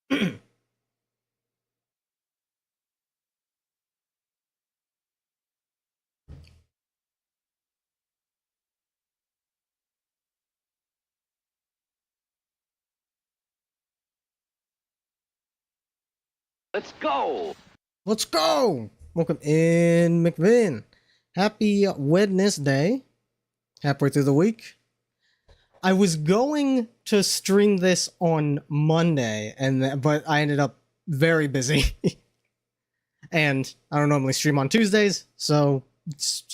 Let's go! Let's go! Welcome in, McVin. Happy Wednesday. Halfway through the week. I was going to stream this on Monday, but I ended up very busy. And I don't normally stream on Tuesdays, so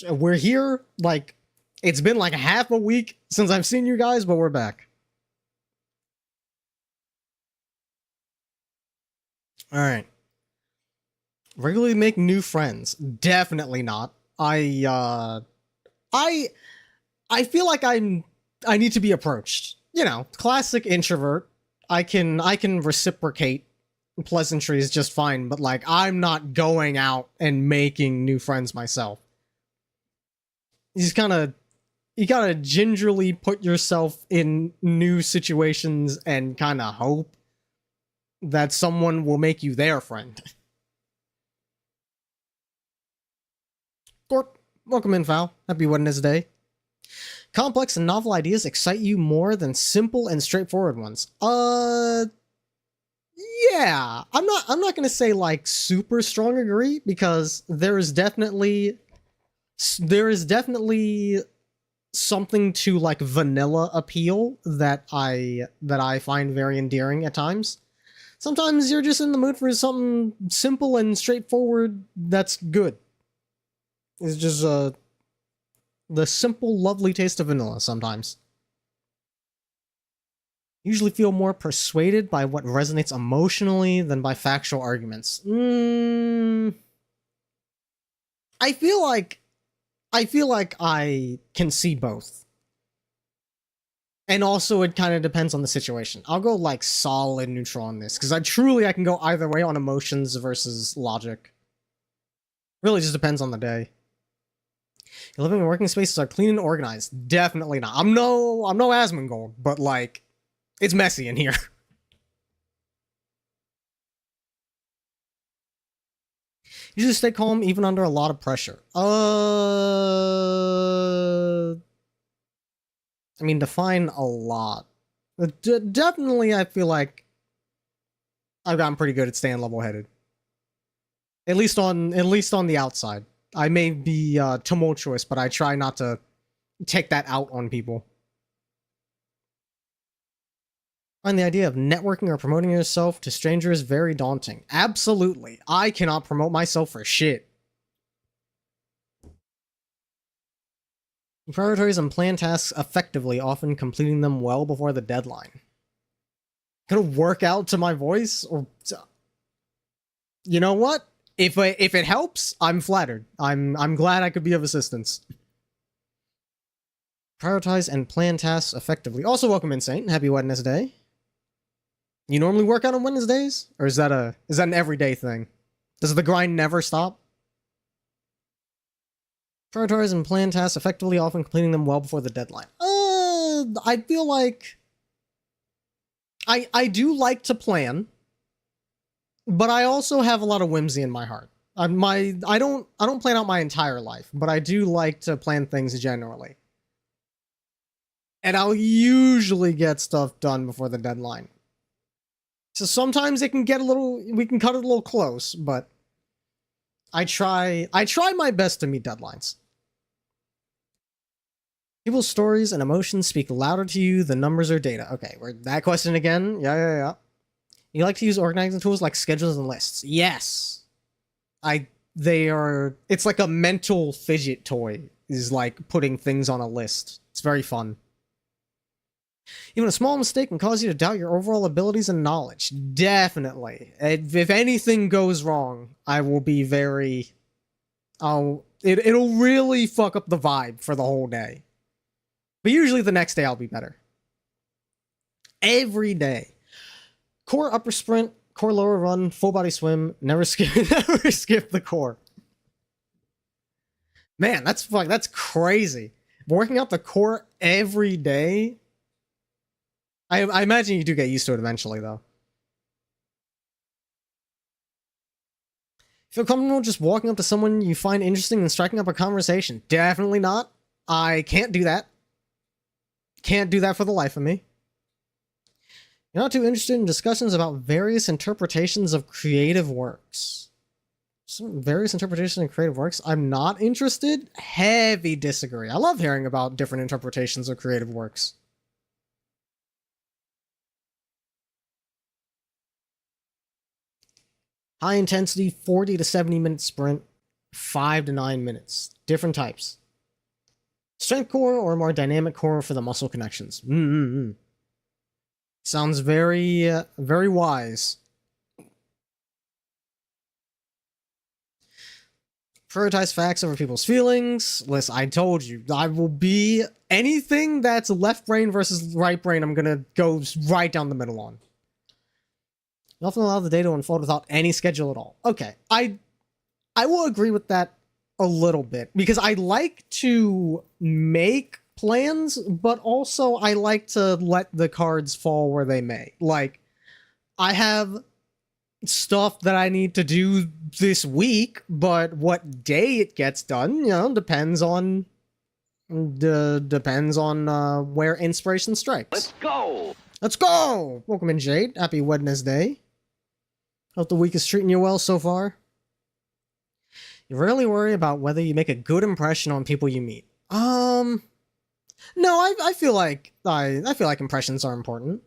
we're here. Like, it's been like half a week since I've seen you guys, but we're back. Alright. Regularly make new friends. Definitely not. I feel like I need to be approached. You know, classic introvert. I can reciprocate pleasantries just fine, but like I'm not going out and making new friends myself. You gotta gingerly put yourself in new situations and kind of hope that someone will make you their friend. Gorp, welcome in, Val. Happy Wednesday. Complex and novel ideas excite you more than simple and straightforward ones. Yeah. I'm not gonna say like super strong agree, because there is definitely something to like vanilla appeal that I find very endearing at times. Sometimes you're just in the mood for something simple and straightforward that's good. It's just the simple, lovely taste of vanilla sometimes. Usually feel more persuaded by what resonates emotionally than by factual arguments. I feel like I can see both. And also it kind of depends on the situation. I'll go like solid neutral on this, because I can go either way on emotions versus logic. Really just depends on the day. Your living and working spaces are clean and organized. Definitely not. I'm no Asmongold, but like, it's messy in here. You just stay calm even under a lot of pressure. I mean, define a lot. Definitely, I feel like I've gotten pretty good at staying level-headed. At least on the outside. I may be tumultuous, but I try not to take that out on people. Find the idea of networking or promoting yourself to strangers very daunting. Absolutely. I cannot promote myself for shit. You prioritize and plan tasks effectively, often completing them well before the deadline. Gonna work out to my voice? Or, you know what? If it helps, I'm flattered. I'm glad I could be of assistance. Prioritize and plan tasks effectively. Also, welcome in, Saint. Happy Wednesday. You normally work out on Wednesdays? Or is that an everyday thing? Does the grind never stop? Prioritize and plan tasks effectively, often completing them well before the deadline. I feel like I do like to plan, but I also have a lot of whimsy in my heart. I don't plan out my entire life, but I do like to plan things generally. And I'll usually get stuff done before the deadline. So sometimes it can get we can cut it a little close, but I try my best to meet deadlines. People's stories and emotions speak louder to you than numbers or data. Okay, that question again. Yeah. You like to use organizing tools like schedules and lists. Yes. It's like a mental fidget toy, is like putting things on a list. It's very fun. Even a small mistake can cause you to doubt your overall abilities and knowledge. Definitely. If anything goes wrong, I will be very... It'll really fuck up the vibe for the whole day. But usually the next day I'll be better. Every day. Core upper sprint, core lower run, full body swim, never skip the core. Man, that's crazy. Working out the core every day... I imagine you do get used to it eventually, though. Feel comfortable just walking up to someone you find interesting and striking up a conversation? Definitely not. I can't do that. Can't do that for the life of me. You're not too interested in discussions about various interpretations of creative works. Some various interpretations of creative works? I'm not interested? Heavy disagree. I love hearing about different interpretations of creative works. High intensity, 40 to 70 minute sprint, 5 to 9 minutes. Different types. Strength core or more dynamic core for the muscle connections. Sounds very, very wise. Prioritize facts over people's feelings. Listen, I told you, I will be anything that's left brain versus right brain, I'm gonna go right down the middle on. You often allow the day to unfold without any schedule at all. Okay, I will agree with that a little bit, because I like to make plans, but also I like to let the cards fall where they may. Like, I have stuff that I need to do this week, but what day it gets done, you know, depends on where inspiration strikes. Let's go! Let's go! Welcome in, Jade. Happy Wednesday. Hope the week is treating you well so far. You rarely worry about whether you make a good impression on people you meet. No, I feel like impressions are important.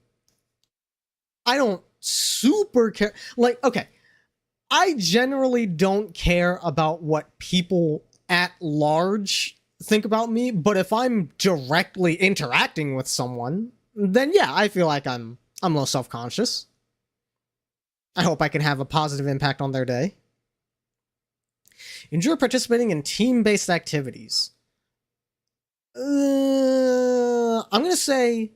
I don't super care. Like, okay, I generally don't care about what people at large think about me, but if I'm directly interacting with someone, then yeah, I feel like I'm a little self-conscious. I hope I can have a positive impact on their day. Enjoy participating in team-based activities. I'm gonna say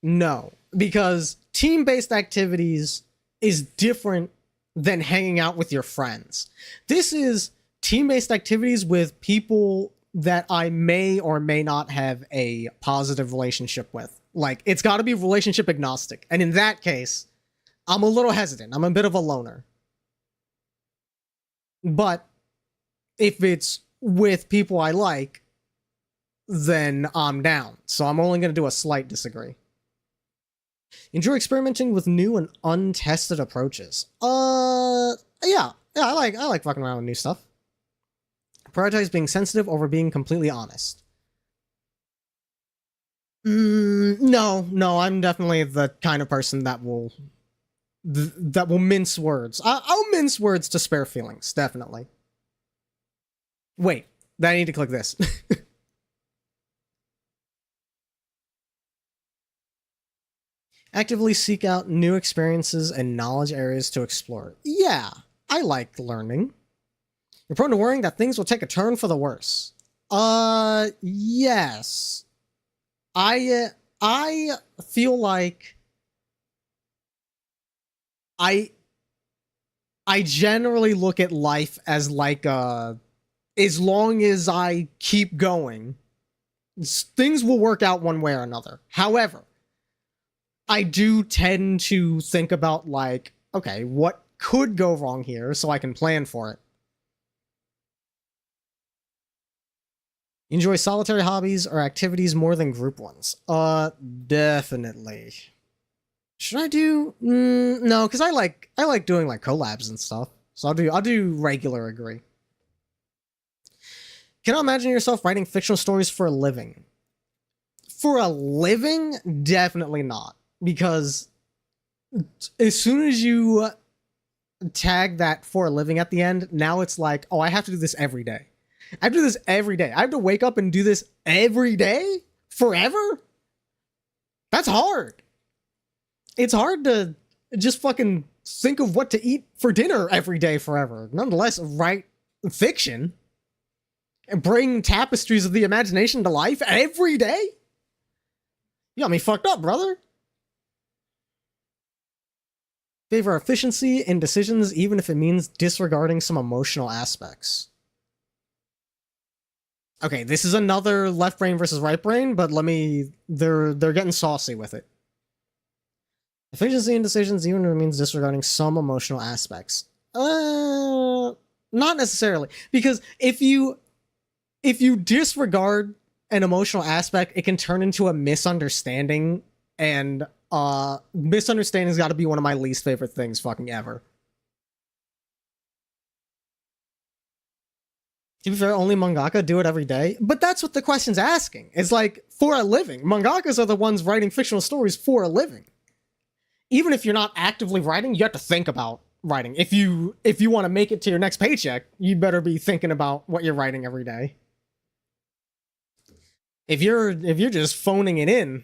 no, because team-based activities is different than hanging out with your friends. This is team-based activities with people that I may or may not have a positive relationship with. Like, it's got to be relationship agnostic. And in that case, I'm a little hesitant. I'm a bit of a loner. But if it's with people I like, then I'm down. So I'm only going to do a slight disagree. Enjoy experimenting with new and untested approaches. Yeah, I like fucking around with new stuff. Prioritize being sensitive over being completely honest. No, I'm definitely the kind of person that will mince words. I'll mince words to spare feelings, definitely. Wait, I need to click this. Actively seek out new experiences and knowledge areas to explore. Yeah, I like learning. You're prone to worrying that things will take a turn for the worse. Yes. I feel like I generally look at life as like as long as I keep going, things will work out one way or another. However, I do tend to think about, like, okay, what could go wrong here so I can plan for it. Enjoy solitary hobbies or activities more than group ones? Definitely. Should I do? No, because I like doing like collabs and stuff. So I'll do regular agree. Cannot imagine yourself writing fictional stories for a living. For a living? Definitely not. Because as soon as you tag that for a living at the end, now it's like, oh, I have to do this every day. I have to do this every day. I have to wake up and do this every day? Forever? That's hard. It's hard to just fucking think of what to eat for dinner every day forever. Nonetheless, write fiction and bring tapestries of the imagination to life every day? You got me fucked up, brother. Favor efficiency in decisions, even if it means disregarding some emotional aspects. Okay, this is another left brain versus right brain, but they're getting saucy with it. Efficiency in decisions, even if it means disregarding some emotional aspects. Not necessarily, because if you disregard an emotional aspect, it can turn into a misunderstanding, and misunderstanding's got to be one of my least favorite things fucking ever. To be fair, only mangaka do it every day, but that's what the question's asking. It's like, for a living. Mangakas are the ones writing fictional stories for a living. Even if you're not actively writing, you have to think about writing. If you want to make it to your next paycheck, you better be thinking about what you're writing every day. If you're just phoning it in,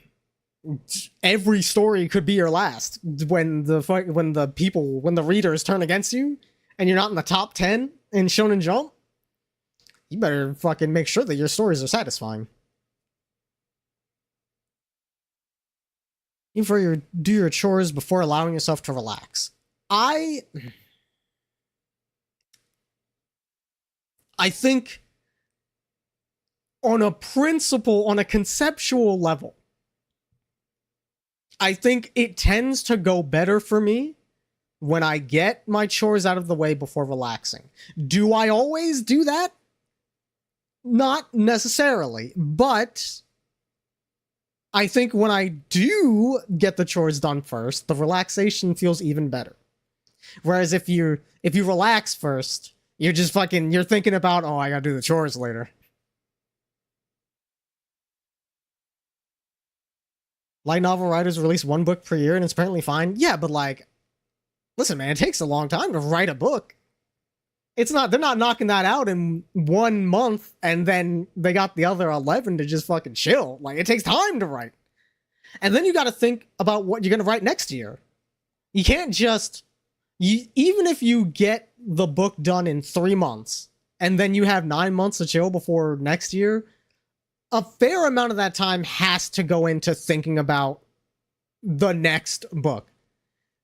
every story could be your last. When the readers turn against you, and you're not in the top 10 in Shonen Jump, you better fucking make sure that your stories are satisfying. Do your chores before allowing yourself to relax. I think on a conceptual level, I think it tends to go better for me when I get my chores out of the way before relaxing. Do I always do that? Not necessarily, but I think when I do get the chores done first, the relaxation feels even better. Whereas if you relax first, you're thinking about, oh, I gotta do the chores later. Light novel writers release one book per year and it's apparently fine. Yeah, but like, listen, man, it takes a long time to write a book. They're not knocking that out in 1 month and then they got the other 11 to just fucking chill. Like, it takes time to write. And then you got to think about what you're going to write next year. You can't just, even if you get the book done in 3 months and then you have 9 months to chill before next year, a fair amount of that time has to go into thinking about the next book.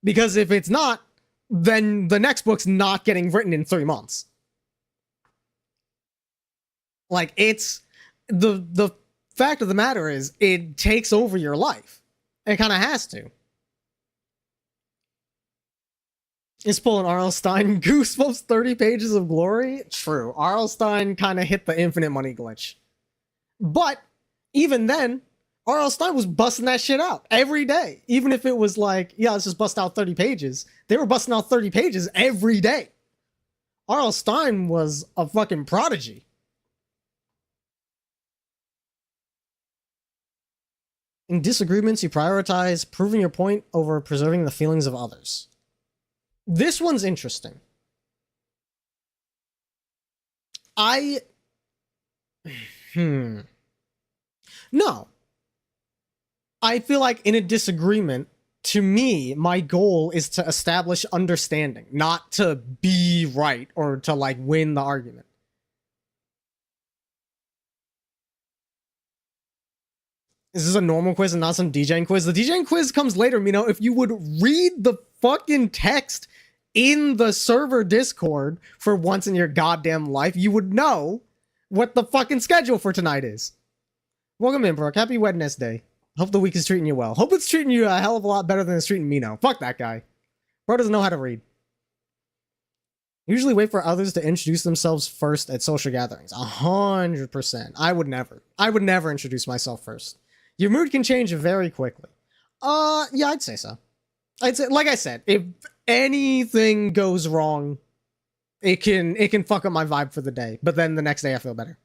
Because if it's not, then the next book's not getting written in 3 months. Like, it's the fact of the matter is it takes over your life. It kind of has to. Is pulling R.L. Stine Goosebumps 30 pages of glory? True. R.L. Stine kind of hit the infinite money glitch. But even then, R.L. Stine was busting that shit out every day. Even if it was like, yeah, let's just bust out 30 pages. They were busting out 30 pages every day. R.L. Stine was a fucking prodigy. In disagreements, you prioritize proving your point over preserving the feelings of others. This one's interesting. No. I feel like in a disagreement, to me, my goal is to establish understanding, not to be right or to like win the argument. This is a normal quiz and not some DJing quiz. The DJing quiz comes later, Mino. If you would read the fucking text in the server Discord for once in your goddamn life, you would know what the fucking schedule for tonight is. Welcome in, bro. Happy Wednesday. Hope the week is treating you well. Hope it's treating you a hell of a lot better than it's treating Mino. Fuck that guy. Bro doesn't know how to read. Usually wait for others to introduce themselves first at social gatherings. 100%. I would never introduce myself first. Your mood can change very quickly. Yeah, I'd say so. I'd say, like I said, if anything goes wrong, it can fuck up my vibe for the day. But then the next day I feel better.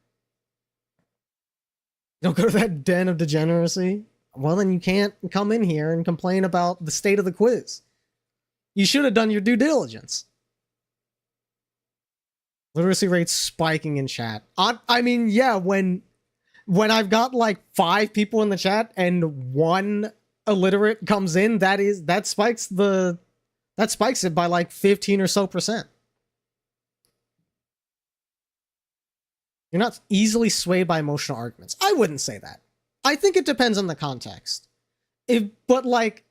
Don't go to that den of degeneracy. Well, then you can't come in here and complain about the state of the quiz. You should have done your due diligence. Literacy rates spiking in chat. I mean, yeah, when I've got like 5 people in the chat and 1 illiterate comes in, that spikes it by like 15 or so percent. You're not easily swayed by emotional arguments. I wouldn't say that. I think it depends on the context. If the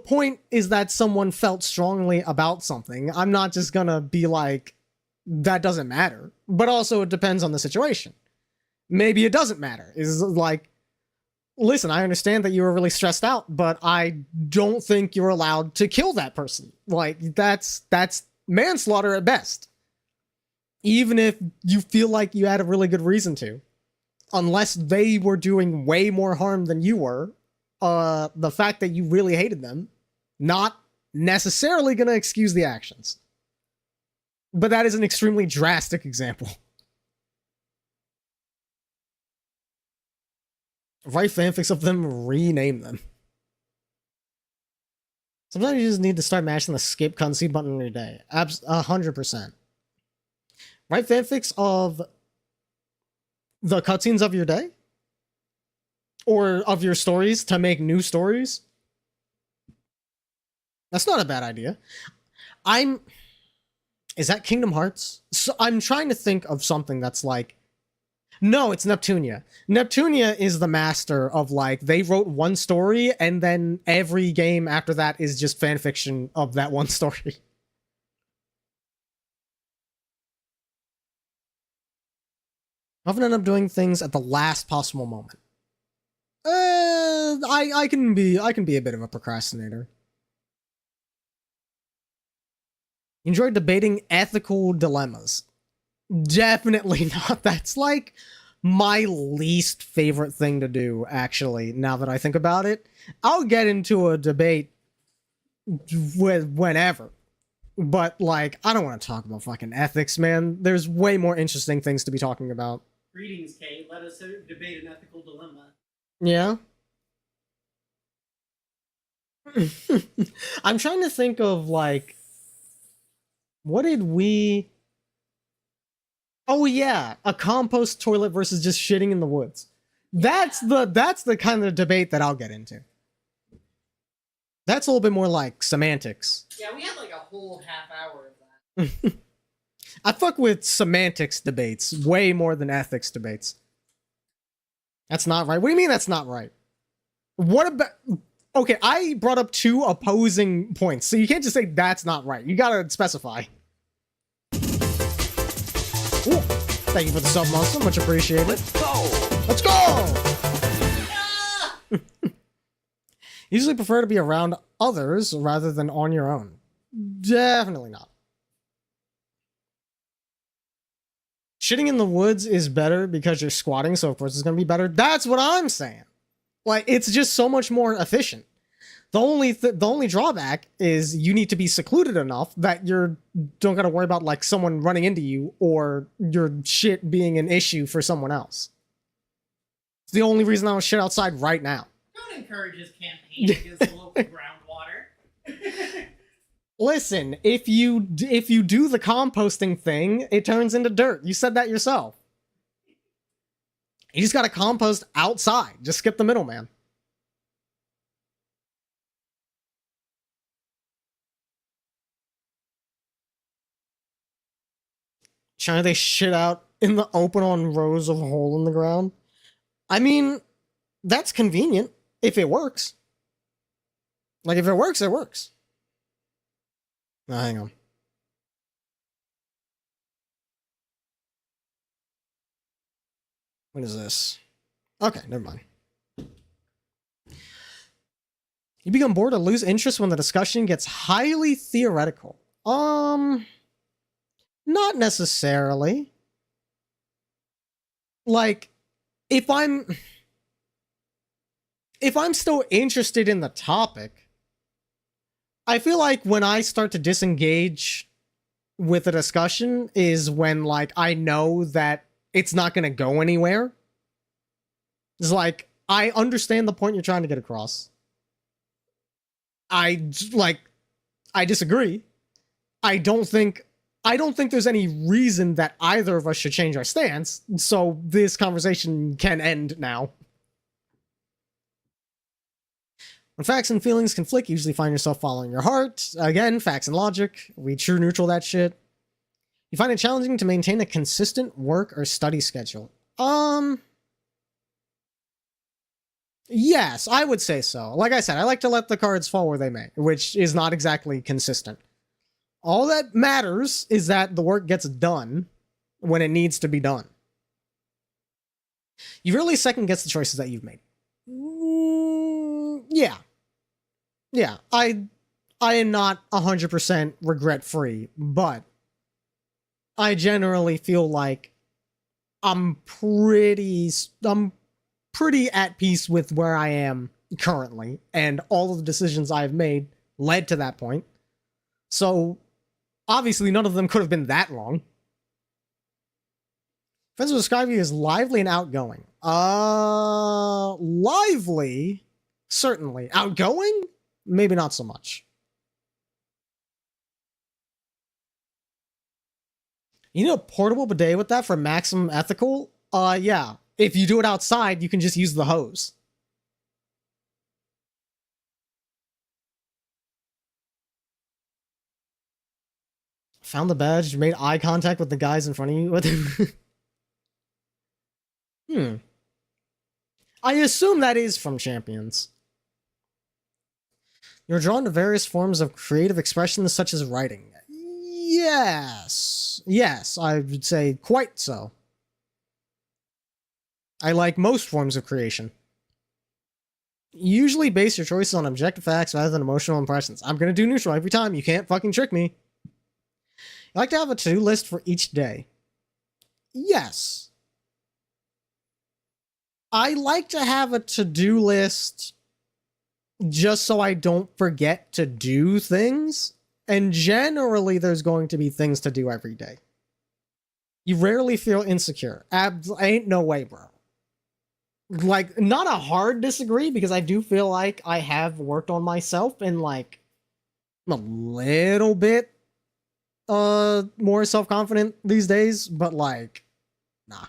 point is that someone felt strongly about something, I'm not just gonna be like, that doesn't matter. But also it depends on the situation. Maybe it doesn't matter. It's like, listen, I understand that you were really stressed out, but I don't think you're allowed to kill that person. Like, that's manslaughter at best. even if you feel like you had a really good reason to. Unless they were doing way more harm than you were, the fact that you really hated them, not necessarily going to excuse the actions. But that is an extremely drastic example. Write fanfics of them, rename them. Sometimes you just need to start mashing the skip cutscene button every day. 100%. Write fanfics of the cutscenes of your day? Or of your stories to make new stories? That's not a bad idea. Is that Kingdom Hearts? So I'm trying to think of something that's like... No, it's Neptunia. Neptunia is the master of, like, they wrote one story, and then every game after that is just fanfiction of that one story. I often end up doing things at the last possible moment. I can be a bit of a procrastinator. Enjoy debating ethical dilemmas. Definitely not. That's like my least favorite thing to do, actually, now that I think about it. I'll get into a debate whenever. But, like, I don't want to talk about fucking ethics, man. There's way more interesting things to be talking about. Greetings, Kate. Let us debate an ethical dilemma. Yeah? I'm trying to think of, like... What did we... Oh yeah, a compost toilet versus just shitting in the woods. Yeah. That's the kind of debate that I'll get into. That's a little bit more like semantics. Yeah, we had like a whole half hour of that. I fuck with semantics debates way more than ethics debates. That's not right. What do you mean that's not right? What about... Okay, I brought up two opposing points, so you can't just say that's not right. You gotta specify. Ooh, thank you for the sub, monster. Much appreciated. Let's go! Let's go! Ah! Usually prefer to be around others rather than on your own. Definitely not. Shitting in the woods is better because you're squatting, so of course it's going to be better. That's what I'm saying. Like, it's just so much more efficient. The only drawback is you need to be secluded enough that you don't gotta worry about like someone running into you or your shit being an issue for someone else. It's the only reason I don't shit outside right now. Don't encourage his campaign against the local groundwater. Listen, if you do the composting thing, it turns into dirt. You said that yourself. You just gotta compost outside. Just skip the middleman. Trying to shit out in the open on rows of hole in the ground. I mean, that's convenient if it works. Like, if it works, it works. Oh, hang on. What is this? Okay, never mind. You become bored or lose interest when the discussion gets highly theoretical. Not necessarily. Like, if I'm still interested in the topic, I feel like when I start to disengage with a discussion is when, like, I know that it's not going to go anywhere. It's like, I understand the point you're trying to get across. I disagree. I don't think there's any reason that either of us should change our stance, so this conversation can end now. When facts and feelings conflict, you usually find yourself following your heart. Again, facts and logic. We true neutral that shit. You find it challenging to maintain a consistent work or study schedule. Yes, I would say so. Like I said, I like to let the cards fall where they may, which is not exactly consistent. All that matters is that the work gets done when it needs to be done. You really second guess the choices that you've made. Yeah. Yeah, I am not 100% regret free, but I generally feel like I'm pretty at peace with where I am currently, and all of the decisions I've made led to that point. So obviously none of them could have been that long. Friends will describe you as lively and outgoing. Lively, certainly. Outgoing? Maybe not so much. You need a portable bidet with that for maximum ethical? Yeah. If you do it outside, you can just use the hose. Found the badge, made eye contact with the guys in front of you. I assume that is from Champions. You're drawn to various forms of creative expression, such as writing. Yes. Yes, I would say quite so. I like most forms of creation. Usually base your choices on objective facts rather than emotional impressions. I'm gonna do neutral every time. You can't fucking trick me. I like to have a to-do list for each day. Yes. I like to have a to-do list just so I don't forget to do things. And generally, there's going to be things to do every day. You rarely feel insecure. Ain't no way, bro. Like, not a hard disagree, because I do feel like I have worked on myself and, like, I'm a little bit more self-confident these days, but, like, nah.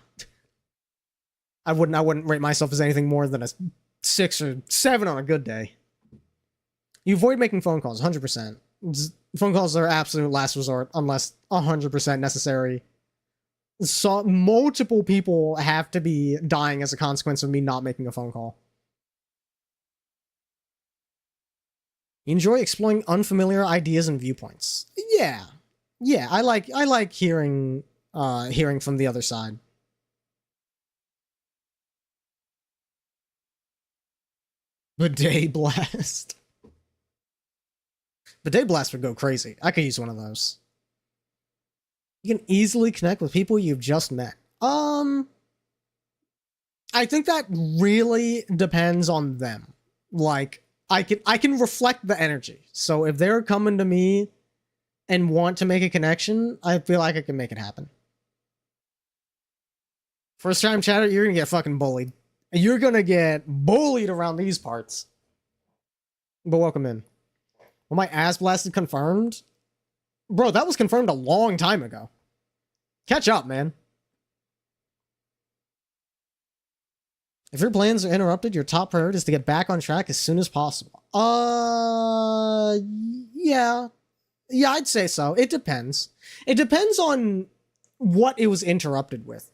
I wouldn't rate myself as anything more than a 6 or 7 on a good day. You avoid making phone calls, 100%. Phone calls are absolute last resort unless 100% necessary. So multiple people have to be dying as a consequence of me not making a phone call. You enjoy exploring unfamiliar ideas and viewpoints. Yeah. Yeah, I like hearing from the other side. Bidet blast. Bidet blast would go crazy. I could use one of those. You can easily connect with people you've just met. I think that really depends on them. Like, I can reflect the energy. So if they're coming to me and want to make a connection, I feel like I can make it happen. First time chatter, you're gonna get fucking bullied. And you're gonna get bullied around these parts. But welcome in. Well, my ass blasted confirmed? Bro, that was confirmed a long time ago. Catch up, man. If your plans are interrupted, your top priority is to get back on track as soon as possible. Yeah. Yeah, I'd say so. It depends. It depends on what it was interrupted with.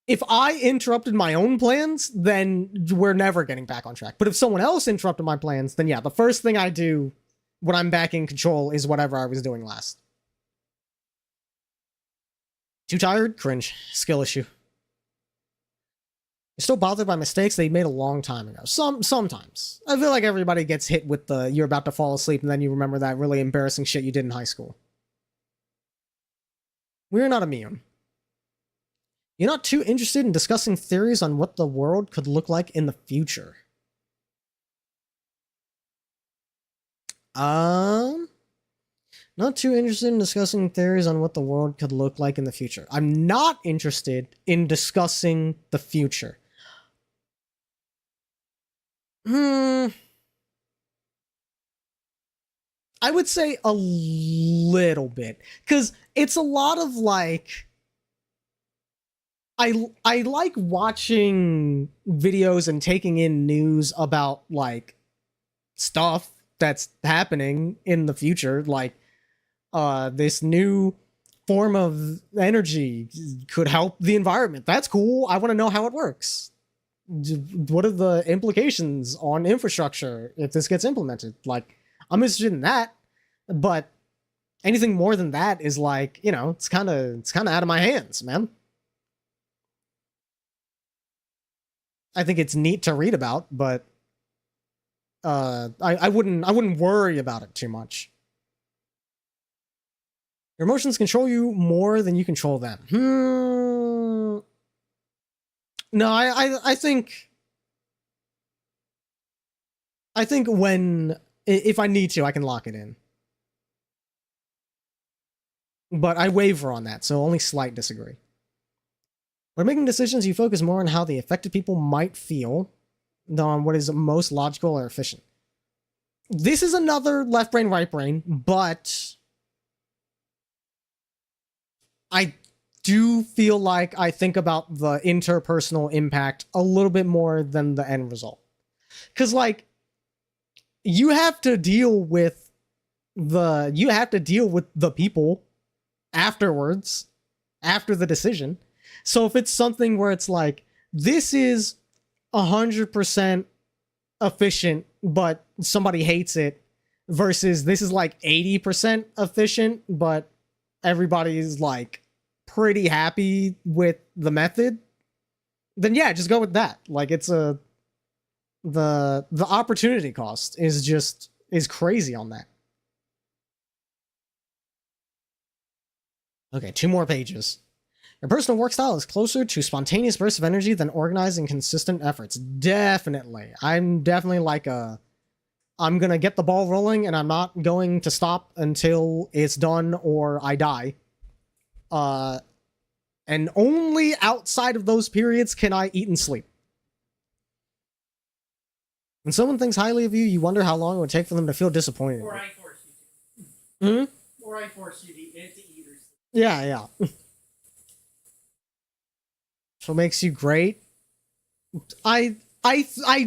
If I interrupted my own plans, then we're never getting back on track. But if someone else interrupted my plans, then yeah, the first thing I do when I'm back in control is whatever I was doing last. Too tired? Cringe. Skill issue. You're still bothered by mistakes they made a long time ago. Sometimes. I feel like everybody gets hit with the you're about to fall asleep and then you remember that really embarrassing shit you did in high school. We're not immune. You're not too interested in discussing theories on what the world could look like in the future. Not too interested in discussing theories on what the world could look like in the future. I'm not interested in discussing the future. I would say a little bit. Because it's a lot of like... I like watching videos and taking in news about like stuff that's happening in the future, like this new form of energy could help the environment. That's cool. I want to know how it works. What are the implications on infrastructure if this gets implemented? Like, I'm interested in that, but anything more than that is like, you know, it's kind of out of my hands, man. I think it's neat to read about, but I wouldn't worry about it too much. Your emotions control you more than you control them. No, I think when if I need to, I can lock it in. But I waver on that, so only slight disagree. When making decisions, you focus more on how the affected people might feel than on what is most logical or efficient. This is another left brain, right brain, but I do feel like I think about the interpersonal impact a little bit more than the end result. Because, like, you have to deal with the people afterwards, after the decision. So if it's something where it's like, this is 100% efficient, but somebody hates it, versus this is like 80% efficient, but everybody's like pretty happy with the method, then yeah, just go with that. Like, it's the opportunity cost is crazy on that. Okay, 2 more pages. Your personal work style is closer to spontaneous bursts of energy than organized and consistent efforts. Definitely. I'm definitely like I'm gonna get the ball rolling and I'm not going to stop until it's done or I die. And only outside of those periods can I eat and sleep. When someone thinks highly of you, you wonder how long it would take for them to feel disappointed. Or I force you to. Or I force you to eat or sleep. Yeah. So it makes you great. I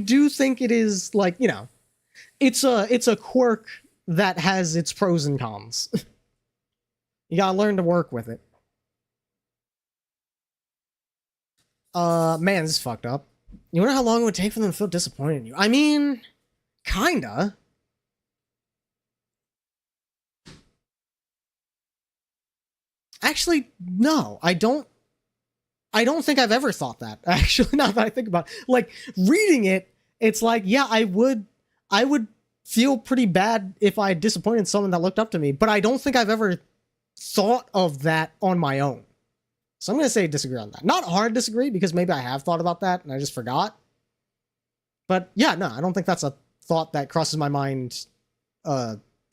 do think it is, like, you know, it's a quirk that has its pros and cons. You gotta learn to work with it. Man, this is fucked up. You wonder how long it would take for them to feel disappointed in you. I mean, kinda. Actually, no, I don't think I've ever thought that. Actually, now that I think about it. Like, reading it, it's like, yeah, I would feel pretty bad if I disappointed someone that looked up to me, but I don't think I've ever thought of that on my own. So I'm going to say disagree on that. Not hard disagree, because maybe I have thought about that and I just forgot. But yeah, no, I don't think that's a thought that crosses my mind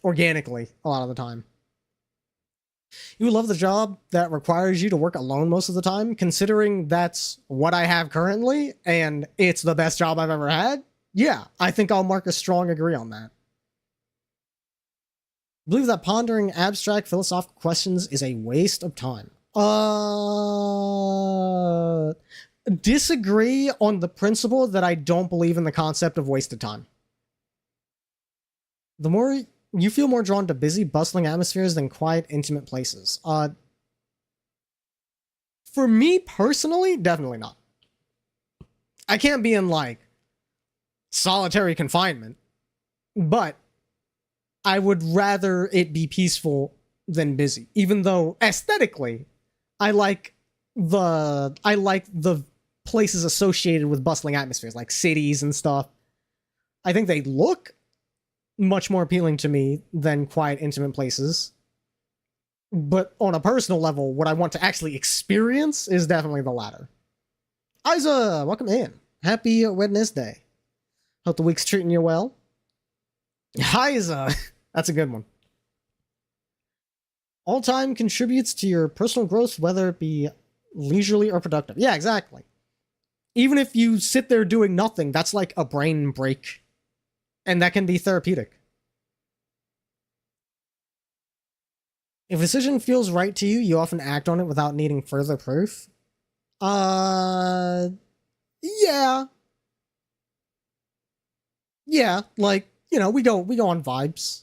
organically a lot of the time. You love the job that requires you to work alone most of the time, considering that's what I have currently, and it's the best job I've ever had? Yeah, I think I'll mark a strong agree on that. I believe that pondering abstract philosophical questions is a waste of time. Disagree on the principle that I don't believe in the concept of wasted time. The more you feel more drawn to busy, bustling atmospheres than quiet, intimate places. For me personally, definitely not. I can't be in, like, solitary confinement, but I would rather it be peaceful than busy, even though aesthetically I like the places associated with bustling atmospheres, like cities and stuff. I think they look much more appealing to me than quiet, intimate places. But on a personal level, what I want to actually experience is definitely the latter. Isa, welcome in. Happy Wednesday. Hope the week's treating you well. Isa, that's a good one. All time contributes to your personal growth, whether it be leisurely or productive. Yeah, exactly. Even if you sit there doing nothing, that's like a brain break. And that can be therapeutic. If a decision feels right to you, you often act on it without needing further proof. Yeah. Yeah, like, you know, we go on vibes.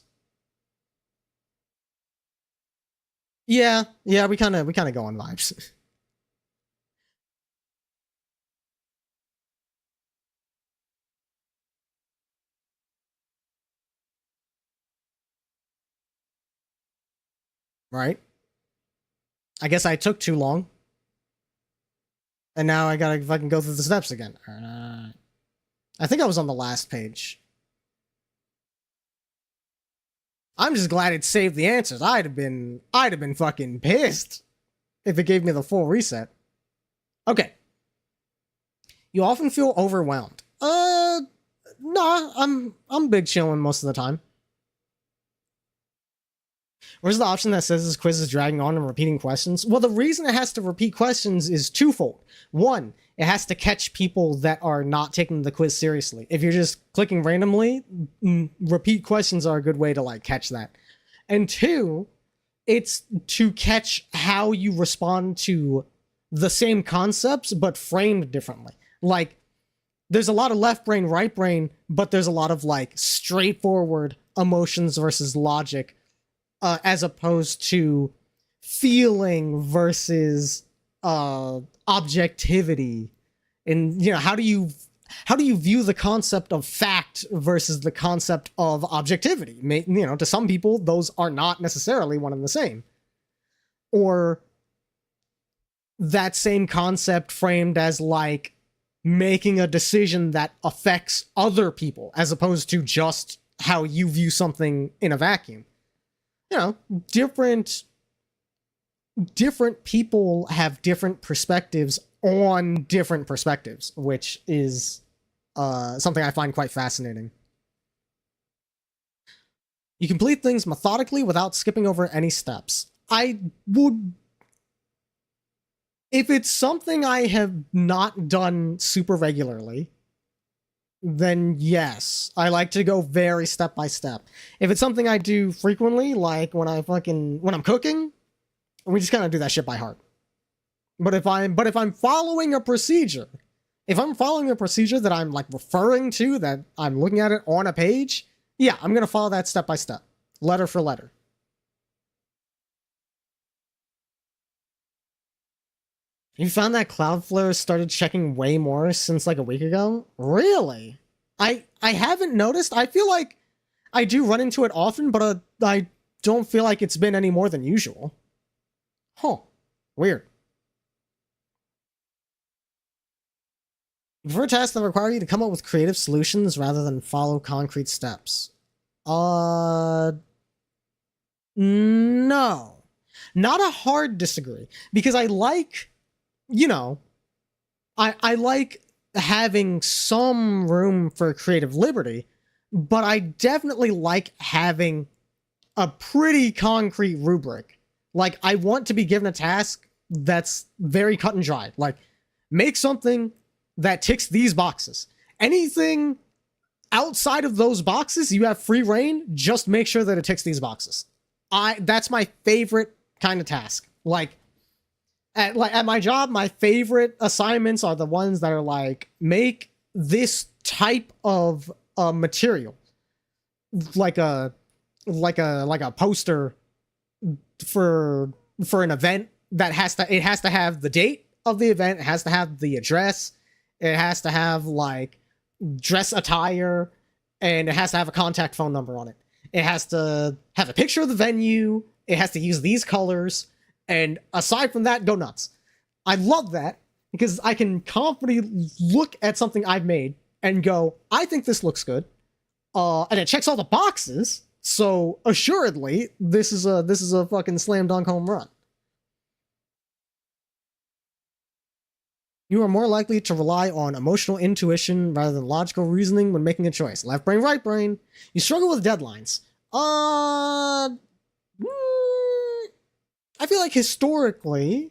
Yeah, we kind of go on vibes. Right? I guess I took too long. And now I gotta fucking go through the steps again. I think I was on the last page. I'm just glad it saved the answers. I'd have been fucking pissed if it gave me the full reset. Okay. You often feel overwhelmed. Nah, I'm big chilling most of the time. Where's the option that says this quiz is dragging on and repeating questions? Well, the reason it has to repeat questions is twofold. One, it has to catch people that are not taking the quiz seriously. If you're just clicking randomly, repeat questions are a good way to like catch that. And two, it's to catch how you respond to the same concepts but framed differently. Like, there's a lot of left brain, right brain, but there's a lot of like straightforward emotions versus logic, as opposed to feeling versus objectivity. And you know, how do you view the concept of fact versus the concept of objectivity? You know, to some people those are not necessarily one and the same. Or that same concept framed as like making a decision that affects other people as opposed to just how you view something in a vacuum. You know, different people have different perspectives on different perspectives, which is something I find quite fascinating. You complete things methodically without skipping over any steps. I would... If it's something I have not done super regularly, then yes, I like to go very step by step. If it's something I do frequently, like when I'm cooking, we just kind of do that shit by heart. But if I'm following a procedure, that I'm like referring to, that I'm looking at it on a page, yeah, I'm gonna follow that step by step, letter for letter. You found that Cloudflare started checking way more since like a week ago? Really? I haven't noticed. I feel like I do run into it often, but I don't feel like it's been any more than usual. Huh. Weird. You prefer tasks that require you to come up with creative solutions rather than follow concrete steps? No. Not a hard disagree. Because I like... You know, I like having some room for creative liberty, but I definitely like having a pretty concrete rubric. Like, I want to be given a task that's very cut and dry. Like, make something that ticks these boxes. Anything outside of those boxes, you have free reign, just make sure that it ticks these boxes. That's my favorite kind of task. Like, at my job, my favorite assignments are the ones that are like, make this type of material, like a poster for an event that has to have the date of the event, it has to have the address, it has to have like dress attire, and it has to have a contact phone number on it. It has to have a picture of the venue. It has to use these colors. And aside from that, go nuts. I love that because I can confidently look at something I've made and go, I think this looks good. And it checks all the boxes. So assuredly, this is a fucking slam dunk home run. You are more likely to rely on emotional intuition rather than logical reasoning when making a choice. Left brain, right brain. You struggle with deadlines. I feel like historically,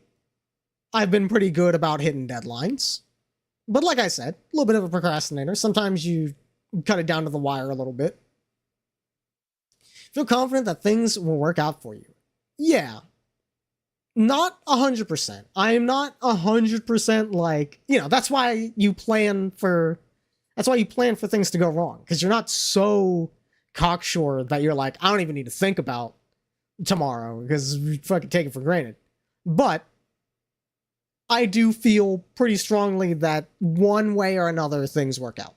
I've been pretty good about hitting deadlines. But like I said, a little bit of a procrastinator. Sometimes you cut it down to the wire a little bit. Feel confident that things will work out for you. Yeah. Not 100%. I am not 100% like, you know, that's why you plan for things to go wrong. Because you're not so cocksure that you're like, I don't even need to think about tomorrow because we fucking take it for granted. But I do feel pretty strongly that one way or another things work out.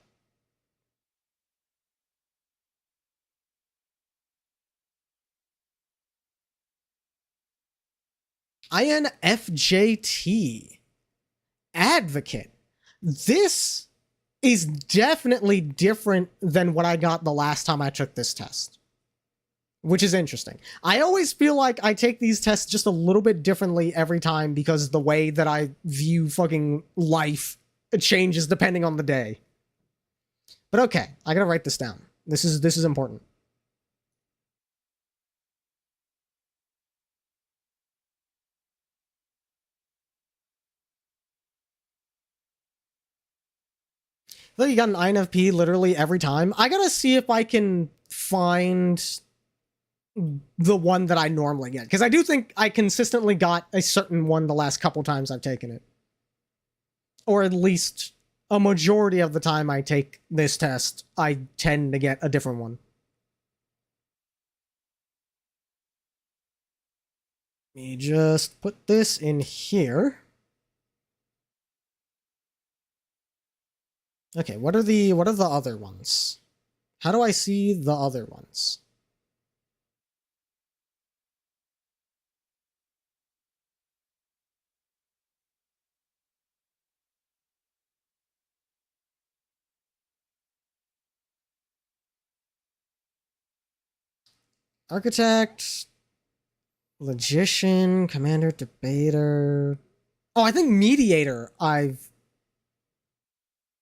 INFJT Advocate. This is definitely different than what I got the last time I took this test. which is interesting. I always feel like I take these tests just a little bit differently every time because the way that I view fucking life changes depending on the day. But okay, I gotta write this down. This is important. I feel like you got an INFP literally every time. I gotta see if I can find the one that I normally get. Because I do think I consistently got a certain one the last couple times I've taken it. Or at least a majority of the time I take this test, I tend to get a different one. Let me just put this in here. Okay, what are the other ones? How do I see the other ones? Architect, Logician, Commander, Debater. Oh, I think Mediator.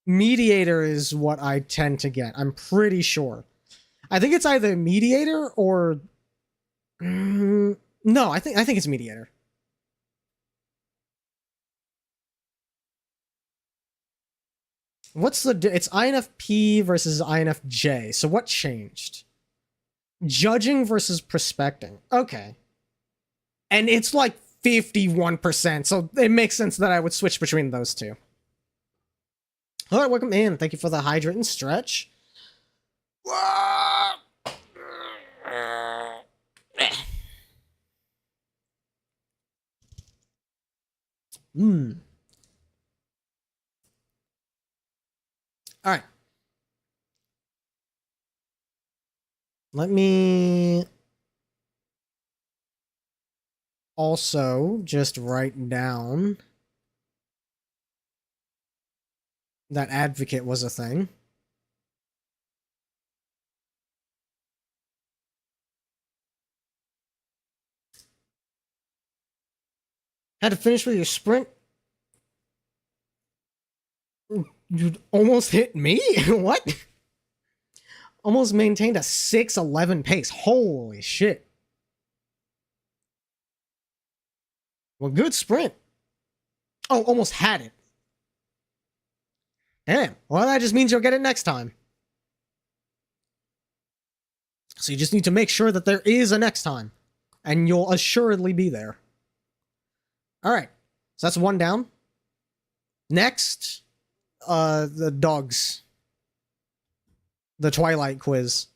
Mediator is what I tend to get. I'm pretty sure. I think it's either Mediator or no. I think it's Mediator. What's the? It's INFP versus INFJ. So what changed? Judging versus prospecting. Okay. And it's like 51%, so it makes sense that I would switch between those two. All right, welcome in. Thank you for the hydrate and stretch. All right. Let me also just write down that advocate was a thing. Had to finish with your sprint. You almost hit me? What? Almost maintained a 6:11 pace. Holy shit. Well, good sprint. Oh, almost had it. Damn. Well, that just means you'll get it next time. So you just need to make sure that there is a next time. And you'll assuredly be there. Alright. So that's one down. Next, the dogs. The Twilight quiz.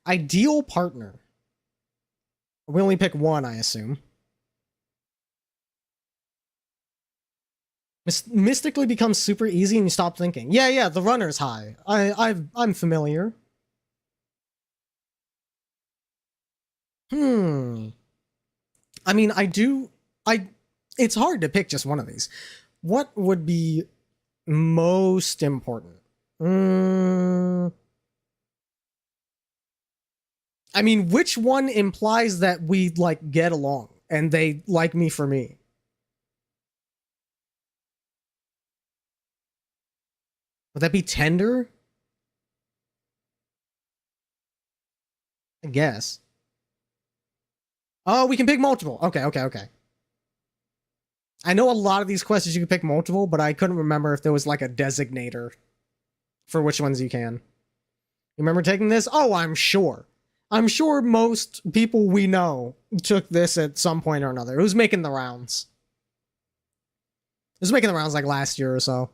Ideal partner. We only pick one, I assume. Mystically becomes super easy and you stop thinking. Yeah, the runner's high. I'm familiar. I mean, it's hard to pick just one of these. What would be most important? I mean, which one implies that we, like, get along and they like me for me? Would that be tender? I guess. Oh, we can pick multiple. Okay. I know a lot of these questions you can pick multiple, but I couldn't remember if there was like a designator for which ones you can. You remember taking this? Oh, I'm sure. I'm sure most people we know took this at some point or another. It was making the rounds. It was making the rounds like last year or so.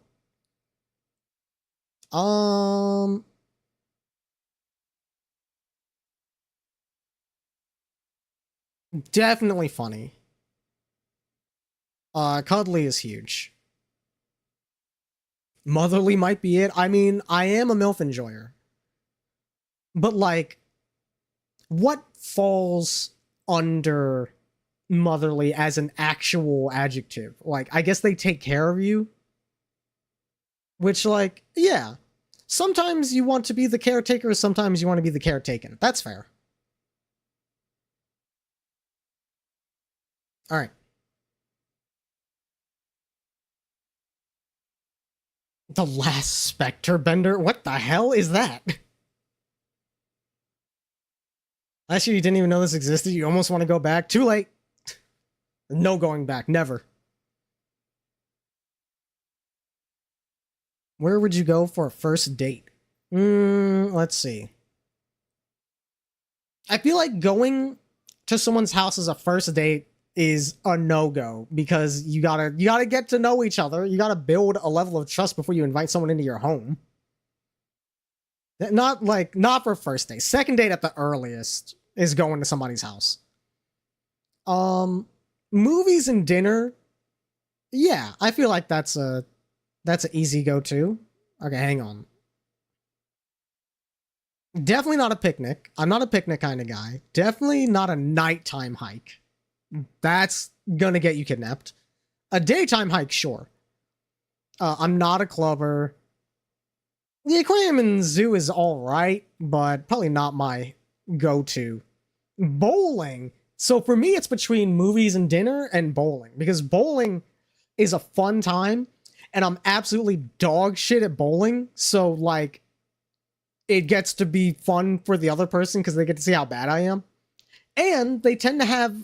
Definitely funny. Cuddly is huge. Motherly might be it. I mean, I am a MILF enjoyer. But, like, what falls under motherly as an actual adjective? Like, I guess they take care of you. Which, like, yeah. Sometimes you want to be the caretaker, sometimes you want to be the caretaken. That's fair. All right. The Last Spectre Bender? What the hell is that? Last year you didn't even know this existed. You almost want to go back. Too late. No going back. Never. Where would you go for a first date? Let's see. I feel like going to someone's house as a first date is a no-go because you gotta get to know each other. You gotta build a level of trust before you invite someone into your home. Not for first date. Second date at the earliest is going to somebody's house. Movies and dinner. Yeah, I feel like that's an easy go-to. Okay, hang on. Definitely not a picnic. I'm not a picnic kind of guy. Definitely not a nighttime hike. That's gonna get you kidnapped. A daytime hike, sure. I'm not a clubber. The aquarium and zoo is alright, but probably not my go-to. Bowling. So for me, it's between movies and dinner and bowling. Because bowling is a fun time, and I'm absolutely dog shit at bowling. So, like, it gets to be fun for the other person because they get to see how bad I am. And they tend to have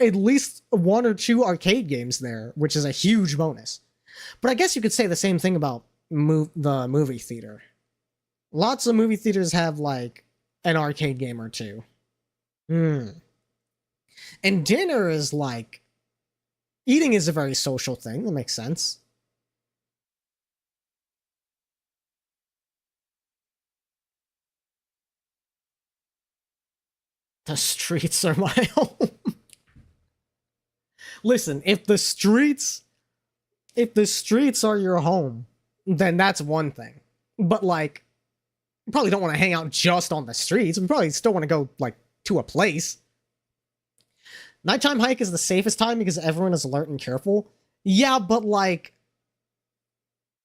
at least one or two arcade games there, which is a huge bonus. But I guess you could say the same thing about the movie theater. Lots of movie theaters have, like, an arcade game or two. And dinner is, like... Eating is a very social thing. That makes sense. The streets are my home. Listen, if the streets are your home, then that's one thing. But, like, you probably don't want to hang out just on the streets. You probably still want to go, like, to a place. Nighttime hike is the safest time because everyone is alert and careful. Yeah, but, like,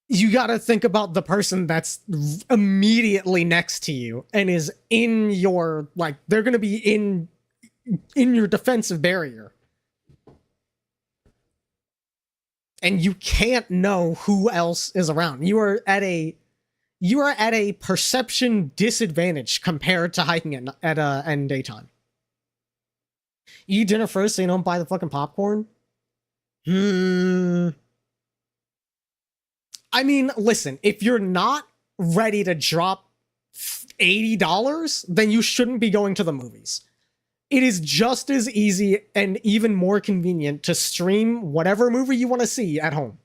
you gotta think about the person that's immediately next to you and is in your, like, they're gonna be in your defensive barrier. And you can't know who else is around. You are at a perception disadvantage compared to hiking in daytime. You eat dinner first so you don't buy the fucking popcorn? I mean, listen, if you're not ready to drop $80, then you shouldn't be going to the movies. It is just as easy and even more convenient to stream whatever movie you want to see at home.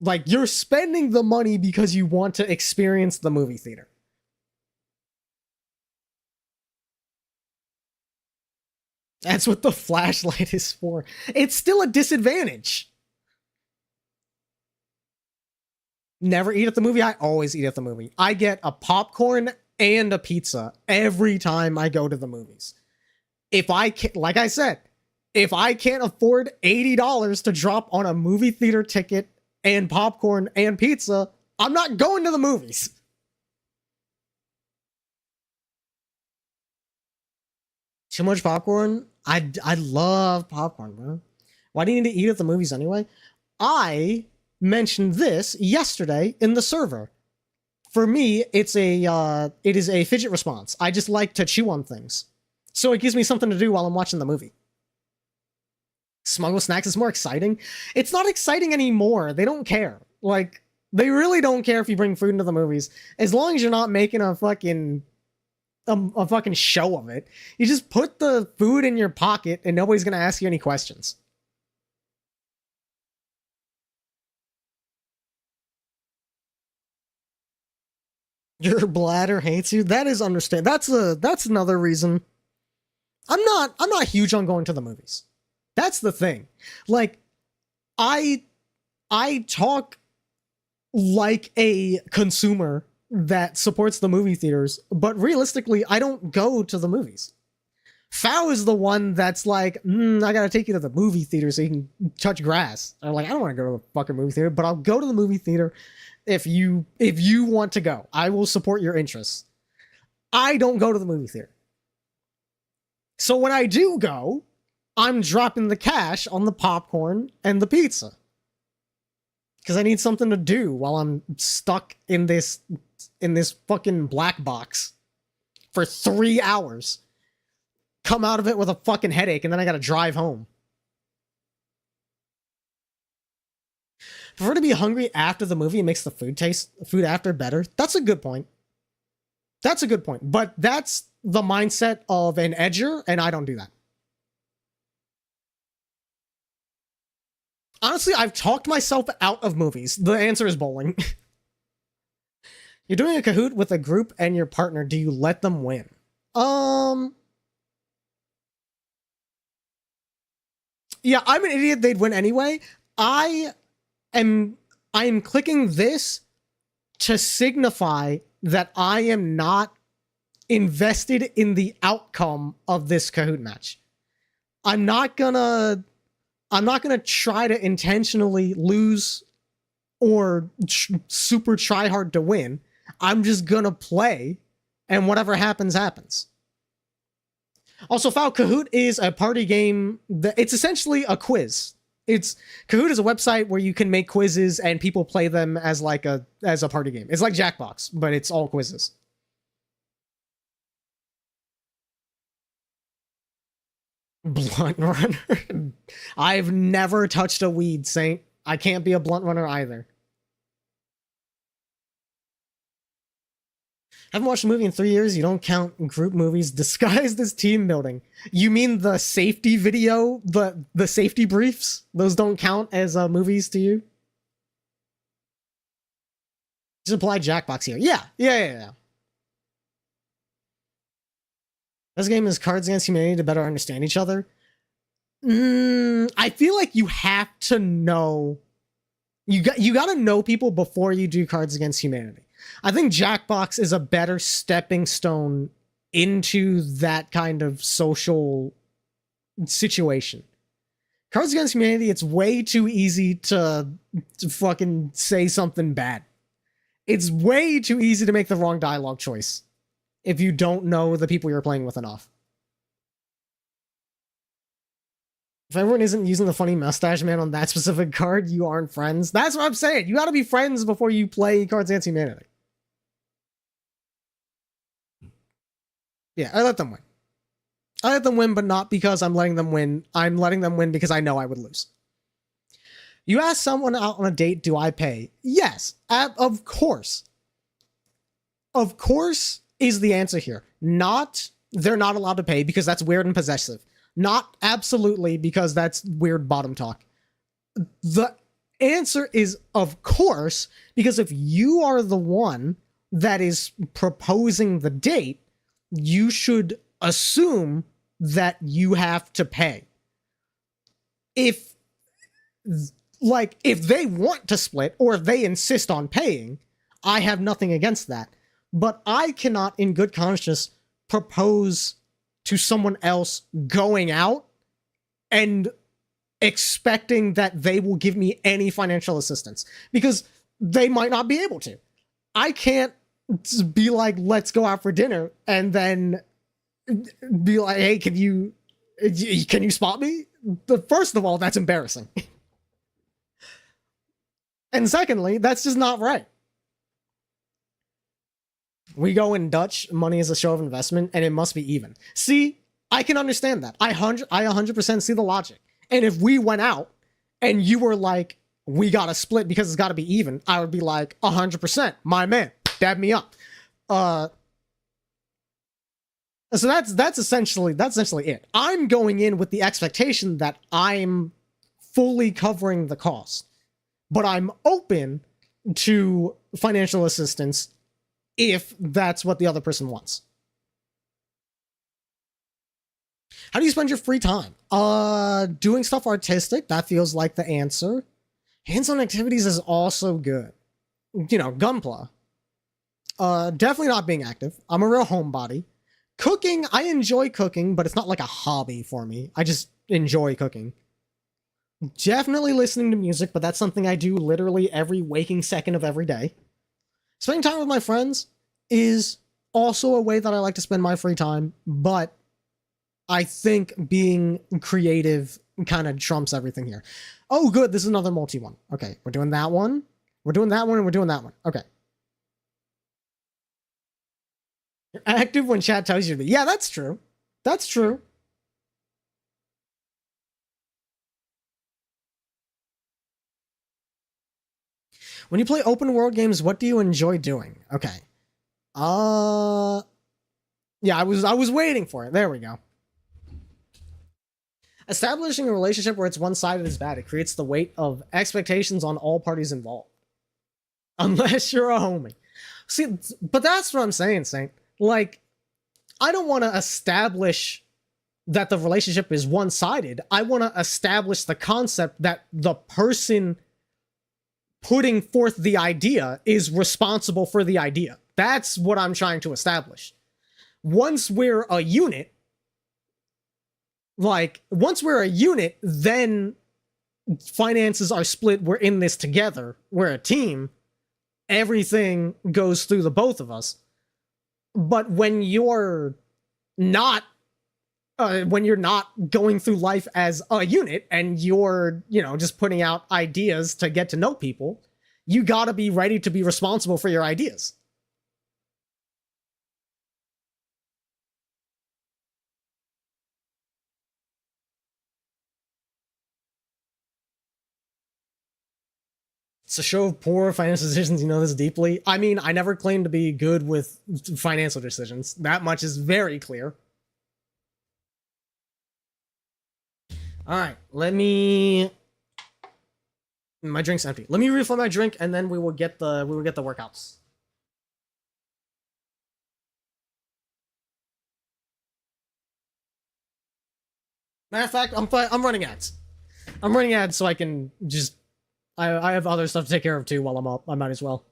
Like, you're spending the money because you want to experience the movie theater. That's what the flashlight is for. It's still a disadvantage. Never eat at the movie. I always eat at the movie. I get a popcorn and a pizza every time I go to the movies. If I can't, like I said, if I can't afford $80 to drop on a movie theater ticket and popcorn and pizza, I'm not going to the movies. Too much popcorn? I love popcorn, bro. Why do you need to eat at the movies anyway? I mentioned this yesterday in the server. For me, it is a fidget response. I just like to chew on things. So it gives me something to do while I'm watching the movie. Smuggle snacks is more exciting. It's not exciting anymore. They don't care. Like, they really don't care if you bring food into the movies. As long as you're not making a fucking show of it. You just put the food in your pocket and nobody's gonna ask you any questions. Your bladder hates you? That is understand. That's another reason. I'm not huge on going to the movies. That's the thing. Like, I talk like a consumer that supports the movie theaters, but realistically, I don't go to the movies. Fao is the one that's like, I gotta take you to the movie theater so you can touch grass. I'm like, I don't want to go to the fucking movie theater, but I'll go to the movie theater if you want to go. I will support your interests. I don't go to the movie theater. So when I do go, I'm dropping the cash on the popcorn and the pizza. Because I need something to do while I'm stuck in this fucking black box for 3 hours. Come out of it with a fucking headache, and then I gotta drive home. Prefer to be hungry after the movie. It makes the food after better. That's a good point. That's a good point. But that's the mindset of an edger, and I don't do that. Honestly, I've talked myself out of movies. The answer is bowling. You're doing a Kahoot with a group and your partner. Do you let them win? Yeah, I'm an idiot. They'd win anyway. I am clicking this to signify that I am not invested in the outcome of this Kahoot match. I'm not gonna try to intentionally lose or super try hard to win. I'm just gonna play, and whatever happens, happens. Also, Kahoot is a party game. It's essentially a quiz. Kahoot is a website where you can make quizzes and people play them as a party game. It's like Jackbox, but it's all quizzes. Blunt runner. I've never touched a weed, Saint. I can't be a blunt runner either. Haven't watched a movie in 3 years. You don't count group movies disguised as team building. You mean the safety video, the safety briefs? Those don't count as movies to you? Just apply Jackbox here. Yeah. This game is Cards Against Humanity to better understand each other. I feel like you have to know. You got to know people before you do Cards Against Humanity. I think Jackbox is a better stepping stone into that kind of social situation. Cards Against Humanity, it's way too easy to fucking say something bad. It's way too easy to make the wrong dialogue choice if you don't know the people you're playing with enough. If everyone isn't using the funny mustache man on that specific card, you aren't friends. That's what I'm saying. You gotta be friends before you play Cards Against Humanity. Yeah, I let them win. I let them win, but not because I'm letting them win. I'm letting them win because I know I would lose. You ask someone out on a date, do I pay? Yes, of course. Of course is the answer here. Not, they're not allowed to pay because that's weird and possessive. Not absolutely because that's weird bottom talk. The answer is of course, because if you are the one that is proposing the date, you should assume that you have to pay. If they want to split or if they insist on paying, I have nothing against that. But I cannot, in good conscience, propose to someone else going out and expecting that they will give me any financial assistance because they might not be able to. I can't be like, let's go out for dinner and then be like, hey, can you spot me? First of all, that's embarrassing. And secondly, that's just not right. We go in Dutch, money is a show of investment, and it must be even. See, I can understand that. I 100% see the logic. And if we went out and you were like, we gotta split because it's gotta be even, I would be like, 100%, my man, dab me up. So that's essentially it. I'm going in with the expectation that I'm fully covering the cost, but I'm open to financial assistance if that's what the other person wants. How do you spend your free time? Doing stuff artistic, that feels like the answer. Hands-on activities is also good. You know, Gunpla. Definitely not being active. I'm a real homebody. Cooking, I enjoy cooking, but it's not like a hobby for me. I just enjoy cooking. Definitely listening to music, but that's something I do literally every waking second of every day. Spending time with my friends is also a way that I like to spend my free time, but I think being creative kind of trumps everything here. Oh, good. This is another multi one. Okay, we're doing that one. We're doing that one, and we're doing that one. Okay. You're active when chat tells you to be. Yeah, that's true. That's true. When you play open world games, what do you enjoy doing? Okay. Yeah, I was waiting for it. There we go. Establishing a relationship where it's one-sided is bad. It creates the weight of expectations on all parties involved. Unless you're a homie. See, but that's what I'm saying, Saint. Like, I don't want to establish that the relationship is one-sided. I want to establish the concept that the person putting forth the idea is responsible for the idea. That's what I'm trying to establish. Once we're a unit, then finances are split. We're in this together. We're a team. Everything goes through the both of us. But when you're not going through life as a unit and you're, just putting out ideas to get to know people, you gotta be ready to be responsible for your ideas. It's a show of poor financial decisions. You know this deeply. I mean, I never claimed to be good with financial decisions. That much is very clear. All right, my drink's empty. Let me refill my drink, and then we will get the workouts. Matter of fact, I'm running ads. I'm running ads so I can just I have other stuff to take care of too while I'm up. I might as well.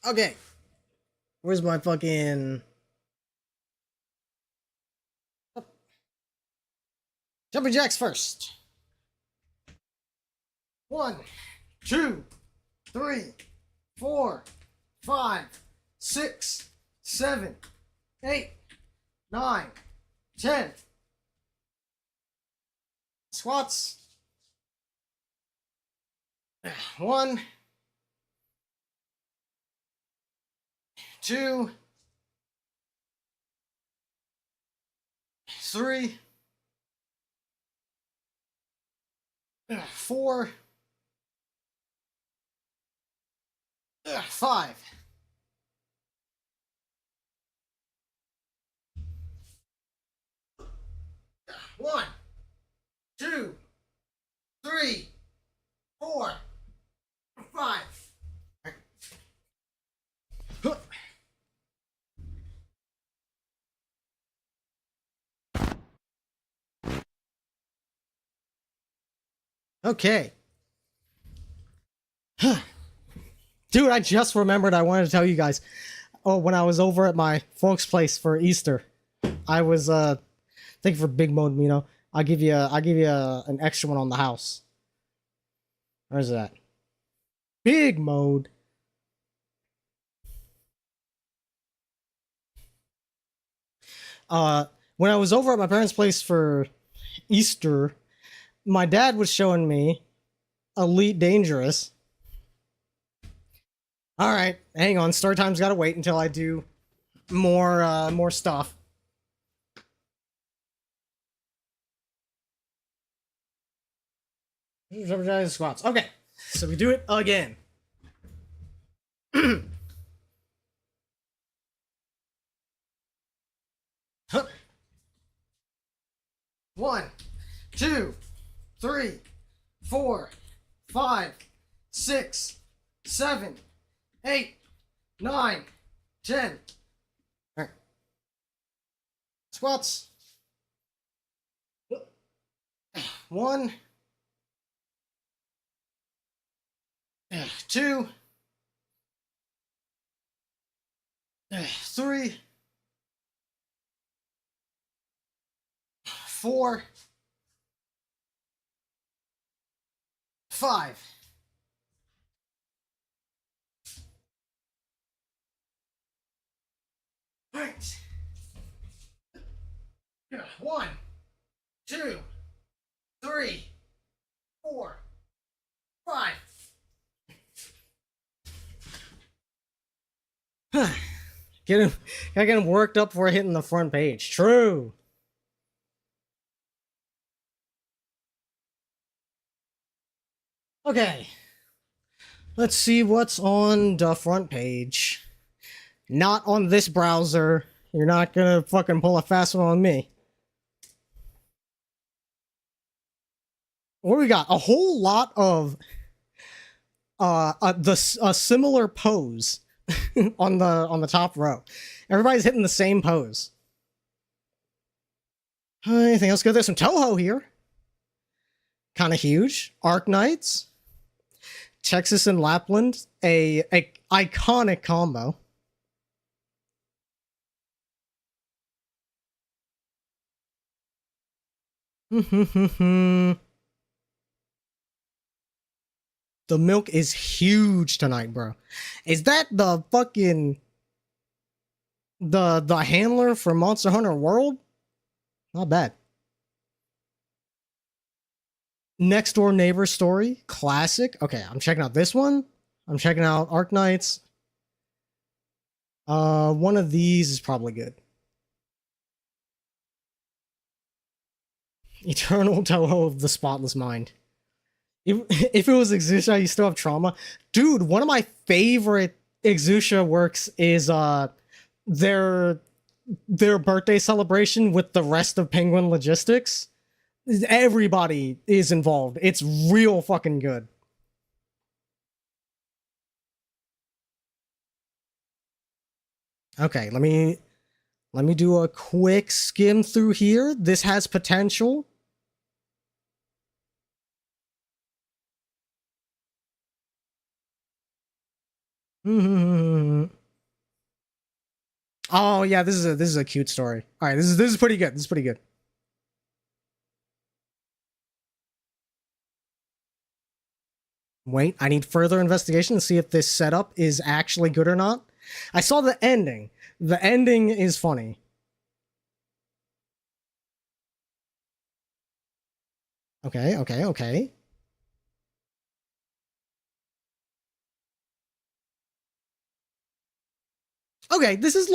Okay. Where's my fucking... Jumping jacks first. 1, 2, 3, 4, 5, 6, 7, 8, 9, 10. Squats. 1, 2, 3, 4, 5. One, 2, 3, 4, 5. Okay. Dude, I just remembered I wanted to tell you guys. Oh, when I was over at my folks' place for Easter, I was thank you for big mode, Mino. I'll give you an extra one on the house. Where's that? Big mode. When I was over at my parents' place for Easter, my dad was showing me Elite Dangerous. Alright, hang on, start time's gotta wait until I do more stuff. Squats. Okay, so we do it again. One, 2, 3, 4, 5, 6, 7, 8, 9, 10. All right. Squats. 1, 2, 3, 4, 5. Right. 1, 2, 3, 4, 5. Gotta get him worked up before hitting the front page. True. Okay. Let's see what's on the front page. Not on this browser. You're not gonna fucking pull a fast one on me. What do we got? A whole lot of a similar pose on the top row. Everybody's hitting the same pose. Anything else good? There's some Toho here. Kind of huge. Arknights. Texas and Lapland. A iconic combo. The milk is huge tonight, bro. Is that the fucking the handler for Monster Hunter World? Not bad. Next Door Neighbor Story, classic. Okay, I'm checking out this one. I'm checking out Arknights. One of these is probably good. Eternal Toho of the Spotless Mind. If it was Exusha, you still have trauma. Dude, one of my favorite Exusha works is their birthday celebration with the rest of Penguin Logistics. Everybody is involved. It's real fucking good. Okay, let me do a quick skim through here. This has potential. Oh yeah, this is a cute story. All right, this is pretty good. This is pretty good. Wait, I need further investigation to see if this setup is actually good or not. I saw the ending. The ending is funny. Okay, okay, okay. Okay, this is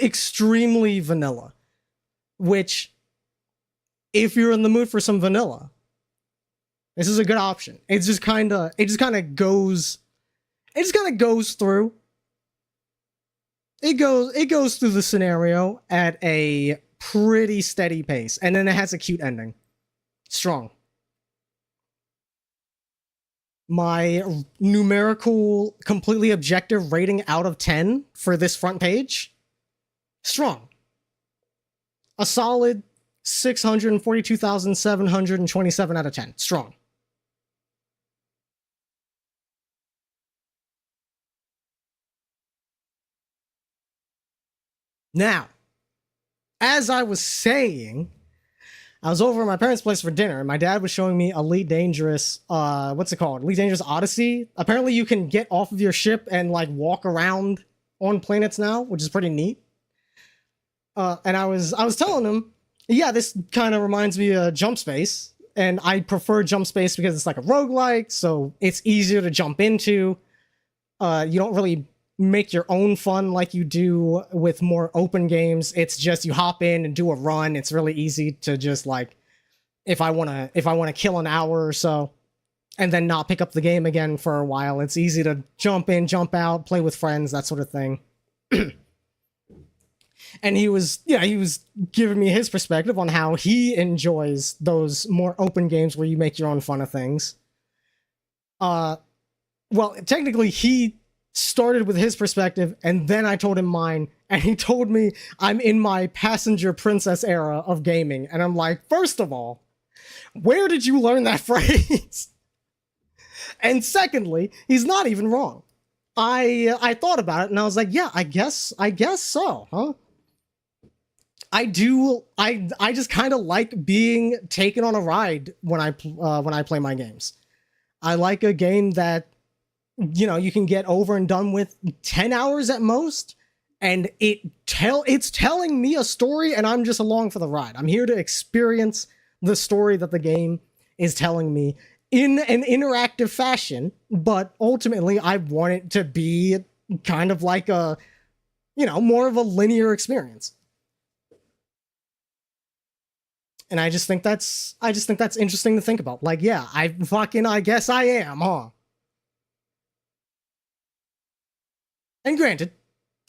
extremely vanilla. Which, if you're in the mood for some vanilla, this is a good option. It just kind of goes through. It goes through the scenario at a pretty steady pace, and then it has a cute ending. Strong. My numerical, completely objective rating out of 10 for this front page, strong. A solid 642,727 out of 10. Strong. Now, as I was saying, I was over at my parents' place for dinner, and my dad was showing me Elite Dangerous, what's it called? Elite Dangerous Odyssey. Apparently you can get off of your ship and, like, walk around on planets now, which is pretty neat. And I was telling him, yeah, this kind of reminds me of Jump Space, and I prefer Jump Space because it's like a roguelike, so it's easier to jump into. You don't really make your own fun like you do with more open games. It's just you hop in and do a run. It's really easy to just, like, if I want to kill an hour or so and then not pick up the game again for a while, it's easy to jump in, jump out, play with friends, that sort of thing. And he was giving me his perspective on how he enjoys those more open games where you make your own fun of things. Well, technically he started with his perspective, and then I told him mine, and he told me I'm in my passenger princess era of gaming, and I'm like, first of all, where did you learn that phrase? And secondly, he's not even wrong. I thought about it, and I was like, yeah, I guess so, huh? I just kind of like being taken on a ride when I play my games. I like a game that, you know, you can get over and done with 10 hours at most, and it's telling me a story, and I'm just along for the ride. I'm here to experience the story that the game is telling me in an interactive fashion, but ultimately I want it to be kind of like a, you know, more of a linear experience. And I just think that's interesting to think about. Like, yeah, I guess I am, huh? And granted,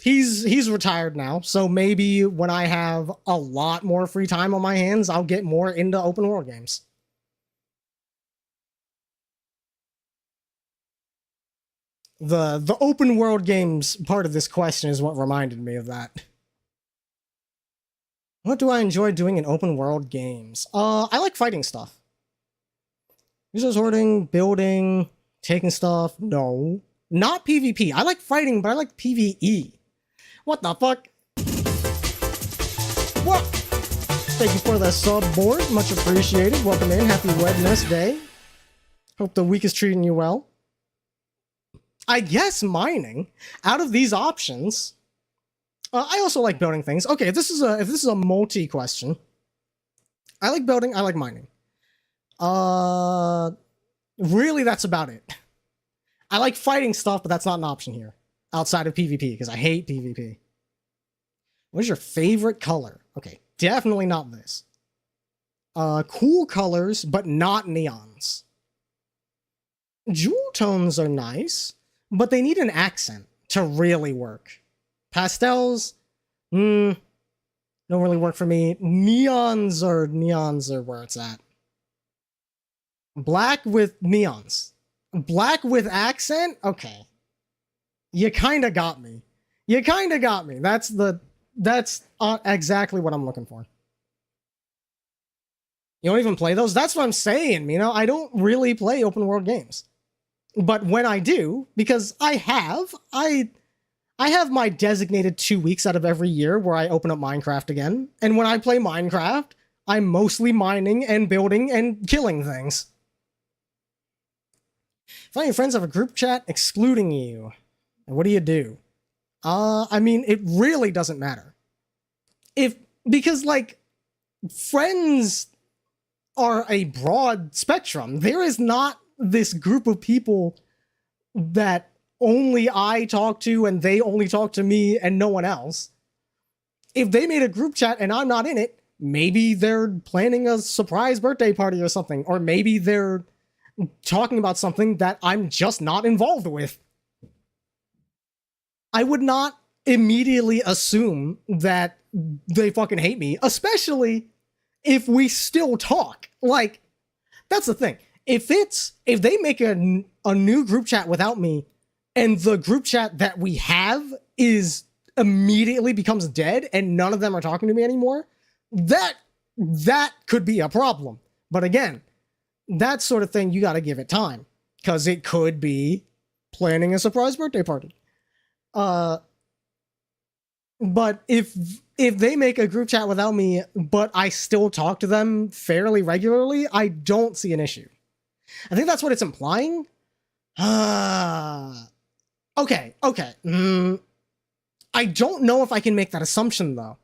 he's retired now, so maybe when I have a lot more free time on my hands, I'll get more into open world games. The open world games part of this question is what reminded me of that. What do I enjoy doing in open world games? I like fighting stuff. Resource hoarding, building, taking stuff. No. Not PvP. I like fighting, but I like PvE. What the fuck? What? Thank you for the sub board. Much appreciated. Welcome in. Happy Wednesday. Hope the week is treating you well. I guess mining. Out of these options, I also like building things. Okay, if this is a multi question, I like building. I like mining. Really, that's about it. I like fighting stuff, but that's not an option here. Outside of PvP, because I hate PvP. What is your favorite color? Okay, definitely not this. Cool colors, but not neons. Jewel tones are nice, but they need an accent to really work. Pastels, don't really work for me. Neons are where it's at. Black with neons. Black with accent? Okay. You kinda got me. That's exactly what I'm looking for. You don't even play those? That's what I'm saying, you know? I don't really play open world games. But when I do, because I have my designated 2 weeks out of every year where I open up Minecraft again, and when I play Minecraft, I'm mostly mining and building and killing things. If any friends have a group chat excluding you, what do you do? I mean, it really doesn't matter. Because, like, friends are a broad spectrum. There is not this group of people that only I talk to and they only talk to me and no one else. If they made a group chat and I'm not in it, maybe they're planning a surprise birthday party or something, or maybe they're talking about something that I'm just not involved with. I would not immediately assume that they fucking hate me, especially if we still talk. Like, that's the thing. If they make a new group chat without me, and the group chat that we have is immediately becomes dead and none of them are talking to me anymore, that could be a problem. But again, that sort of thing, you gotta give it time, because it could be planning a surprise birthday party. But if they make a group chat without me, but I still talk to them fairly regularly, I don't see an issue. I think that's what it's implying. Okay. I don't know if I can make that assumption, though.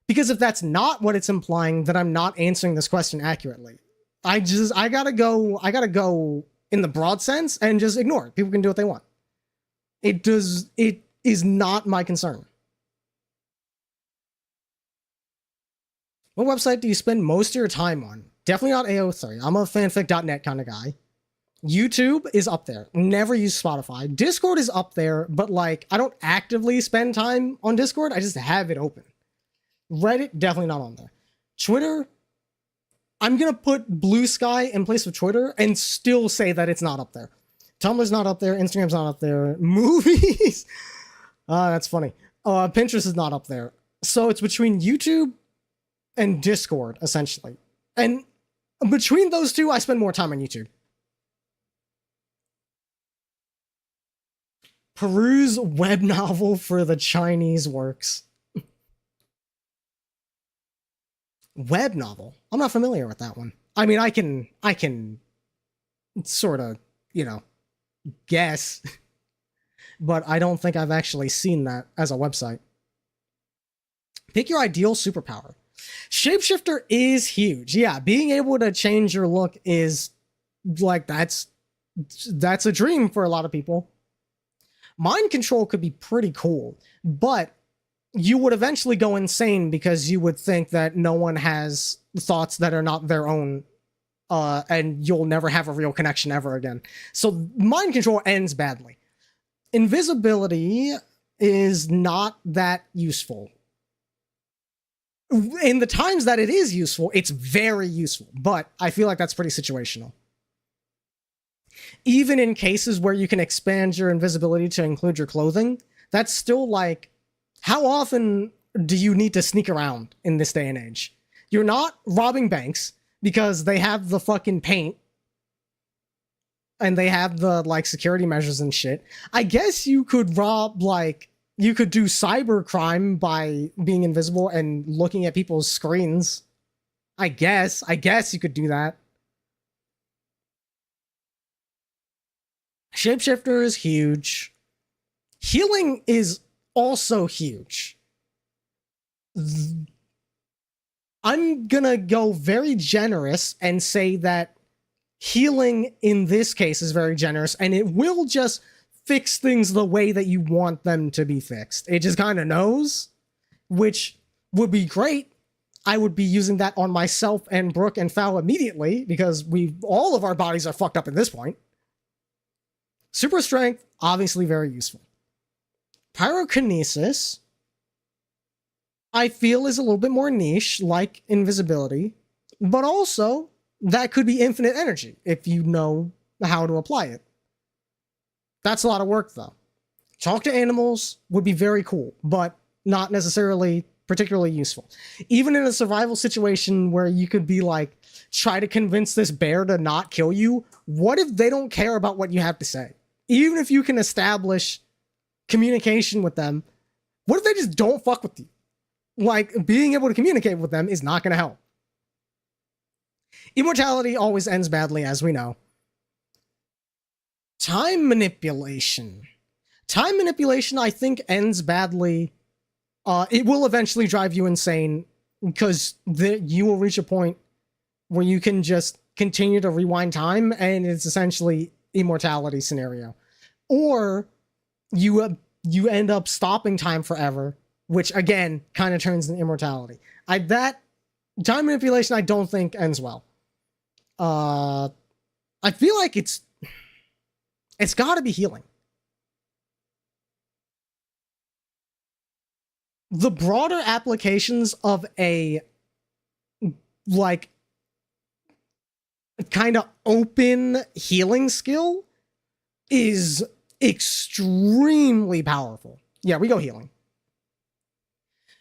Because if that's not what it's implying, then I'm not answering this question accurately. I gotta go in the broad sense and just ignore it. People can do what they want. It is not my concern. What website do you spend most of your time on? Definitely not AO3. I'm a fanfic.net kind of guy. YouTube is up there. Never use Spotify. Discord is up there, but like, I don't actively spend time on Discord. I just have it open. Reddit, definitely not on there. Twitter, I'm gonna put Blue Sky in place of Twitter and still say that it's not up there. Tumblr's not up there. Instagram's not up there. Movies, that's funny. Pinterest is not up there. So it's between YouTube and Discord, essentially. And between those two, I spend more time on YouTube. Peruse web novel for the Chinese works. Web novel? I'm not familiar with that one. I mean, I can sort of, guess, but I don't think I've actually seen that as a website. Pick your ideal superpower. Shapeshifter is huge. Yeah, being able to change your look is like, that's a dream for a lot of people. Mind control could be pretty cool, but you would eventually go insane because you would think that no one has thoughts that are not their own, and you'll never have a real connection ever again. So mind control ends badly. Invisibility is not that useful. In the times that it is useful, it's very useful, but I feel like that's pretty situational. Even in cases where you can expand your invisibility to include your clothing, that's still like, how often do you need to sneak around in this day and age? You're not robbing banks because they have the fucking paint and they have the like security measures and shit. I guess you could you could do cyber crime by being invisible and looking at people's screens. I guess you could do that. Shapeshifter is huge. Healing is also huge. I'm gonna go very generous and say that healing in this case is very generous, and it will just fix things the way that you want them to be fixed. It just kind of knows, which would be great. I would be using that on myself and Brooke and Fowl immediately, because all of our bodies are fucked up at this point. Super strength, obviously very useful. Pyrokinesis, I feel, is a little bit more niche, like invisibility, but also that could be infinite energy if you know how to apply it. That's a lot of work, though. Talk to animals would be very cool, but not necessarily particularly useful. Even in a survival situation where you could be like, try to convince this bear to not kill you, what if they don't care about what you have to say? Even if you can establish communication with them, what if they just don't fuck with you? Like, being able to communicate with them is not going to help. Immortality always ends badly, as we know. Time manipulation. Time manipulation, I think, ends badly. It will eventually drive you insane because you will reach a point where you can just continue to rewind time, and it's essentially immortality scenario. Or you end up stopping time forever, which again kind of turns into immortality. That time manipulation I don't think ends well. I feel like it's got to be healing. The broader applications of a like kind of open healing skill is extremely powerful. Yeah, we go healing.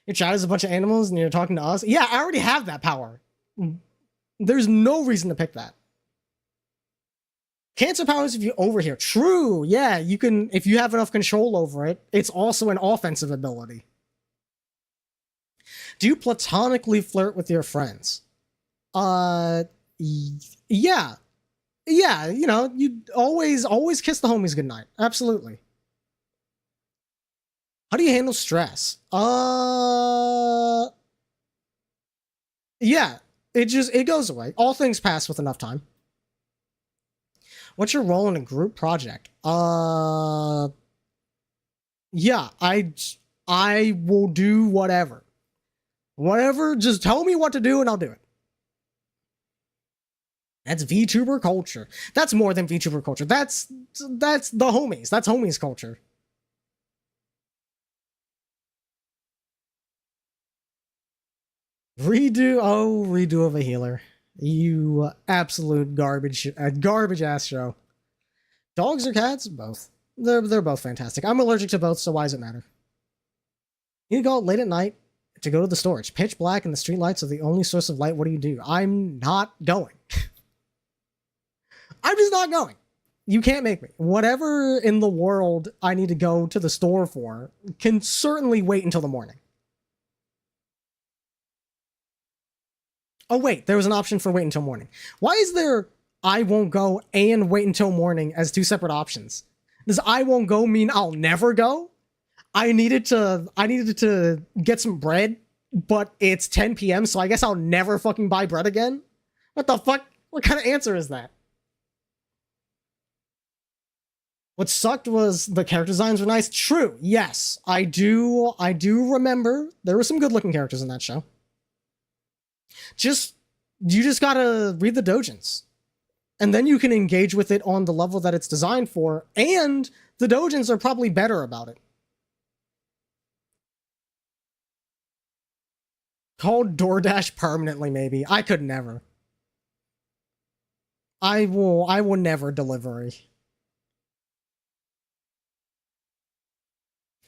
Your chat is a bunch of animals and you're talking to us. Yeah, I already have that power. There's no reason to pick that. Cancer powers if you overhear. True, yeah, you can, if you have enough control over it, it's also an offensive ability. Do you platonically flirt with your friends? Yeah. Yeah, you know, you always kiss the homies goodnight. Absolutely. How do you handle stress? Yeah, it goes away. All things pass with enough time. What's your role in a group project? Yeah, I will do whatever. Whatever, just tell me what to do and I'll do it. That's VTuber culture. That's more than VTuber culture. That's the homies. That's homies culture. Redo of a healer. You absolute garbage ass show. Dogs or cats? Both. They're both fantastic. I'm allergic to both, so why does it matter? You go out late at night to go to the store. It's pitch black and the street lights are the only source of light. What do? I'm not going. I'm just not going. You can't make me. Whatever in the world I need to go to the store for can certainly wait until the morning. Oh wait, there was an option for wait until morning. Why is there I won't go and wait until morning as two separate options? Does I won't go mean I'll never go? I needed to get some bread, but it's 10 p.m., so I guess I'll never fucking buy bread again? What the fuck? What kind of answer is that? What sucked was the character designs were nice. True, yes. I do remember there were some good-looking characters in that show. You just gotta read the doujins. And then you can engage with it on the level that it's designed for, and the doujins are probably better about it. Called DoorDash permanently, maybe. I could never. I will never delivery.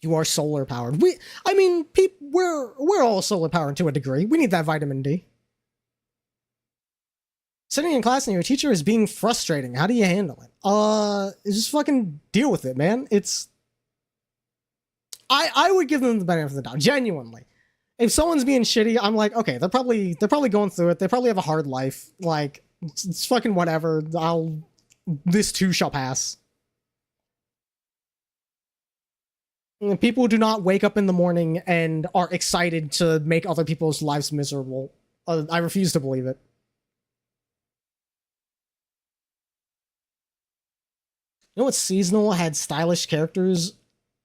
You are solar powered. We're all solar powered to a degree. We need that vitamin D. Sitting in class and your teacher is being frustrating. How do you handle it? Just fucking deal with it, man. I would give them the benefit of the doubt, genuinely. If someone's being shitty, I'm like, okay, they're probably going through it. They probably have a hard life. Like, it's fucking whatever. This too shall pass. People do not wake up in the morning and are excited to make other people's lives miserable. I refuse to believe it. You know what seasonal had stylish characters?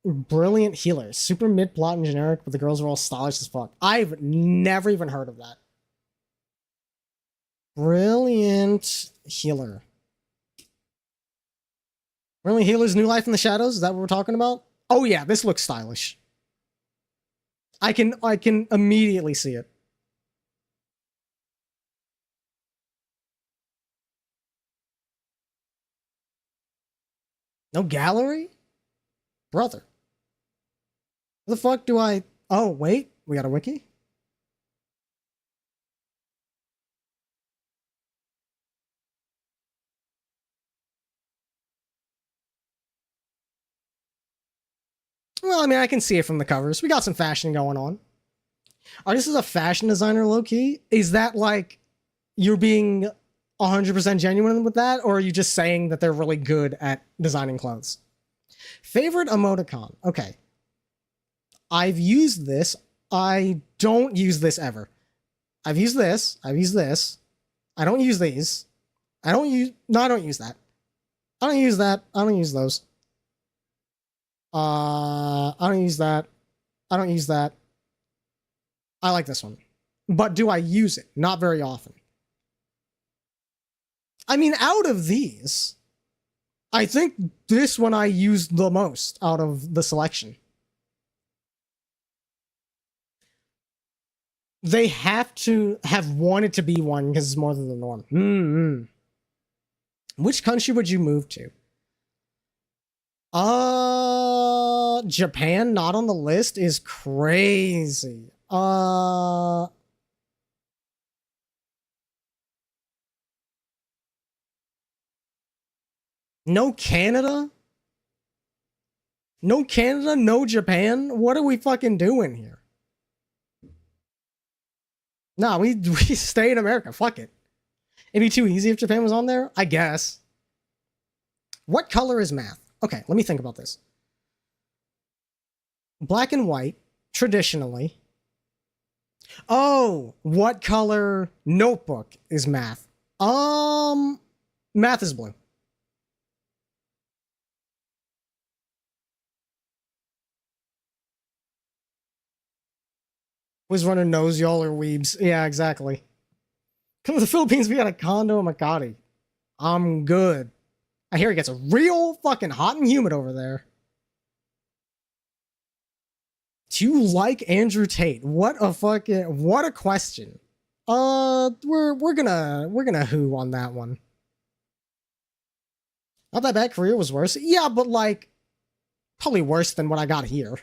Brilliant healers. Super mid-plot and generic, but the girls are all stylish as fuck. I've never even heard of that. Brilliant healer. Brilliant healer's new life in the shadows? Is that what we're talking about? Oh yeah, this looks stylish. I can immediately see it. No gallery? Brother. What the fuck do I... Oh, wait. We got a wiki. Well, I mean, I can see it from the covers. We got some fashion going on. This is a fashion designer, low-key? Is that like you're being 100% genuine with that, or are you just saying that they're really good at designing clothes? Favorite emoticon. Okay. I've used this. I don't use this ever. I've used this. I've used this. I don't use these. I don't use that. I don't use that. I don't use those. I don't use that. I don't use that. I like this one. But do I use it? Not very often. I mean, out of these, I think this one I used the most out of the selection. They have to have wanted to be one because it's more than the norm. Which country would you move to? Japan not on the list is crazy. No Canada? No Canada, no Japan? What are we fucking doing here? Nah, we stay in America. Fuck it. It'd be too easy if Japan was on there, I guess. What color is math? Okay, let me think about this. Black and white, traditionally. Oh, what color notebook is math? Math is blue. Was running nose, y'all are weebs. Yeah, exactly. Come to the Philippines, we got a condo in Makati. I'm good. I hear it gets real fucking hot and humid over there. Do you like Andrew Tate? What a question. We're gonna who on that one. Not that bad, Korea was worse. Yeah, but like probably worse than what I got here.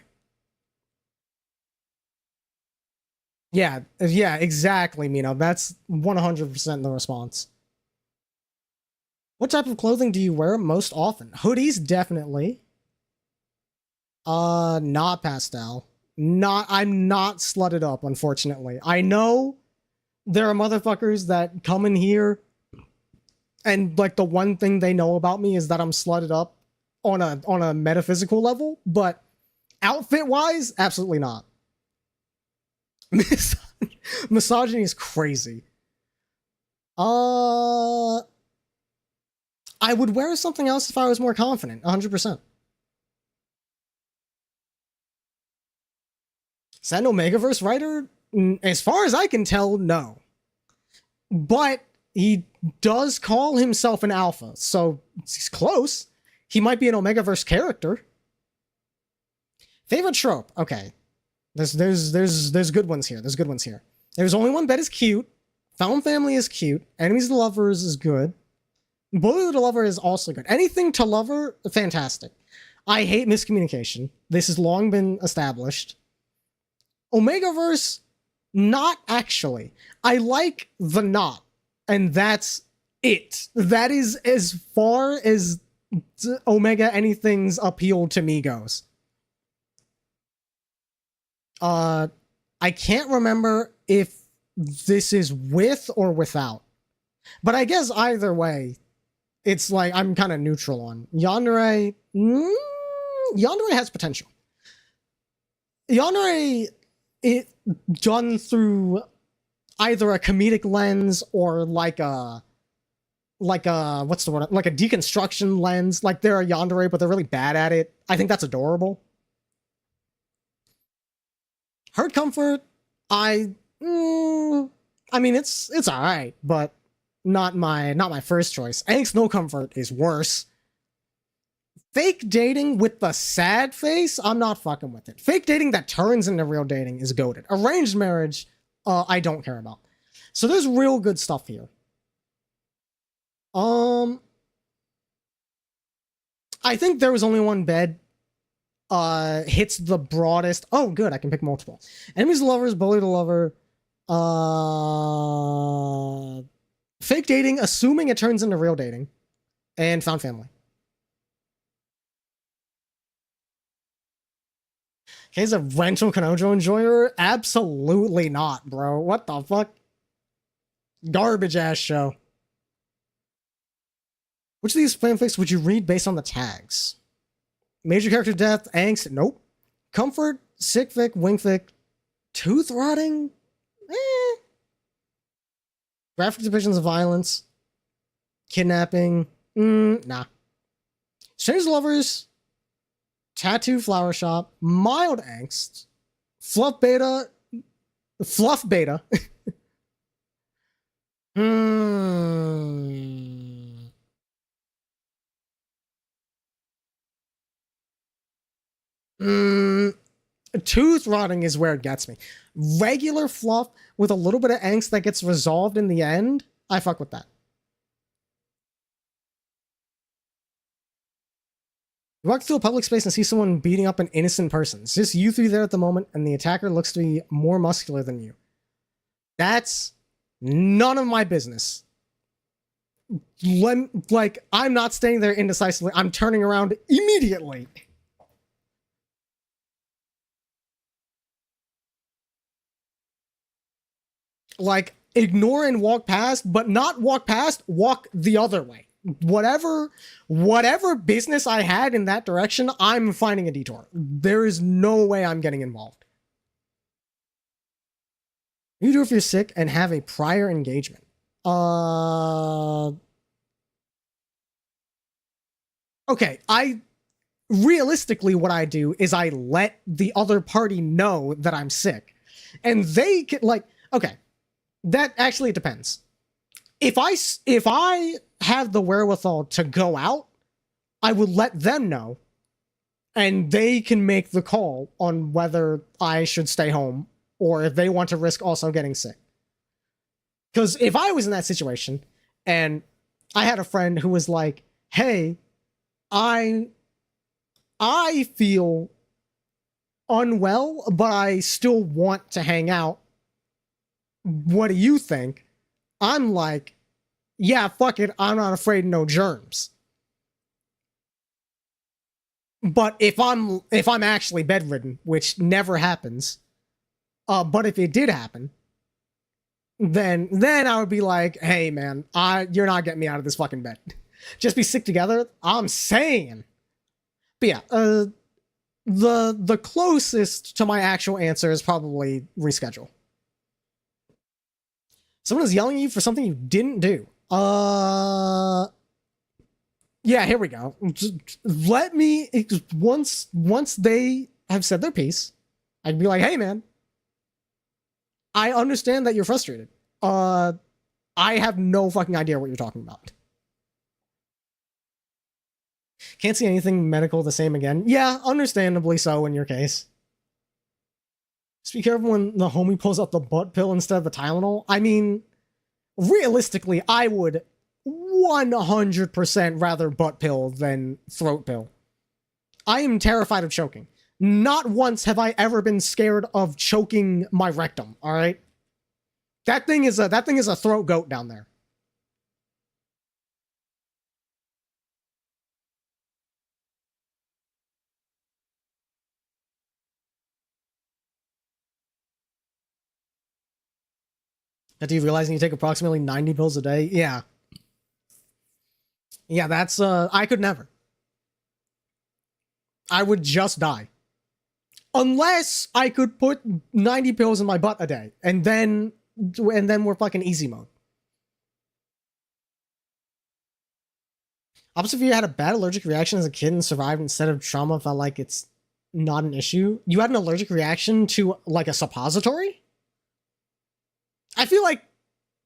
Yeah, exactly, Mino. That's 100% the response. What type of clothing do you wear most often? Hoodies, definitely. Not pastel. I'm not slutted up, unfortunately. I know there are motherfuckers that come in here and like the one thing they know about me is that I'm slutted up on a metaphysical level, but outfit-wise, absolutely not. Misogyny is crazy. I would wear something else if I was more confident, 100%. Is that an Omegaverse writer? As far as I can tell, no. But he does call himself an alpha, so he's close. He might be an Omegaverse character. Favorite trope? Okay. There's good ones here. There's good ones here. There's only one bed is cute. Found family is cute. Enemies to lovers is good. Bully to lover is also good. Anything to lover, fantastic. I hate miscommunication. This has long been established. Omegaverse, not actually. I like the not, and that's it. That is as far as Omega anything's appeal to me goes. I can't remember if this is with or without, but I guess either way, it's like I'm kind of neutral on Yandere. Yandere has potential. Yandere, it done through either a comedic lens or like a what's the word? Like a deconstruction lens. Like they're a Yandere, but they're really bad at it. I think that's adorable. Hurt Comfort, I mean it's all right, but not my first choice. Angst No Comfort is worse. Fake dating with the sad face, I'm not fucking with it. Fake dating that turns into real dating is goated. Arranged marriage, I don't care about. So there's real good stuff here. I think there was only one bed hits the broadest. Oh, good, I can pick multiple. Enemies to lovers, bully to lover. Fake dating, assuming it turns into real dating, and found family. He's a rental Kanojo enjoyer? Absolutely not, bro. What the fuck? Garbage ass show. Which of these fanfics would you read based on the tags? Major character death, angst, nope. Comfort, sick fic, wing fic, tooth rotting, graphic depictions of violence, kidnapping, nah. Strange lovers, tattoo flower shop, mild angst, fluff beta. Tooth rotting is where it gets me. Regular fluff with a little bit of angst that gets resolved in the end, I fuck with that. You walk through a public space and see someone beating up an innocent person. It's just you three there at the moment, and the attacker looks to be more muscular than you. That's none of my business. Like, I'm not staying there indecisively. I'm turning around immediately. Like, ignore and walk past, but not walk past, walk the other way. Whatever business I had in that direction, I'm finding a detour. There is no way I'm getting involved. You do if you're sick and have a prior engagement. Okay, realistically what I do is I let the other party know that I'm sick. And they can, like, okay, that actually depends. If I have the wherewithal to go out, I would let them know, and they can make the call on whether I should stay home or if they want to risk also getting sick. Because if I was in that situation and I had a friend who was like, hey, I feel unwell, but I still want to hang out. What do you think? I'm like, yeah, fuck it. I'm not afraid of no germs. But if I'm actually bedridden, which never happens, but if it did happen, then I would be like, hey man, you're not getting me out of this fucking bed. Just be sick together. I'm saying. But yeah, the closest to my actual answer is probably reschedule. Someone is yelling at you for something you didn't do. Yeah, here we go. Let me, once they have said their piece, I'd be like, hey man, I understand that you're frustrated. I have no fucking idea what you're talking about. Can't see anything medical the same again. Yeah, understandably so in your case. Just be careful when the homie pulls out the butt pill instead of the Tylenol. I mean, realistically, I would 100% rather butt pill than throat pill. I am terrified of choking. Not once have I ever been scared of choking my rectum, alright? That thing is a throat goat down there. Do you realize you take approximately 90 pills a day? Yeah. Yeah, that's, I could never. I would just die. Unless I could put 90 pills in my butt a day, and then we're fucking easy mode. Opposite if you had a bad allergic reaction as a kid and survived instead of trauma, felt like it's not an issue. You had an allergic reaction to, like, a suppository? I feel like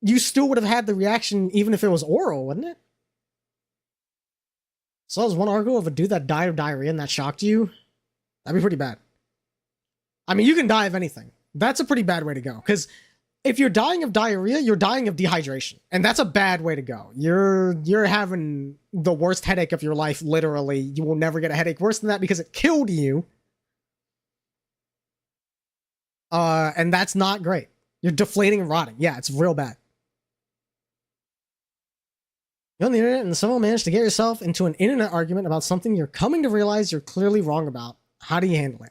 you still would have had the reaction even if it was oral, wouldn't it? So there was one article of a dude that died of diarrhea and that shocked you. That'd be pretty bad. I mean, you can die of anything. That's a pretty bad way to go. Because if you're dying of diarrhea, you're dying of dehydration. And that's a bad way to go. You're having the worst headache of your life, literally. You will never get a headache worse than that because it killed you. And that's not great. You're deflating and rotting. Yeah, it's real bad. You're on the internet and someone managed to get yourself into an internet argument about something you're coming to realize you're clearly wrong about. How do you handle it?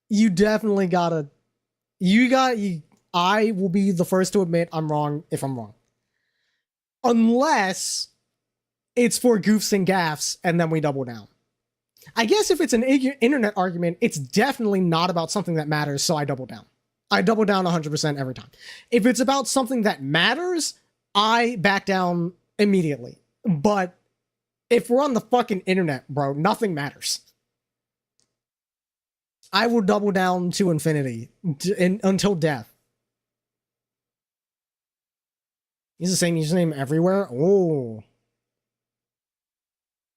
You definitely gotta... I will be the first to admit I'm wrong if I'm wrong. Unless it's for goofs and gaffs, and then we double down. I guess if it's an internet argument, it's definitely not about something that matters, so I double down. I double down 100% every time. If it's about something that matters, I back down immediately. But if we're on the fucking internet, bro, nothing matters. I will double down to infinity until death. Use the same username everywhere? Oh.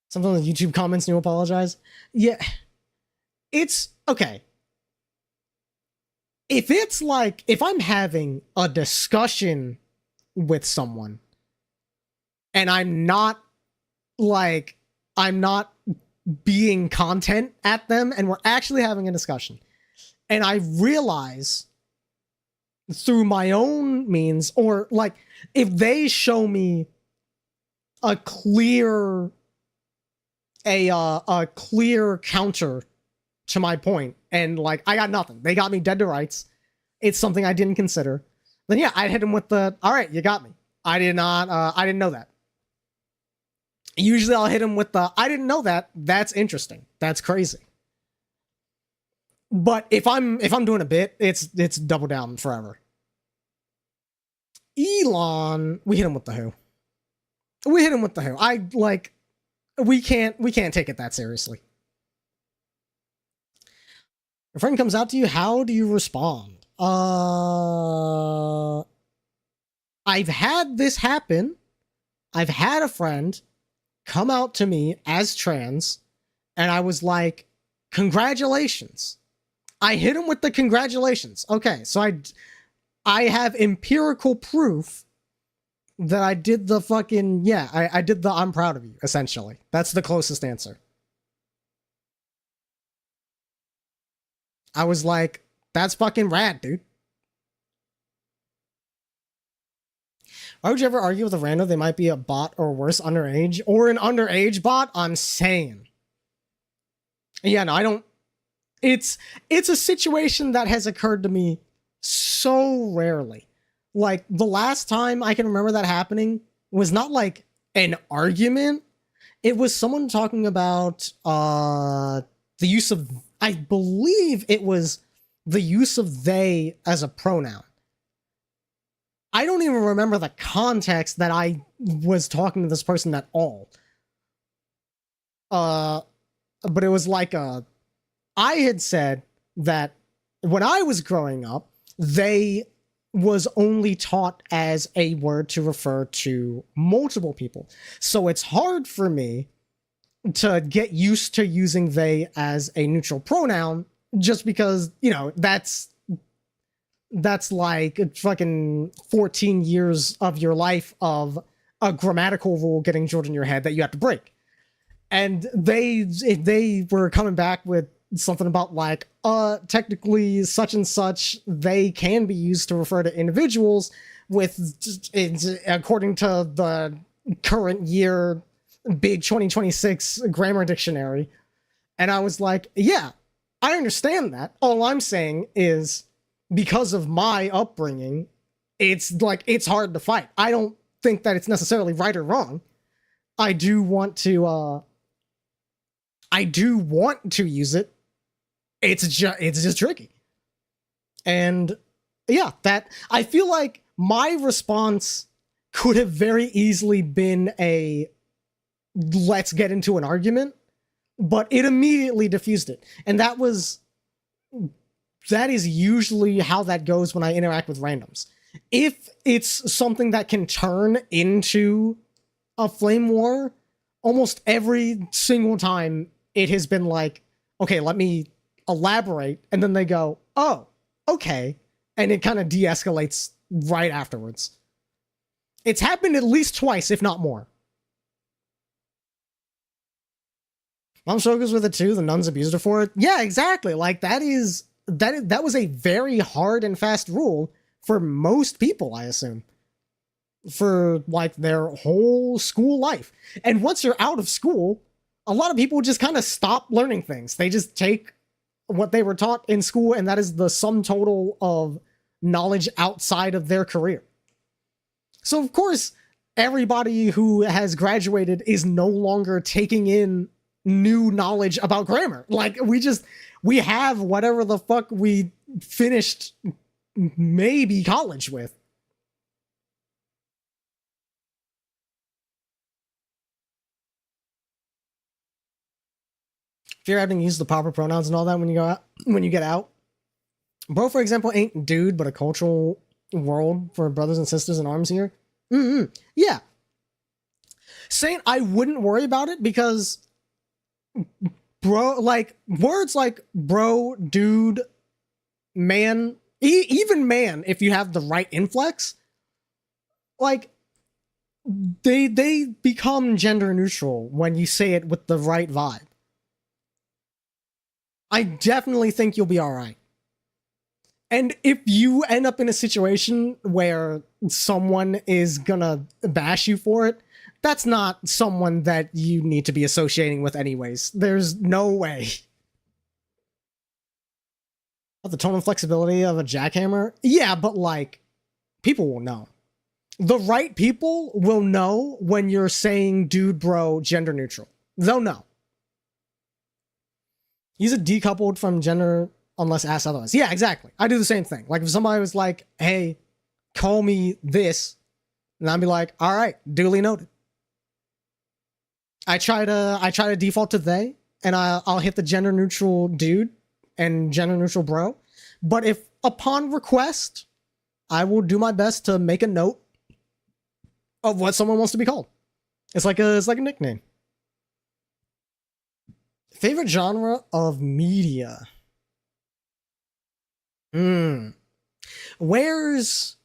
Sometimes YouTube comments and you apologize. Yeah. It's okay. If it's like, if I'm having a discussion with someone and I'm not being content at them and we're actually having a discussion and I realize through my own means, or like if they show me a clear counter to my point and like I got nothing, they got me dead to rights, it's something I didn't consider, then yeah, I'd hit him with the, all right, you got me, I didn't know that. Usually I'll hit him with the, I didn't know that, that's interesting, that's crazy. But if I'm doing a bit, it's double down forever. Elon, we hit him with the who. We hit him with the who. We can't take it that seriously. Your friend comes out to you, how do you respond? I've had this happen. I've had a friend come out to me as trans, and I was like, congratulations. I hit him with the congratulations. Okay, so I have empirical proof that I did the fucking, yeah, I did the I'm proud of you, essentially. That's the closest answer. I was like, that's fucking rad, dude. Why would you ever argue with a rando they might be a bot or worse, underage? Or an underage bot? I'm saying. Yeah, no, I don't. It's a situation that has occurred to me so rarely. Like, the last time I can remember that happening was not like an argument. It was someone talking about the use of, I believe it was the use of they as a pronoun. I don't even remember the context that I was talking to this person at all. But it was like I had said that when I was growing up, they was only taught as a word to refer to multiple people. So it's hard for me to get used to using they as a neutral pronoun just because, you know, that's like fucking 14 years of your life of a grammatical rule getting drilled in your head that you have to break. And they were coming back with something about like, technically such and such, they can be used to refer to individuals with, according to the current year big 2026 grammar dictionary. And I was like, yeah, I understand that. All I'm saying is because of my upbringing, it's like, it's hard to fight. I don't think that it's necessarily right or wrong. I do want to use it. It's just tricky. And yeah, that I feel like my response could have very easily been a let's get into an argument, but it immediately diffused it. And that is usually how that goes when I interact with randoms. If it's something that can turn into a flame war, almost every single time it has been like, okay, let me elaborate, and then they go, oh, okay, and it kind of de-escalates right afterwards. It's happened at least twice, if not more. Mom struggles with it too, the nuns abused her for it. Yeah, exactly, like that is that was a very hard and fast rule for most people, I assume, for like their whole school life. And once you're out of school, a lot of people just kind of stop learning things. They just take what they were taught in school, and that is the sum total of knowledge outside of their career. So of course, everybody who has graduated is no longer taking in new knowledge about grammar. Like, we have whatever the fuck we finished maybe college with. If you're having to use the proper pronouns and all that when you get out. Bro, for example, ain't dude, but a cultural world for brothers and sisters in arms here. Yeah. Saying I wouldn't worry about it because bro, like words like bro, dude, man, even man, if you have the right inflex, like they become gender neutral when you say it with the right vibe. I definitely think you'll be all right. And if you end up in a situation where someone is gonna bash you for it, that's not someone that you need to be associating with anyways. There's no way. The tone and flexibility of a jackhammer? Yeah, but like, people will know. The right people will know when you're saying dude, bro, gender neutral. They'll know. Use it decoupled from gender unless asked otherwise. Yeah, exactly. I do the same thing. Like if somebody was like, hey, call me this, and I'd be like, all right, duly noted. I try to default to they, and I'll hit the gender neutral dude and gender neutral bro. But if upon request, I will do my best to make a note of what someone wants to be called. It's like a nickname. Favorite genre of media? Where's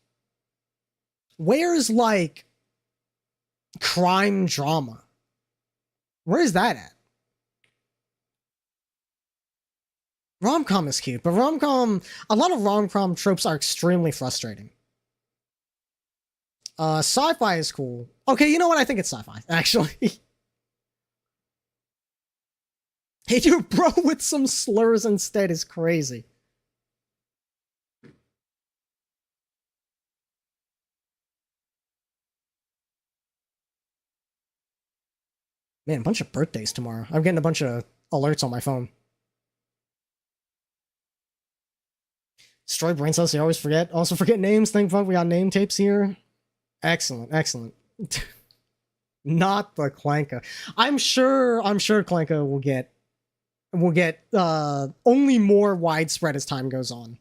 like crime drama? Where is that at? Rom-com is cute, but a lot of rom-com tropes are extremely frustrating. Sci-fi is cool. Okay, you know what? I think it's sci-fi, actually. Hey, dude, bro with some slurs instead is crazy. Man, a bunch of birthdays tomorrow. I'm getting a bunch of alerts on my phone. Destroy brain cells, you always forget. Also forget names. Thank fuck we got name tapes here. Excellent, excellent. Not the Clanka. I'm sure Clanka will get only more widespread as time goes on.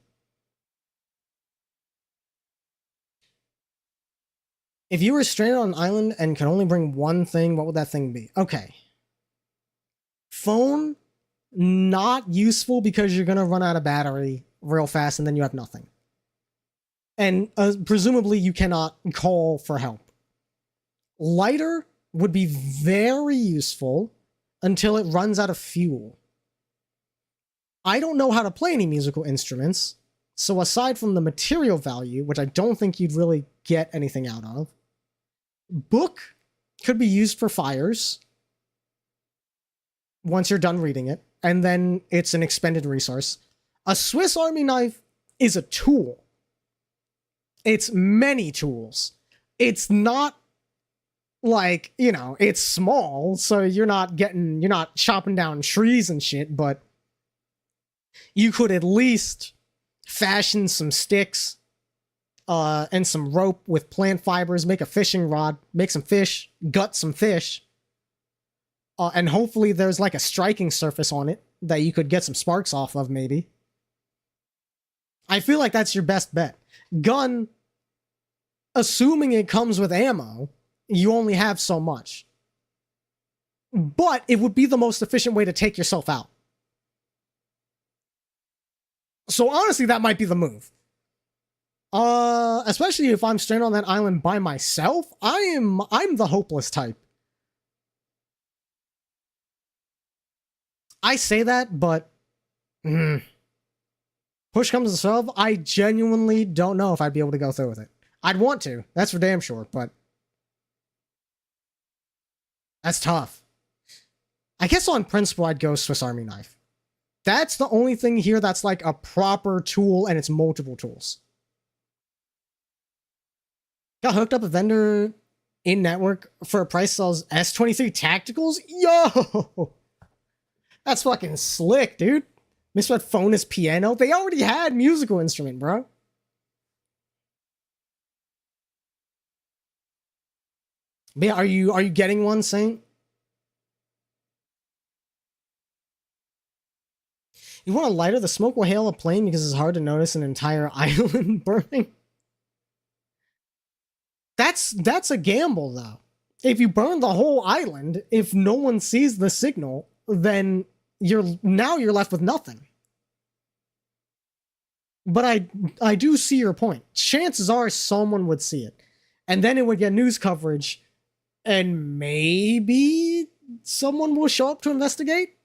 If you were stranded on an island and could only bring one thing, what would that thing be? Okay. Phone, not useful because you're gonna run out of battery real fast and then you have nothing. And presumably you cannot call for help. Lighter would be very useful until it runs out of fuel. I don't know how to play any musical instruments, so aside from the material value, which I don't think you'd really get anything out of, book could be used for fires once you're done reading it, and then it's an expended resource. A Swiss Army knife is a tool. It's many tools. It's not like, you know, it's small, so you're not chopping down trees and shit, but you could at least fashion some sticks and some rope with plant fibers, make a fishing rod, make some fish, gut some fish, and hopefully there's like a striking surface on it that you could get some sparks off of, maybe. I feel like that's your best bet. Gun, assuming it comes with ammo, you only have so much. But it would be the most efficient way to take yourself out. So honestly, that might be the move. Especially if I'm stranded on that island by myself, I'm the hopeless type. I say that, but Push comes to shove, I genuinely don't know if I'd be able to go through with it. I'd want to, that's for damn sure, but that's tough. I guess on principle, I'd go Swiss Army knife. That's the only thing here that's like a proper tool and it's multiple tools. Got hooked up a vendor in network for a price sells S23 tacticals? Yo! That's fucking slick, dude. Misread phone is piano. They already had musical instrument, bro. But yeah, are you getting one, Saint? You want a lighter? The smoke will hail a plane because it's hard to notice an entire island burning. That's a gamble, though. If you burn the whole island, if no one sees the signal, then you're left with nothing. But I do see your point. Chances are someone would see it, and then it would get news coverage, and maybe someone will show up to investigate.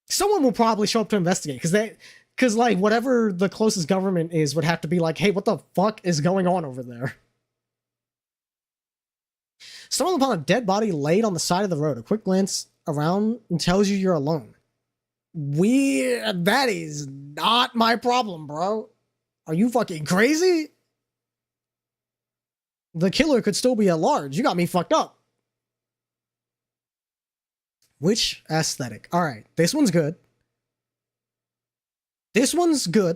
Someone will probably show up to investigate because like whatever the closest government is would have to be like, hey, what the fuck is going on over there? Stumbled upon a dead body laid on the side of the road. A quick glance around and tells you you're alone. Weird. That is not my problem, bro. Are you fucking crazy? The killer could still be at large. You got me fucked up. Which aesthetic? All right, this one's good. This one's good.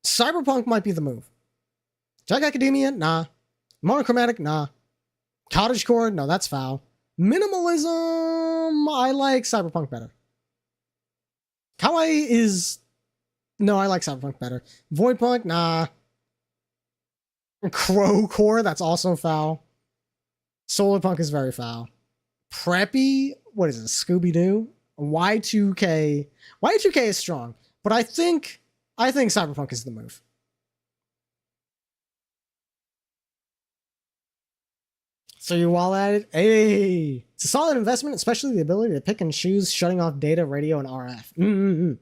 Cyberpunk might be the move. Jack Academia? Nah. Monochromatic? Nah. Cottagecore? No, that's foul. Minimalism? I like Cyberpunk better. Kawaii is... No, I like Cyberpunk better. Voidpunk? Nah. Crowcore? That's also foul. Solarpunk is very foul. Preppy? What is it? Scooby-Doo? Y2K? Y2K is strong, but I think Cyberpunk is the move. So you all at it? Hey! It's a solid investment, especially the ability to pick and choose shutting off data, radio, and RF.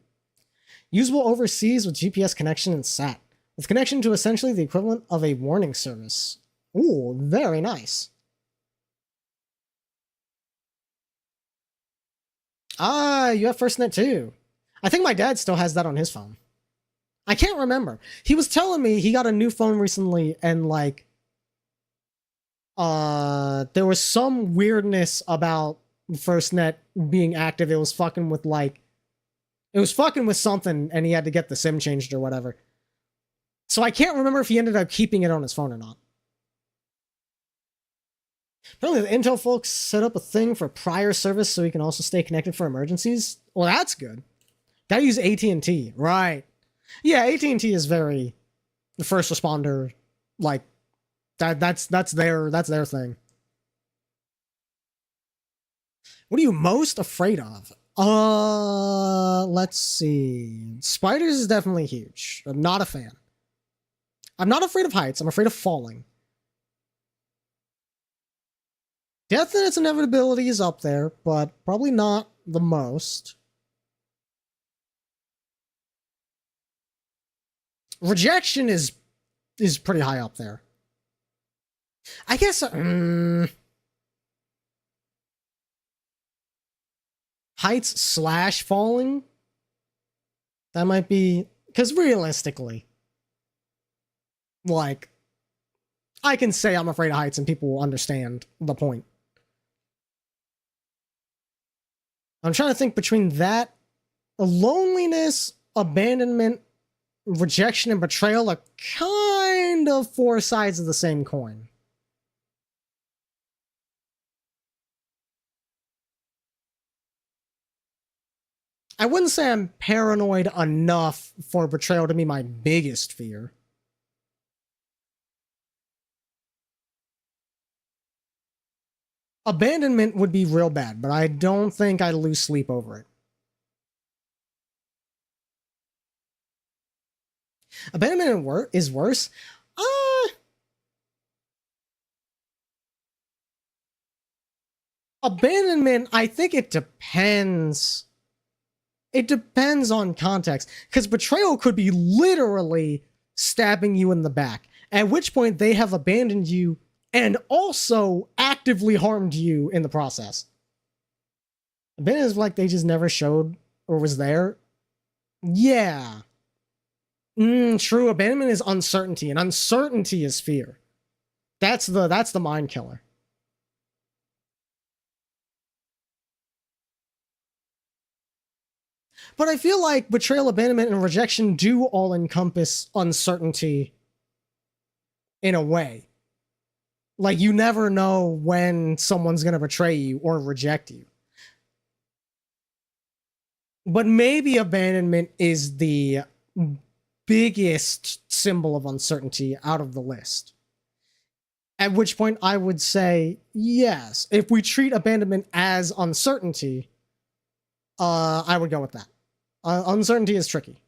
Usable overseas with GPS connection and SAT. With connection to essentially the equivalent of a warning service. Ooh, very nice. Ah, you have FirstNet too. I think my dad still has that on his phone. I can't remember. He was telling me he got a new phone recently and like there was some weirdness about FirstNet being active. It was fucking with something and he had to get the SIM changed or whatever. So I can't remember if he ended up keeping it on his phone or not. Apparently, the Intel folks set up a thing for prior service so we can also stay connected for emergencies. Well, that's good. Gotta use AT&T, right? Yeah, AT&T is very the first responder. Like that's their thing. What are you most afraid of? Let's see. Spiders is definitely huge. I'm not a fan. I'm not afraid of heights. I'm afraid of falling. Death and its inevitability is up there, but probably not the most. Rejection is pretty high up there. I guess heights / falling. That might be because realistically, like, I can say I'm afraid of heights and people will understand the point. I'm trying to think between that, loneliness, abandonment, rejection, and betrayal are kind of four sides of the same coin. I wouldn't say I'm paranoid enough for betrayal to be my biggest fear. Abandonment would be real bad, but I don't think I'd lose sleep over it. Abandonment is worse. Abandonment, I think it depends It depends on context, because betrayal could be literally stabbing you in the back, at which point they have abandoned you and also actively harmed you in the process. Abandonment is like they just never showed or was there. Yeah. True. Abandonment is uncertainty, and uncertainty is fear. That's the mind killer. But I feel like betrayal, abandonment, and rejection do all encompass uncertainty in a way. Like, you never know when someone's going to betray you or reject you. But maybe abandonment is the biggest symbol of uncertainty out of the list. At which point I would say, yes, if we treat abandonment as uncertainty, I would go with that. Uncertainty is tricky.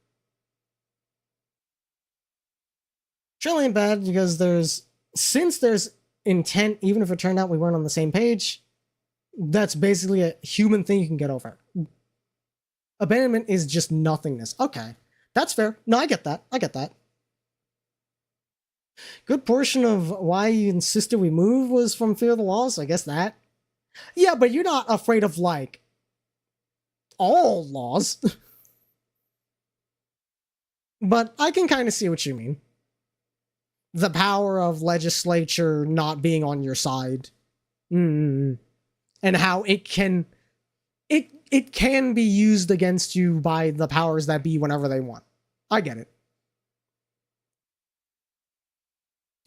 Surely ain't bad because since there's intent, even if it turned out we weren't on the same page, that's basically a human thing you can get over. Abandonment is just nothingness. Okay, that's fair. No, I get that. I get that. Good portion of why you insisted we move was from fear of the laws. I guess that. Yeah, but you're not afraid of, like, all laws. But I can kind of see what you mean. The power of legislature not being on your side. And how it can be used against you by the powers that be whenever they want. I get it.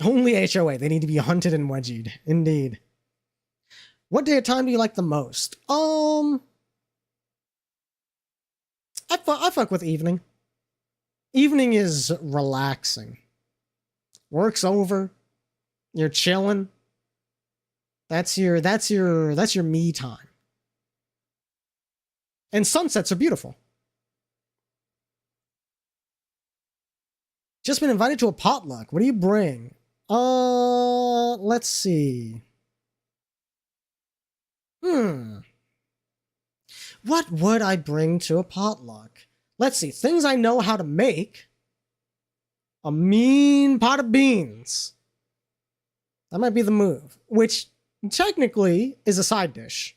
Only HOA. They need to be hunted and wedgied. Indeed. What day of time do you like the most? I fuck with evening. Evening is relaxing. Work's over. You're chilling. That's your me time. And sunsets are beautiful. Just been invited to a potluck. What do you bring? Let's see. What would I bring to a potluck? Let's see. Things I know how to make. A mean pot of beans. That might be the move. Which, technically, is a side dish.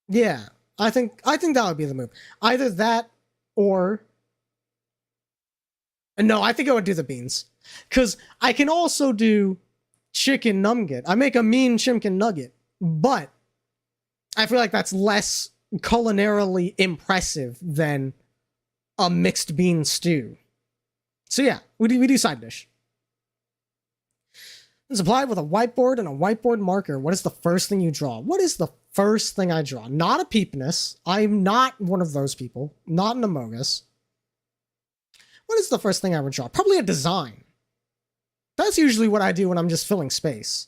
Yeah. I think that would be the move. Either that or... No, I think I would do the beans. Because I can also do chicken nugget. I make a mean chicken nugget. But I feel like that's less culinarily impressive than a mixed bean stew. So yeah, we do side dish. It's applied with a whiteboard and a whiteboard marker. What is the first thing you draw? What is the first thing I draw? Not a peepness. I'm not one of those people. Not an Amogus. What is the first thing I would draw? Probably a design. That's usually what I do when I'm just filling space.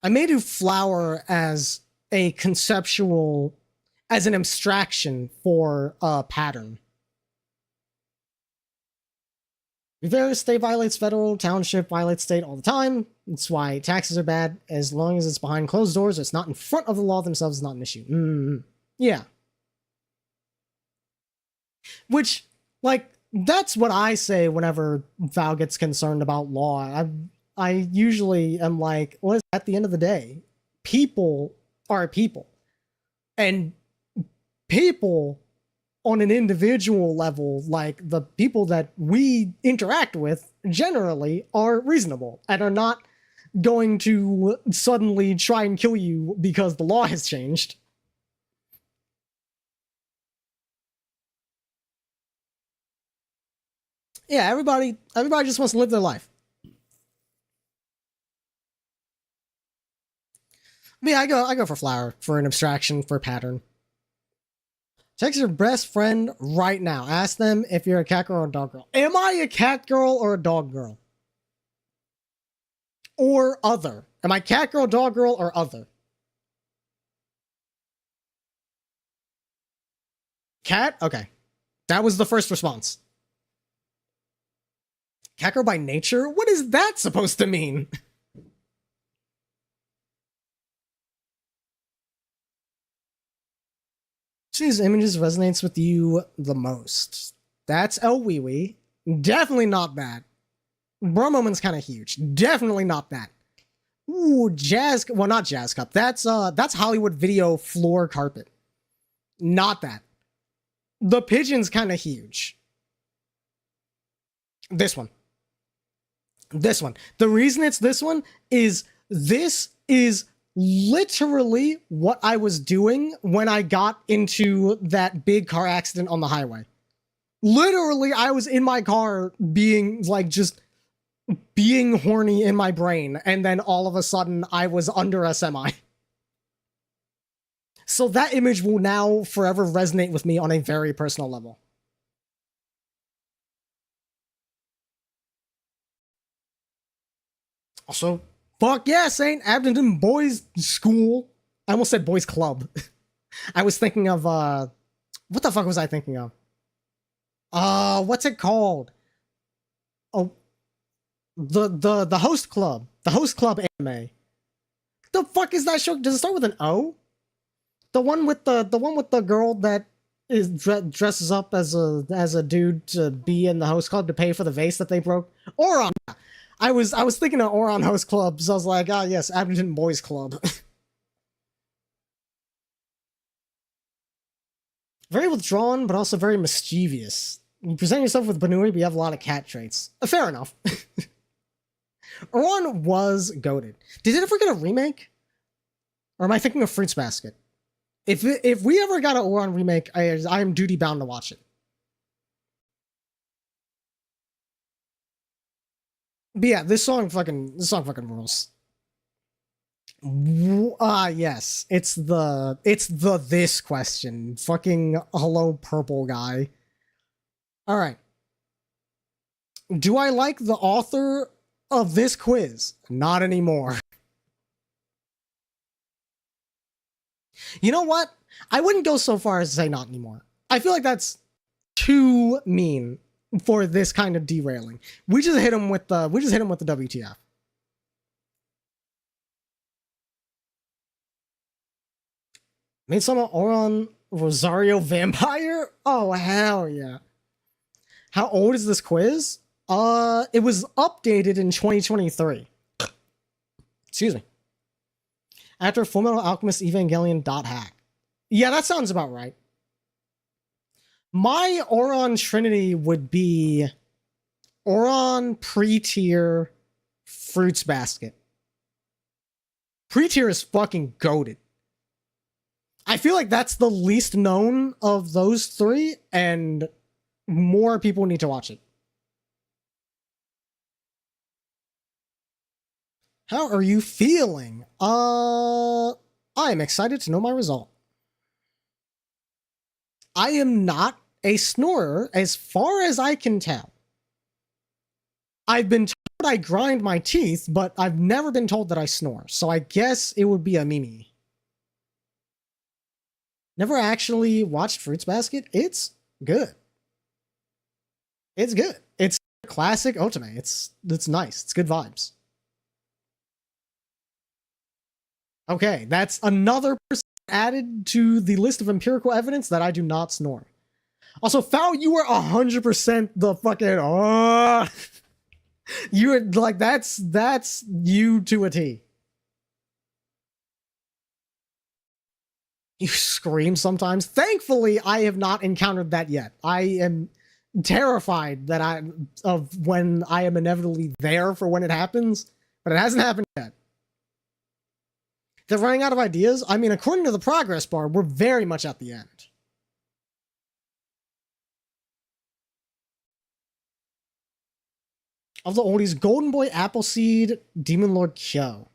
I may do flower as a conceptual, as an abstraction for a pattern. If state violates federal, township violates state all the time. That's why taxes are bad. As long as it's behind closed doors, it's not in front of the law themselves, it's not an issue. Yeah. Which, like, that's what I say whenever Val gets concerned about law. I usually am like, well, at the end of the day, people are people. And people on an individual level, like the people that we interact with generally are reasonable and are not going to suddenly try and kill you because the law has changed. Yeah, everybody just wants to live their life. But yeah, I go for flower, for an abstraction, for a pattern. Text your best friend right now. Ask them if you're a cat girl or a dog girl. Am I a cat girl or a dog girl? Or other? Am I cat girl, dog girl, or other? Cat? Okay. That was the first response. Kakarot by nature? What is that supposed to mean? Which of these images resonates with you the most? That's El Wee Wee. Definitely not that. Bro Moment's kind of huge. Definitely not that. Ooh, Jazz. Well, not Jazz Cup. That's Hollywood Video floor carpet. Not that. The pigeon's kind of huge. This one. This one. The reason it's this one is this is literally what I was doing when I got into that big car accident on the highway. Literally, I was in my car being like just being horny in my brain, and then all of a sudden I was under a semi. So that image will now forever resonate with me on a very personal level. Also, fuck yeah, St. Abington Boys School. I almost said Boys Club. I was thinking of, what the fuck was I thinking of? What's it called? Oh, the Host Club. The Host Club anime. The fuck is that show? Does it start with an O? The one with the girl that is dresses up as a dude to be in the host club to pay for the vase that they broke. Oron. I was thinking of Oron Host Club, so I was like, ah yes, Abington Boys Club. Very withdrawn, but also very mischievous. You present yourself with Banui, but you have a lot of cat traits. Fair enough. Oron was goated. Did it ever get a remake? Or am I thinking of Fruits Basket? If we ever got an Oron remake, I am duty bound to watch it. But yeah, this song fucking rules. Yes, it's the this question. Fucking hello, purple guy. All right. Do I like the author of this quiz? Not anymore. You know what? I wouldn't go so far as to say not anymore. I feel like that's too mean for this kind of derailing. We just hit him with the WTF. Midsummer Oron Rosario Vampire? Oh hell yeah. How old is this quiz? It was updated in 2023. Excuse me. After Fullmetal Alchemist Evangelion .hack. Yeah, that sounds about right. My Oron Trinity would be Oron, Pre-tier, Fruits Basket. Pre-tier is fucking goated. I feel like that's the least known of those three, and more people need to watch it. How are you feeling? I am excited to know my result. I am not a snorer as far as I can tell. I've been told I grind my teeth, but I've never been told that I snore, so I guess it would be a Mimi. Never actually watched Fruits Basket. It's good. It's good. It's classic Otome. It's nice. It's good vibes. Okay, that's another person added to the list of empirical evidence that I do not snore. Also, Foul, you were 100% the fucking you were like that's you to a T. You scream sometimes. Thankfully, I have not encountered that yet. I am terrified of when I am inevitably there for when it happens, but it hasn't happened yet. They're running out of ideas. I mean, according to the progress bar, we're very much at the end. Of the oldies, Golden Boy, Appleseed, Demon Lord Kyo.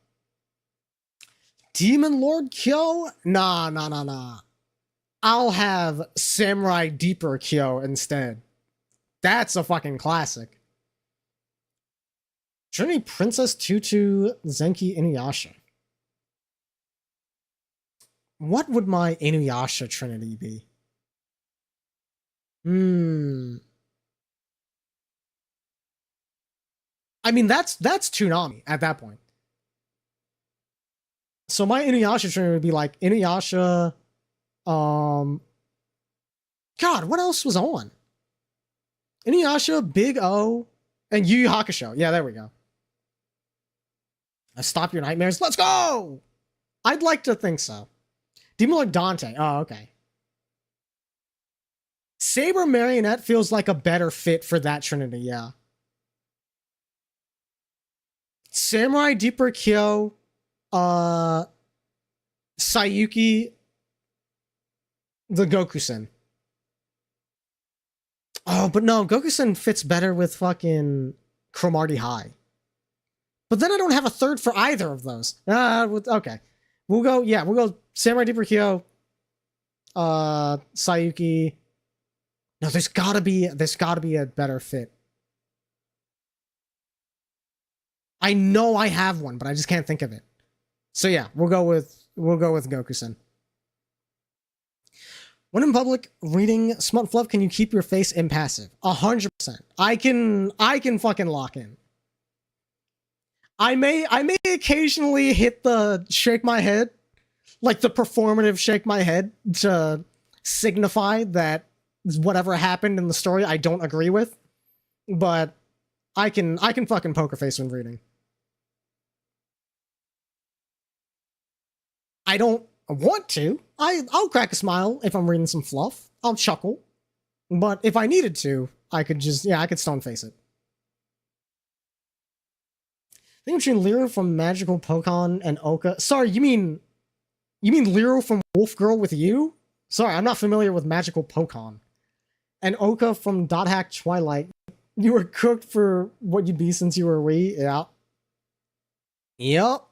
Demon Lord Kyo? Nah. I'll have Samurai Deeper Kyo instead. That's a fucking classic. Trinity Princess Tutu Zenki Inuyasha. What would my Inuyasha Trinity be? Hmm. I mean, that's Toonami at that point. So my Inuyasha trainer would be like Inuyasha. God, what else was on? Inuyasha, Big O, and Yu Yu Hakusho. Yeah, there we go. Stop Your Nightmares. Let's go! I'd like to think so. Demon Lord Dante. Oh, okay. Saber Marionette feels like a better fit for that trinity, yeah. Samurai Deeper Kyo, Sayuki, the Gokusen. Oh, but no, Gokusen fits better with fucking Cromartie High. But then I don't have a third for either of those. Okay. We'll go Samurai Deeper Kyo, Sayuki. No, there's gotta be a better fit. I know I have one, but I just can't think of it. So yeah, we'll go with Gokusen. When in public reading Smut Fluff, can you keep your face impassive? 100%. I can fucking lock in. I may occasionally hit the shake my head, like the performative shake my head to signify that whatever happened in the story I don't agree with, but I can fucking poker face when reading. I don't want to. I'll crack a smile if I'm reading some fluff. I'll chuckle. But if I needed to, I could stone face it. I think between Lero from Magical Pokemon and Oka. Sorry, you mean Lero from Wolf Girl with You? Sorry, I'm not familiar with Magical Pokemon. And Oka from Dot Hack Twilight. You were cooked for what you'd be since you were a wee. Yeah. Yep.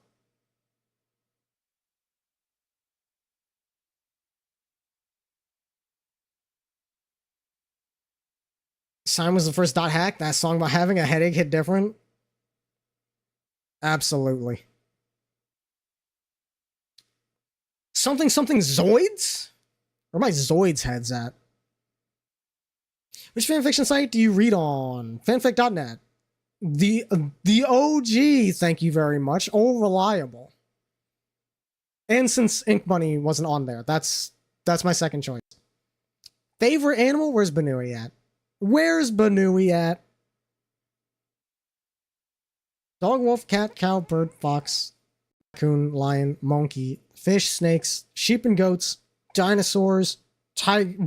Sign was the first Dot Hack. That song about having a headache hit different. Absolutely. Something Zoids? Where are my Zoids heads at? Which fanfiction site do you read on? Fanfic.net. The OG, thank you very much. Oh, reliable. And since Ink Money wasn't on there, that's my second choice. Favorite animal? Where's Banui at? Where's Banui at? Dog, wolf, cat, cow, bird, fox, raccoon, lion, monkey, fish, snakes, sheep and goats, dinosaurs,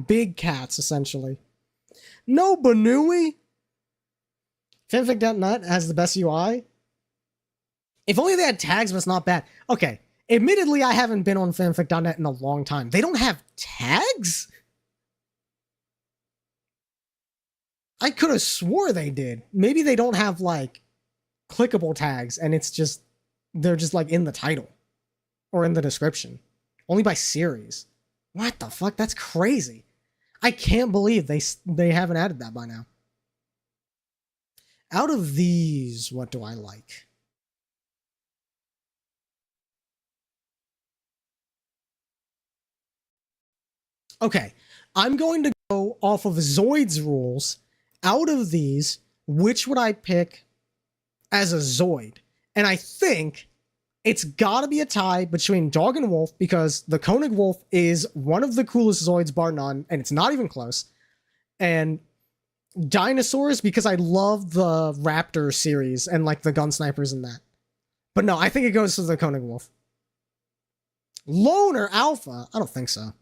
big cats, essentially. No Banui? Fanfic.net has the best UI. If only they had tags, but it's not bad. Okay, admittedly, I haven't been on fanfic.net in a long time. They don't have tags? I could have swore they did. Maybe they don't have, like, clickable tags, and they're just, like, in the title. Or in the description. Only by series. What the fuck? That's crazy. I can't believe they haven't added that by now. Out of these, what do I like? Okay, I'm going to go off of Zoid's rules. Out of these, which would I pick as a Zoid? And I think it's gotta be a tie between Dog and Wolf, because the Koenig Wolf is one of the coolest Zoids bar none, and it's not even close. And Dinosaurs, because I love the Raptor series and like the gun snipers and that. But no, I think it goes to the Koenig Wolf. Loner Alpha? I don't think so.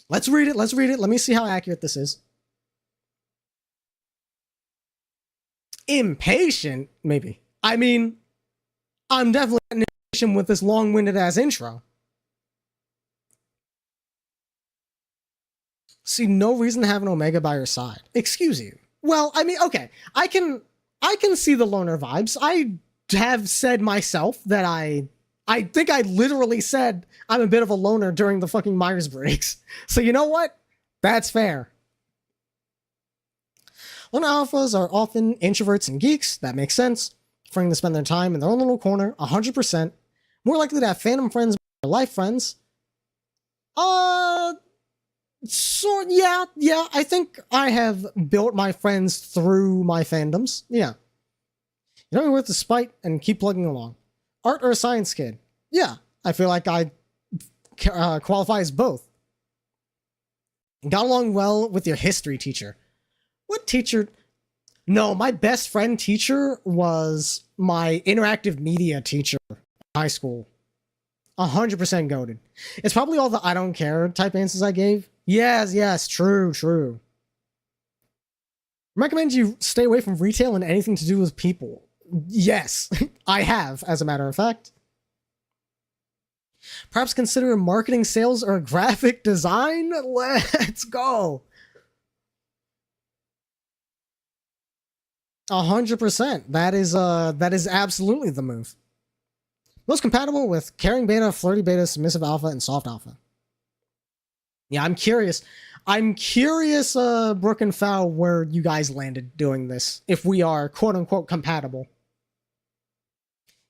Let's read it. Let me see how accurate this is. Impatient? Maybe. I mean, I'm definitely impatient with this long-winded ass intro. See no reason to have an Omega by your side. Excuse you. Well, I mean, okay. I can see the loner vibes. I have said myself that I think I literally said I'm a bit of a loner during the fucking Myers-Briggs. So you know what? That's fair. Loner alphas are often introverts and geeks. That makes sense. Preferring to spend their time in their own little corner, 100%. More likely to have phantom friends than life friends. So yeah, I think I have built my friends through my fandoms. Yeah. You know, worth the spite and keep plugging along. Art or a science kid? Yeah, I feel like I qualify as both. Got along well with your history teacher. What teacher? No, my best friend teacher was my interactive media teacher in high school. 100% goated. It's probably all the I don't care type answers I gave. Yes, true. Recommend you stay away from retail and anything to do with people. Yes, I have, as a matter of fact. Perhaps consider marketing, sales, or graphic design? Let's go. 100%. That is absolutely the move. Most compatible with caring beta, flirty beta, submissive alpha, and soft alpha. Yeah, I'm curious. Brook and Fowl, where you guys landed doing this. If we are quote unquote compatible.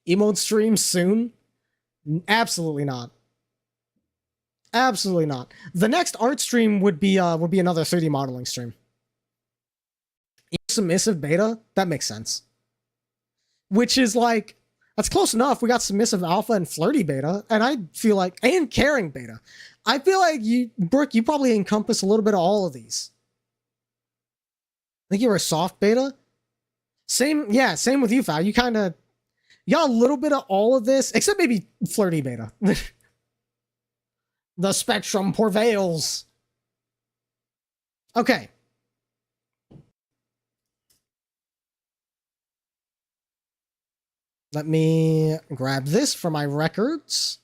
Emote stream soon? Absolutely not. Absolutely not. The next art stream would be another 3D modeling stream. Submissive beta? That makes sense. Which is like, that's close enough. We got submissive alpha and flirty beta, and I feel like, and caring beta. I feel like you, Brooke, you probably encompass a little bit of all of these. I think you were a soft beta. Same with you, Fal. You got a little bit of all of this, except maybe flirty beta. The spectrum prevails. Okay. Let me grab this for my records.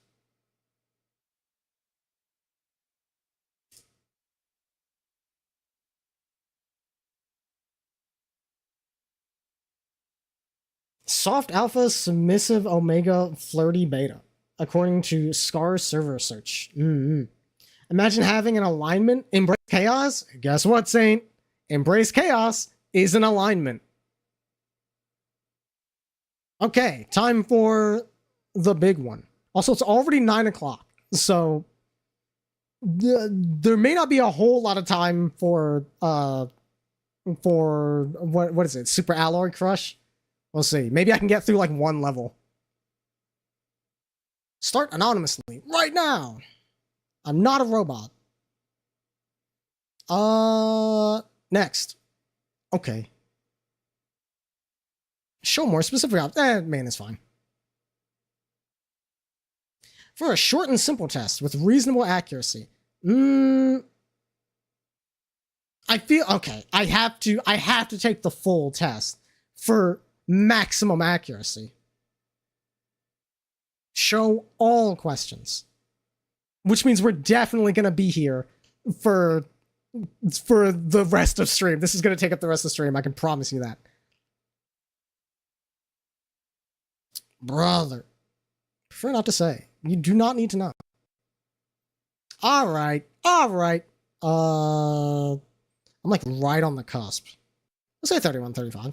Soft alpha, submissive omega, flirty beta, according to Scar server search. Imagine having an alignment. Embrace chaos. Guess what, Saint? Embrace chaos is an alignment. Okay, time for the big one. Also, it's already 9 o'clock, so there may not be a whole lot of time for what is it? Super Alloy Crush? We'll see. Maybe I can get through like one level. Start anonymously right now. I'm not a robot. Next. Okay. Show more specific. Man, it's fine. For a short and simple test with reasonable accuracy. I feel okay. I have to take the full test for maximum accuracy. Show all questions. Which means we're definitely going to be here for the rest of stream. This is going to take up the rest of the stream. I can promise you that. Brother. Prefer not to say. You do not need to know. Alright. I'm like right on the cusp. Let's say 31, 35.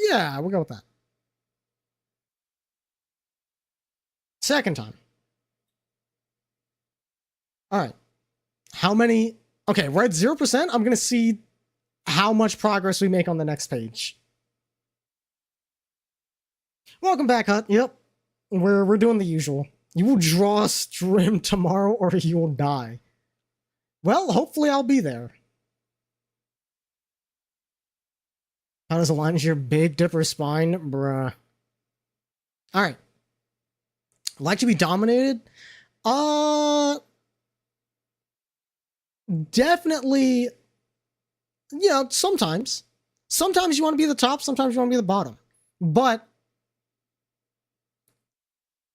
Yeah, we'll go with that. Second time. All right. How many? Okay, we're at 0%. I'm going to see how much progress we make on the next page. Welcome back, Hut. Yep. We're doing the usual. You will draw a stream tomorrow or you will die. Well, hopefully I'll be there. How does align your Big Dipper spine? Bruh. Alright. Like to be dominated? Definitely, you know, sometimes. Sometimes you want to be the top, sometimes you want to be the bottom. But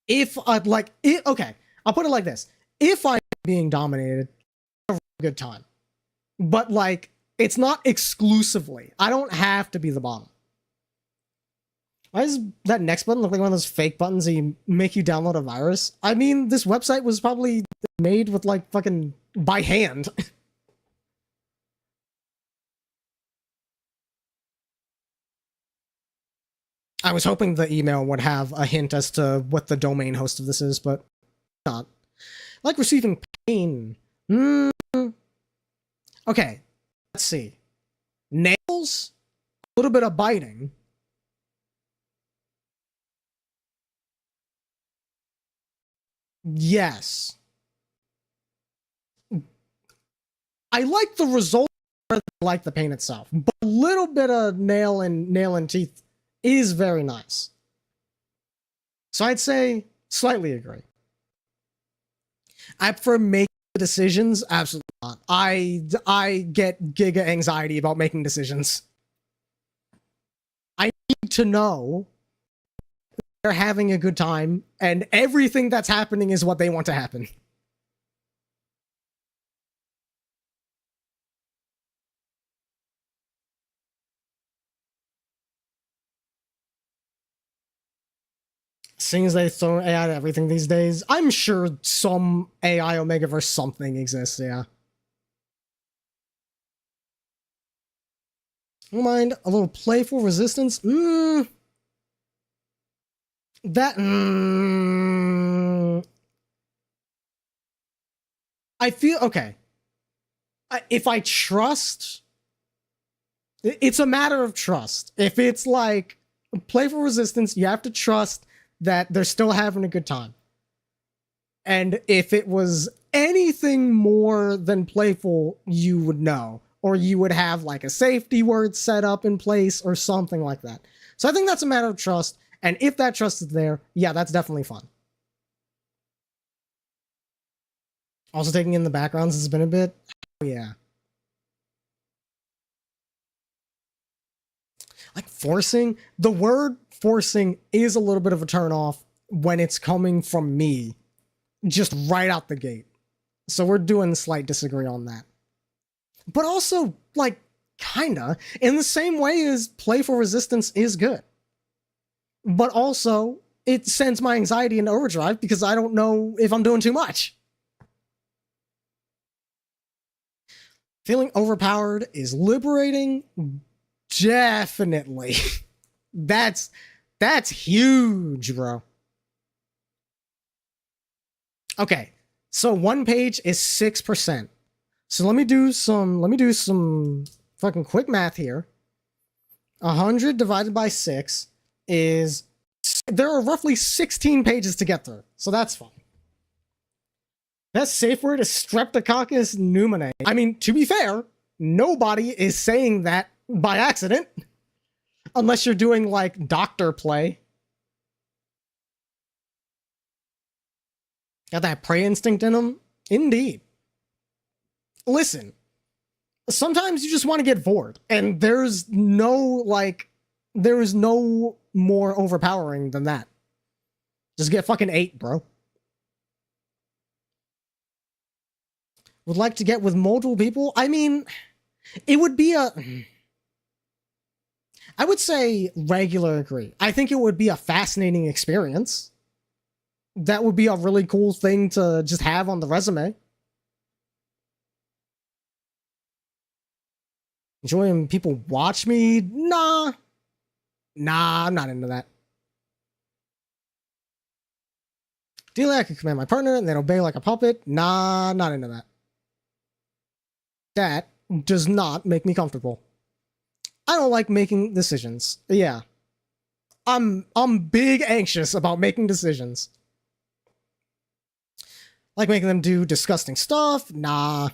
if okay, I'll put it like this. If I'm being dominated, a good time. But like, it's not exclusively. I don't have to be the bottom. Why does that next button look like one of those fake buttons that make you download a virus? I mean, this website was probably made with like fucking by hand. I was hoping the email would have a hint as to what the domain host of this is, but not. Like receiving pain. Okay, let's see. Nails, a little bit of biting. Yes. I like the result more than I like the pain itself, but a little bit of nail and teeth is very nice. So I'd say slightly agree. I prefer making decisions, absolutely not. I get giga anxiety about making decisions. I need to know they're having a good time and everything that's happening is what they want to happen. Seeing as they throw AI at everything these days, I'm sure some AI Omegaverse something exists, yeah. Don't mind a little playful resistance. I feel okay. If I trust, it's a matter of trust. If it's like playful resistance, you have to trust that they're still having a good time. And if it was anything more than playful, you would know. Or you would have like a safety word set up in place or something like that. So I think that's a matter of trust. And if that trust is there, yeah, that's definitely fun. Also taking in the backgrounds has been a bit. Yeah. Like forcing, the word forcing is a little bit of a turn off when it's coming from me just right out the gate. So we're doing slight disagree on that. But also, like, kinda, in the same way as playful resistance is good. But also, it sends my anxiety into overdrive because I don't know if I'm doing too much. Feeling overpowered is liberating. Definitely. That's huge, bro. Okay, so one page is 6%. So let me do some fucking quick math here. 100 divided by 6 is, there are roughly 16 pages to get through, so that's fine. That safe word is Streptococcus pneumoniae. I mean, to be fair, nobody is saying that by accident. Unless you're doing, like, doctor play. Got that prey instinct in them? Indeed. Listen, sometimes you just want to get bored, and there's no more overpowering than that. Just get fucking 8, bro. Would like to get with multiple people? I mean, it would be I would say regular agree. I think it would be a fascinating experience. That would be a really cool thing to just have on the resume. Enjoying people watch me? Nah, I'm not into that. Ideally, I could command my partner and then obey like a puppet. Nah, not into that. That does not make me comfortable. I don't like making decisions. Yeah. I'm big anxious about making decisions. Like making them do disgusting stuff? Nah.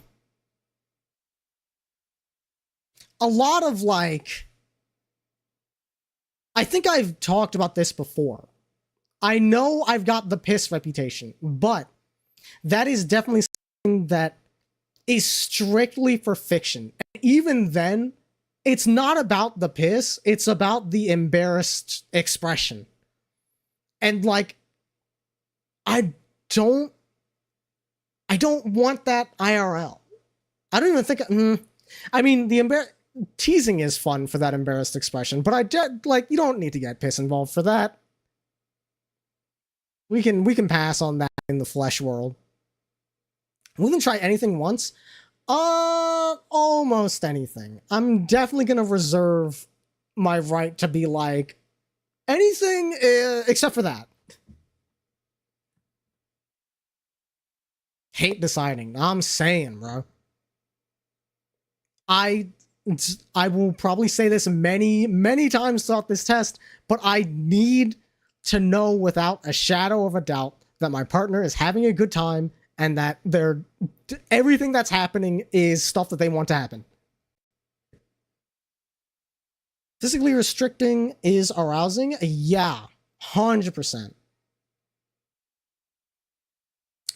A lot of like, I think I've talked about this before. I know I've got the piss reputation, but that is definitely something that is strictly for fiction. And even then, it's not about the piss, it's about the embarrassed expression. And like, I don't want that IRL. I don't even think, I mean, teasing is fun for that embarrassed expression, but you don't need to get piss involved for that. We can pass on that in the flesh world. We can try anything once. Almost anything. I'm definitely gonna reserve my right to be like, Anything except for that. Hate deciding. I'm saying, bro. I will probably say this many times throughout this test, but I need to know without a shadow of a doubt that my partner is having a good time and that everything that's happening is stuff that they want to happen. Physically restricting is arousing? Yeah, 100%.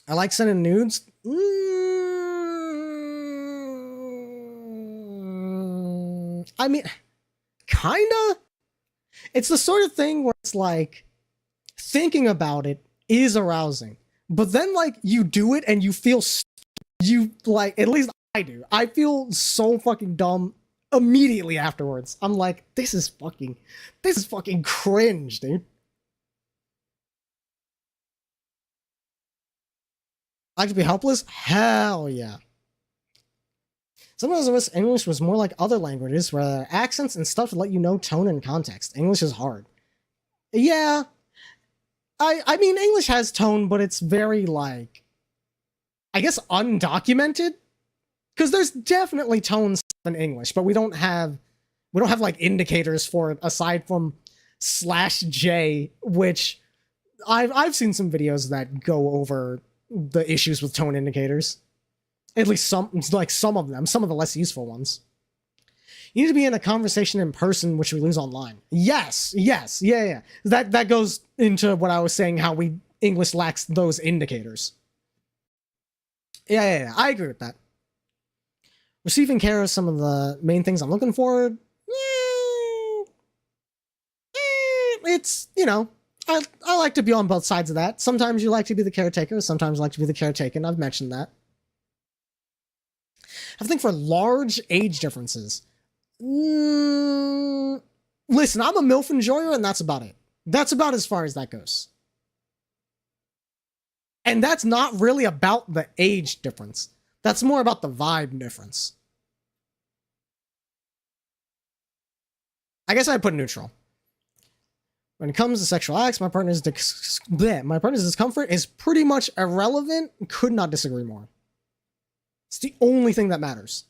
I like sending nudes. I mean, kinda. It's the sort of thing where it's like, thinking about it is arousing. But then, like, you do it and you feel, at least I do. I feel so fucking dumb immediately afterwards. I'm like, this is fucking cringe, dude. Like to be helpless? Hell yeah. Sometimes I wish English was more like other languages where there are accents and stuff to let you know tone and context. English is hard. Yeah. I mean, English has tone, but it's very, like, I guess undocumented? Because there's definitely tones in English, but we don't have like indicators for it aside from /J, which I've seen some videos that go over the issues with tone indicators. At least some of them, some of the less useful ones. You need to be in a conversation in person, which we lose online. Yes, yeah. That goes into what I was saying, how English lacks those indicators. Yeah, I agree with that. Receiving care is some of the main things I'm looking for. It's, I like to be on both sides of that. Sometimes you like to be the caretaker, sometimes you like to be the caretaken. I've mentioned that. I think for large age differences. Listen, I'm a MILF enjoyer, and that's about it. That's about as far as that goes. And that's not really about the age difference. That's more about the vibe difference. I guess I'd put neutral. When it comes to sexual acts, my partner's discomfort is pretty much irrelevant. Could not disagree more. It's the only thing that matters.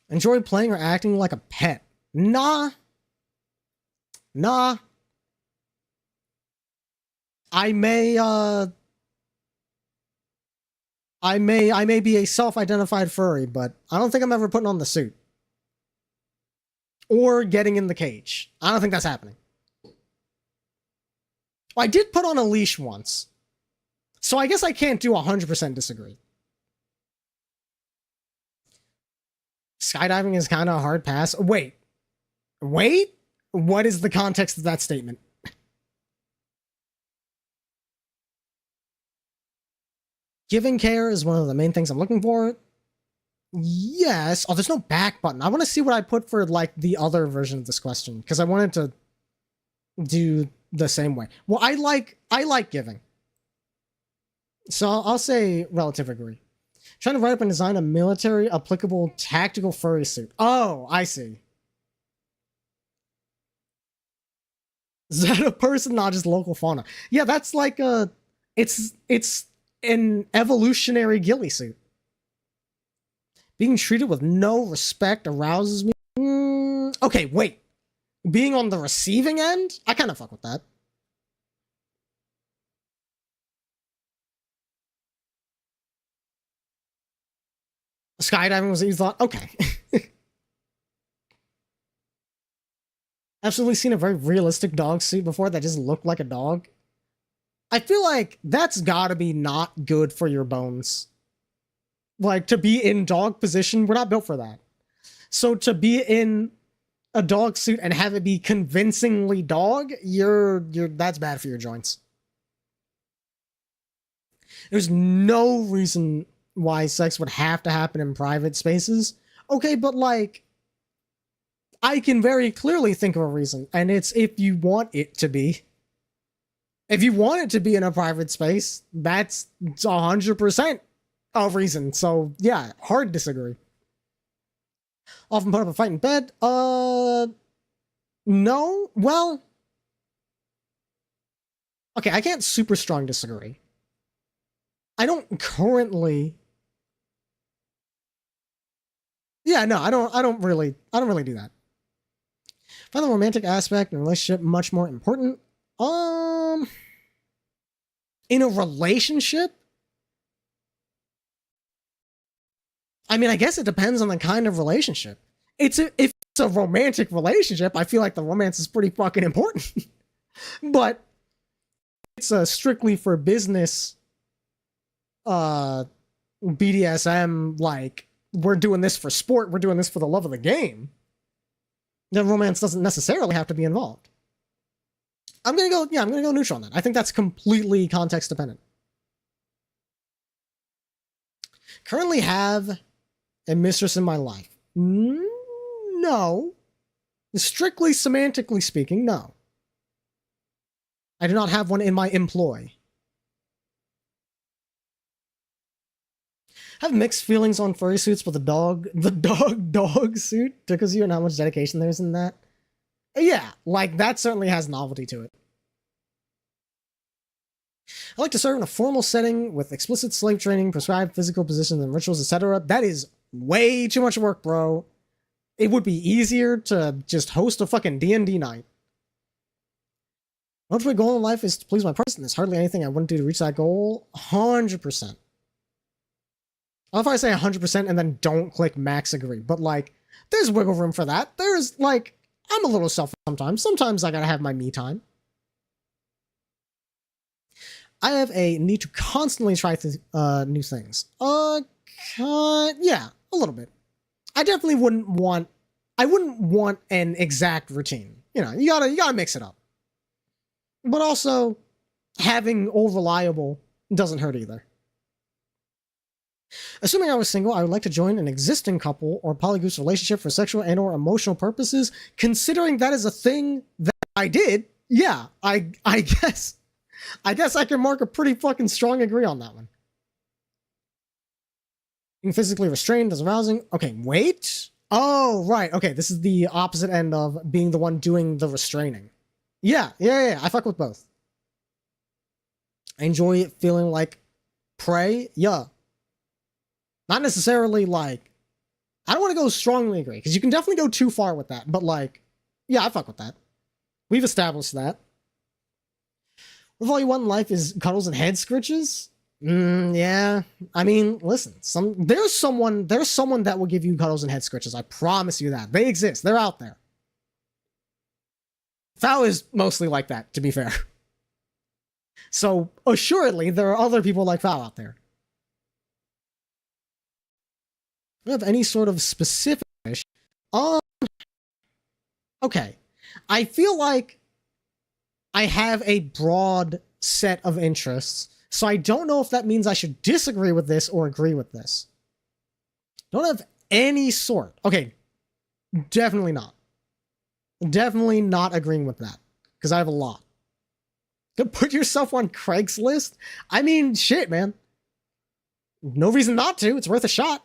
Enjoy playing or acting like a pet? Nah. I may be a self-identified furry, but I don't think I'm ever putting on the suit. Or getting in the cage. I don't think that's happening. Well, I did put on a leash once. So I guess I can't do 100% disagree. Skydiving is kind of a hard pass. Wait. What is the context of that statement? Giving care is one of the main things I'm looking for. Yes. Oh, there's no back button. I want to see what I put for, like, the other version of this question, because I wanted to do the same way. Well, I like giving. So I'll say relative agree. Trying to write up and design a military applicable tactical furry suit. Oh, I see. Is that a person, not just local fauna? Yeah, that's like it's an evolutionary ghillie suit. Being treated with no respect arouses me. Okay, wait. Being on the receiving end? I kind of fuck with that. Skydiving was what you thought? Okay. Absolutely seen a very realistic dog suit before that just looked like a dog. I feel like that's gotta be not good for your bones. Like, to be in dog position, we're not built for that. So to be in a dog suit and have it be convincingly dog, that's bad for your joints. There's no reason why sex would have to happen in private spaces. Okay, but, like, I can very clearly think of a reason, and it's if you want it to be. If you want it to be in a private space, that's 100% a reason. So, yeah, hard disagree. Often put up a fight in bed? No. Well, okay, I can't super strong disagree. I don't currently. Yeah, no, I don't really do that. Find the romantic aspect in a relationship much more important. In a relationship? I mean, I guess it depends on the kind of relationship. If it's a romantic relationship, I feel like the romance is pretty fucking important. But it's strictly for business, BDSM, like, we're doing this for sport, we're doing this for the love of the game, then romance doesn't necessarily have to be involved. I'm gonna go neutral on that. I think that's completely context dependent. Currently have a mistress in my life? No. Strictly semantically speaking, no. I do not have one in my employ. I have mixed feelings on furry suits, but the dog suit took us you and how much dedication there's in that. Yeah, like that certainly has novelty to it. I like to serve in a formal setting with explicit slave training, prescribed physical positions and rituals, etc. That is way too much work, bro. It would be easier to just host a fucking D&D night. My ultimate goal in life is to please my person. There's hardly anything I wouldn't do to reach that goal. 100%. I love if I say 100% and then don't click max agree, but like, there's wiggle room for that. There's like, I'm a little selfish sometimes. Sometimes I gotta have my me time. I have a need to constantly try new things. Yeah, a little bit. I definitely wouldn't want an exact routine. You know, you gotta mix it up. But also, having all reliable doesn't hurt either. Assuming I was single, I would like to join an existing couple or polygoose relationship for sexual and or emotional purposes. Considering that is a thing that I did, yeah, I guess I can mark a pretty fucking strong agree on that one. Being physically restrained is arousing. Okay, wait. Oh, right. Okay, this is the opposite end of being the one doing the restraining. Yeah. I fuck with both. I enjoy feeling like prey. Yeah. Not necessarily like, I don't want to go strongly agree, because you can definitely go too far with that, but like, yeah, I fuck with that. We've established that. If all you want in life is cuddles and head scritches, yeah. I mean, listen, there's someone that will give you cuddles and head scritches. I promise you that. They exist. They're out there. Fao is mostly like that, to be fair. So, assuredly, there are other people like Fao out there. Do you have any sort of specific wish? Okay. I feel like I have a broad set of interests, so I don't know if that means I should disagree with this or agree with this. Don't have any sort. Okay. Definitely not. Definitely not agreeing with that, because I have a lot. To put yourself on Craigslist? I mean, shit, man. No reason not to. It's worth a shot.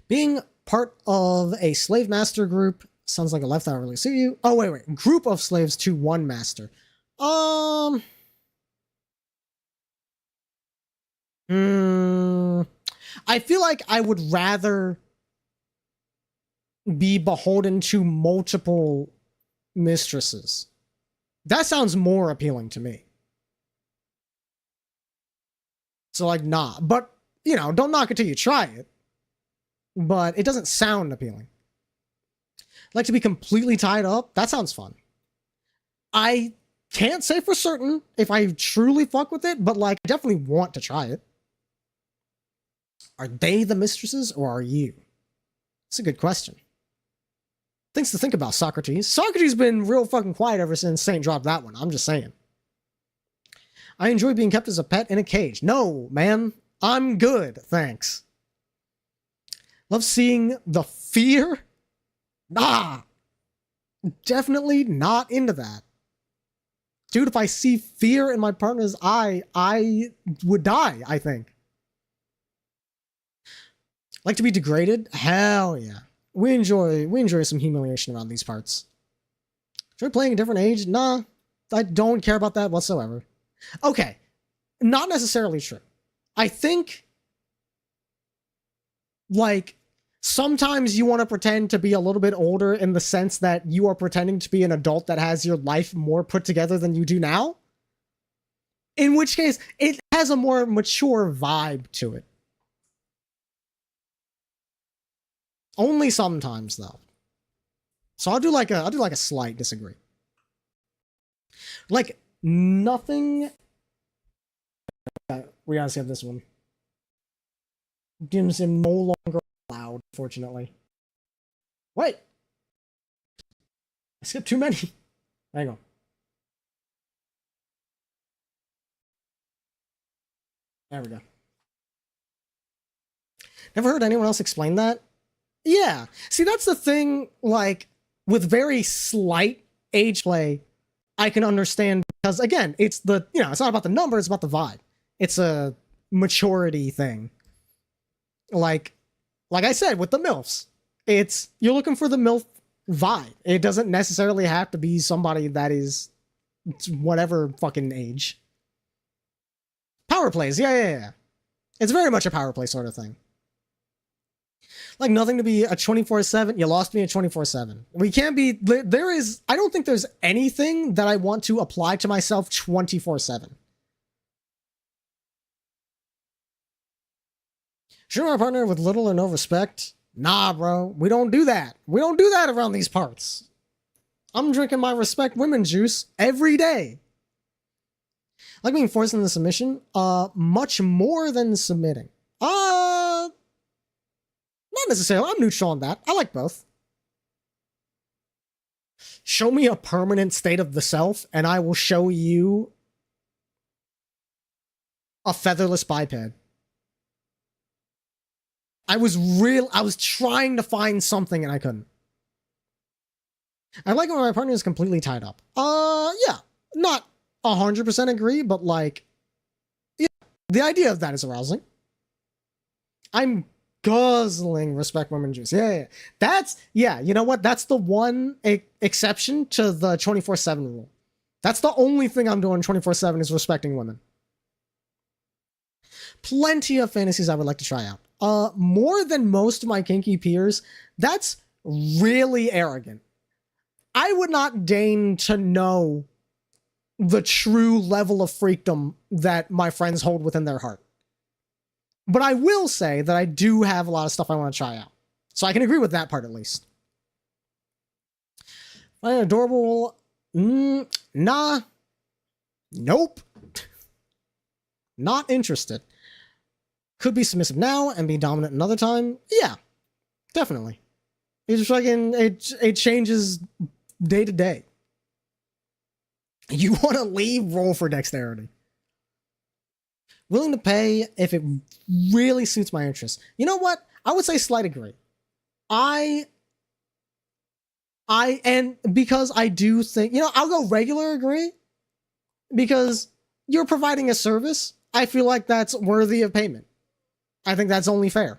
Being part of a slave master group sounds like a life that would really suit you. Oh, wait. Group of slaves to one master. I feel like I would rather be beholden to multiple mistresses. That sounds more appealing to me. So, like, nah. But, you know, don't knock it till you try it. But it doesn't sound appealing. Like to be completely tied up? That sounds fun. I can't say for certain if I truly fuck with it, but, like, I definitely want to try it. Are they the mistresses, or are you? That's a good question. Things to think about, Socrates. Socrates been real fucking quiet ever since Saint dropped that one. I'm just saying. I enjoy being kept as a pet in a cage. No, man. I'm good, thanks. Love seeing the fear? Nah. Definitely not into that. Dude, if I see fear in my partner's eye, I would die, I think. Like to be degraded? Hell yeah. We enjoy some humiliation around these parts. Enjoy playing a different age? Nah. I don't care about that whatsoever. Okay. Not necessarily true. I think, like, sometimes you want to pretend to be a little bit older in the sense that you are pretending to be an adult that has your life more put together than you do now. In which case, it has a more mature vibe to it. Only sometimes, though. So I'll do like a slight disagree. Like, nothing. We gotta skip this one. Dim Sim no longer allowed, fortunately. Wait! I skipped too many. Hang on. There we go. Never heard anyone else explain that? Yeah. See, that's the thing, like, with very slight age play, I can understand because, again, it's the, it's not about the number, it's about the vibe. It's a maturity thing. Like I said, with the MILFs, you're looking for the MILF vibe. It doesn't necessarily have to be somebody that is whatever fucking age. Power plays, yeah. It's very much a power play sort of thing. Like, nothing to be a 24/7. You lost me at 24/7. We can't be. I don't think there's anything that I want to apply to myself 24/7. Shoot my partner with little or no respect? Nah, bro. We don't do that. We don't do that around these parts. I'm drinking my respect women juice every day. Like being forced into submission? Much more than submitting. Not necessarily. I'm neutral on that. I like both. Show me a permanent state of the self, and I will show you a featherless biped. I was trying to find something and I couldn't. I like when my partner is completely tied up. Yeah. Not 100% agree, but like, yeah, the idea of that is arousing. I'm guzzling respect women juice. Yeah. You know what? That's the one exception to the 24/7 rule. That's the only thing I'm doing 24/7 is respecting women. Plenty of fantasies I would like to try out. More than most of my kinky peers, that's really arrogant. I would not deign to know the true level of freakdom that my friends hold within their heart. But I will say that I do have a lot of stuff I want to try out. So I can agree with that part at least. Find it adorable? Nah. Nope. Not interested. Could be submissive now and be dominant another time. Yeah, definitely. It's fucking it changes day to day. You want to leave? Roll for dexterity. Willing to pay if it really suits my interests. You know what? I would say slight agree. And because I do think, I'll go regular agree because you're providing a service. I feel like that's worthy of payment. I think that's only fair.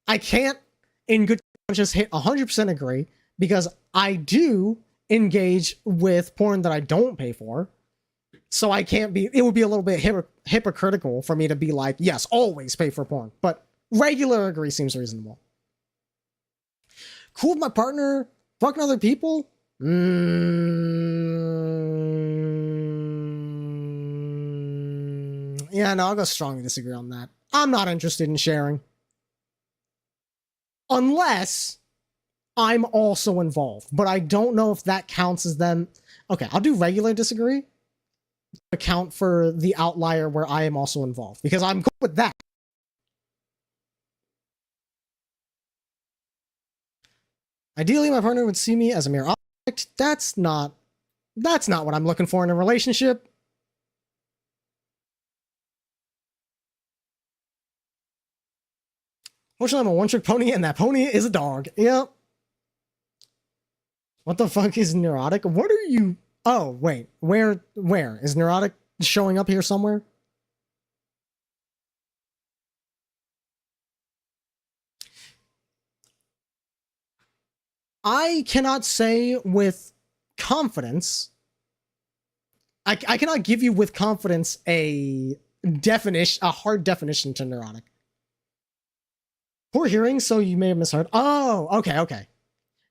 I can't, in good conscience, hit 100% agree because I do engage with porn that I don't pay for. So I can't be, it would be a little bit hypocritical for me to be like, yes, always pay for porn. But regular agree seems reasonable. Cool with my partner, fucking other people? Yeah, no, I'll go strongly disagree on that. I'm not interested in sharing. Unless I'm also involved. But I don't know if that counts as them. Okay, I'll do regular disagree. Account for the outlier where I am also involved. Because I'm cool with that. Ideally, my partner would see me as a mere object. That's not what I'm looking for in a relationship. Fortunately, I'm a one-trick pony, and that pony is a dog. Yep. What the fuck is neurotic? What are you... Oh, wait. Where? Is neurotic showing up here somewhere? I cannot say with confidence. I cannot give you with confidence a hard definition to neurotic. Poor hearing, so you may have misheard. Oh, okay.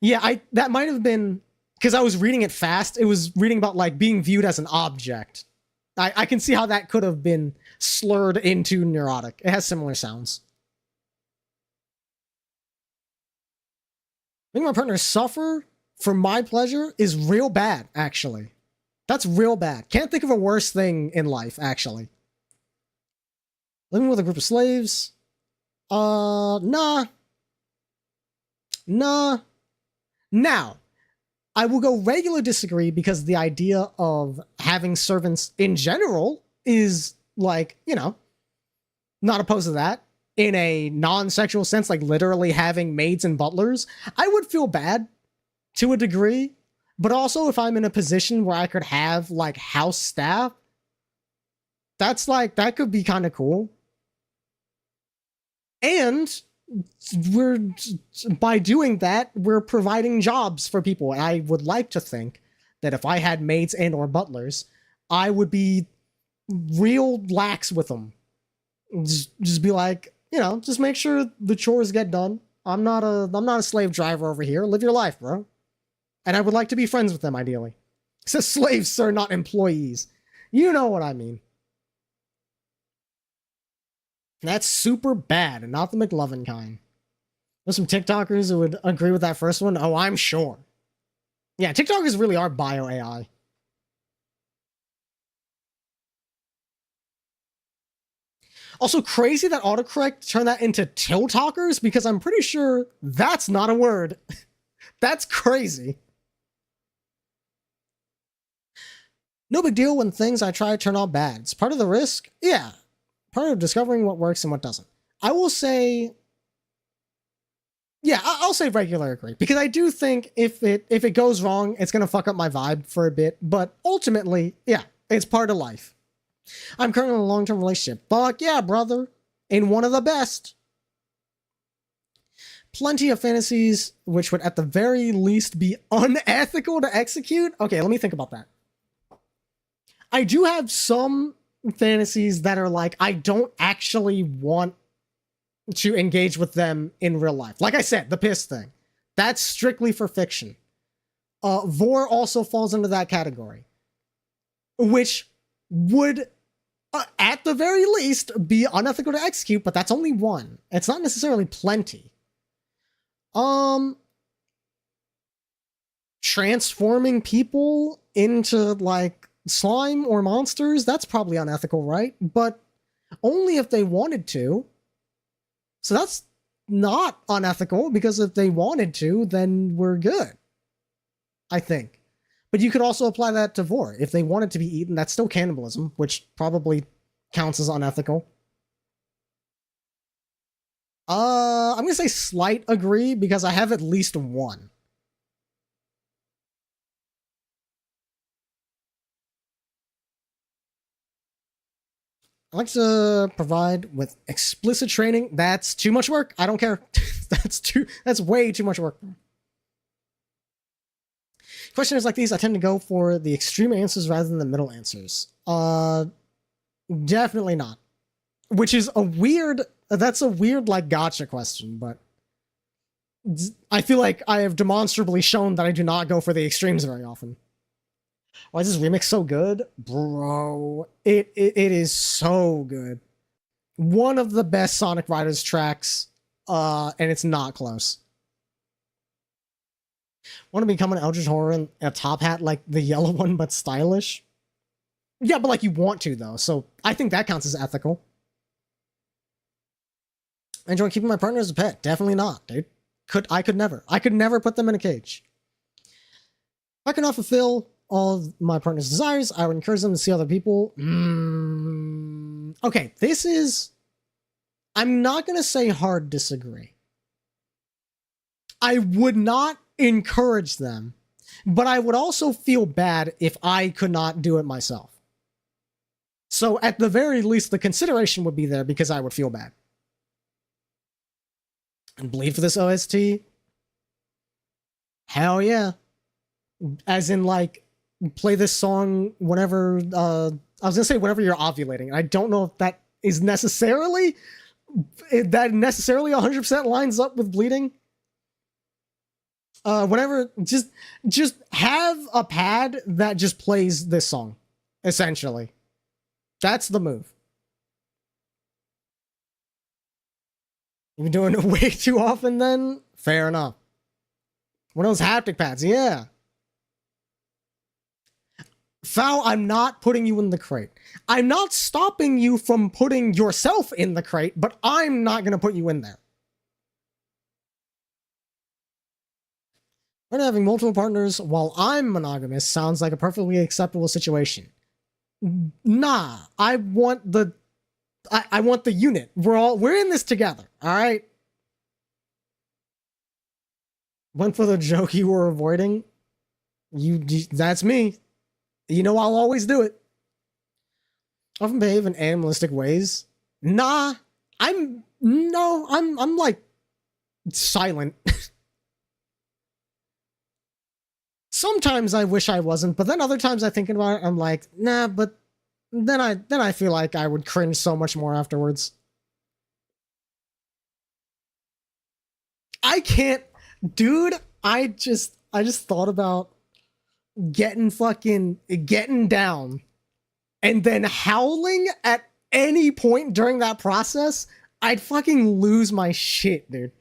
Yeah, that might have been because I was reading it fast. It was reading about like being viewed as an object. I can see how that could have been slurred into neurotic. It has similar sounds. Making my partner suffer for my pleasure is real bad, actually. That's real bad. Can't think of a worse thing in life, actually. Living with a group of slaves. Nah. Now, I will go regular disagree because the idea of having servants in general is like, not opposed to that. In a non-sexual sense, like literally having maids and butlers, I would feel bad to a degree. But also if I'm in a position where I could have like house staff, that could be kind of cool. And by doing that, we're providing jobs for people. And I would like to think that if I had maids and or butlers, I would be real lax with them. Just be like, just make sure the chores get done. I'm not a slave driver over here. Live your life, bro. And I would like to be friends with them, ideally. It says slaves, sir, not employees. You know what I mean. That's super bad, and not the McLovin kind. There's some TikTokers who would agree with that first one. Oh, I'm sure. Yeah, TikTokers really are bio AI. Also, crazy that autocorrect turned that into TikTokers because I'm pretty sure that's not a word. That's crazy. No big deal when things I try turn out bad. It's part of the risk. Yeah. Part of discovering what works and what doesn't. I will say, yeah, I'll say regular agree because I do think if it goes wrong, it's gonna fuck up my vibe for a bit. But ultimately, yeah, it's part of life. I'm currently in a long-term relationship. Fuck yeah, brother, in one of the best. Plenty of fantasies which would at the very least be unethical to execute. Okay, let me think about that. I do have some fantasies that are like, I don't actually want to engage with them in real life. Like I said, the piss thing. That's strictly for fiction. Vor also falls into that category. Which would, at the very least, be unethical to execute, but that's only one. It's not necessarily plenty. Transforming people into, like, slime or monsters, that's probably unethical, right? But only if they wanted to. So that's not unethical, because if they wanted to, then we're good, I think. But you could also apply that to Vor. If they wanted to be eaten, that's still cannibalism, which probably counts as unethical. I'm gonna say slight agree, because I have at least one. I like to provide with explicit training. That's too much work. I don't care. That's way too much work. Questions like these, I tend to go for the extreme answers rather than the middle answers. Definitely not. Which is that's a weird, like, gotcha question, but I feel like I have demonstrably shown that I do not go for the extremes very often. Why is this remix so good? Bro, it is so good. One of the best Sonic Riders tracks, and it's not close. Want to become an Eldritch Horror in a top hat like the yellow one, but stylish? Yeah, but like you want to, though, so I think that counts as ethical. I enjoy keeping my partner as a pet. Definitely not, dude. I could never put them in a cage. If I could not fulfill all of my partner's desires, I would encourage them to see other people. Okay, this is... I'm not going to say hard disagree. I would not encourage them, but I would also feel bad if I could not do it myself. So at the very least, the consideration would be there because I would feel bad. And bleed for this OST? Hell yeah. As in, like, play this song whenever, I was gonna say whenever you're ovulating. I don't know if that is necessarily, that necessarily 100% lines up with bleeding. Whenever, just have a pad that just plays this song, essentially. That's the move. You've been doing it way too often then? Fair enough. One of those haptic pads, yeah. Foul, I'm not putting you in the crate. I'm not stopping you from putting yourself in the crate, but I'm not going to put you in there. But having multiple partners while I'm monogamous sounds like a perfectly acceptable situation. Nah, I want the unit. We're in this together, all right? Went for the joke you were avoiding. That's me. You know I'll always do it. Often behave in animalistic ways. Nah, I'm like silent. Sometimes I wish I wasn't, but then other times I think about it, I'm like, nah, but then I feel like I would cringe so much more afterwards. I can't, dude, I just thought about getting down and then howling at any point during that process. I'd fucking lose my shit, dude.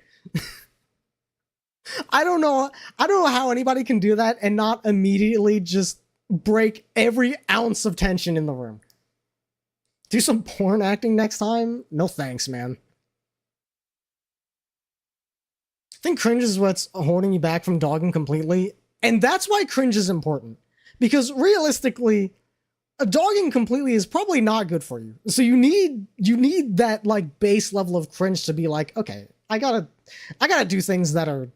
I don't know how anybody can do that and not immediately just break every ounce of tension in the room. Do some porn acting next time? No thanks, man. I think cringe is what's holding you back from dogging completely, and that's why cringe is important. Because realistically, dogging completely is probably not good for you. So you need that like base level of cringe to be like, okay, I gotta do things that are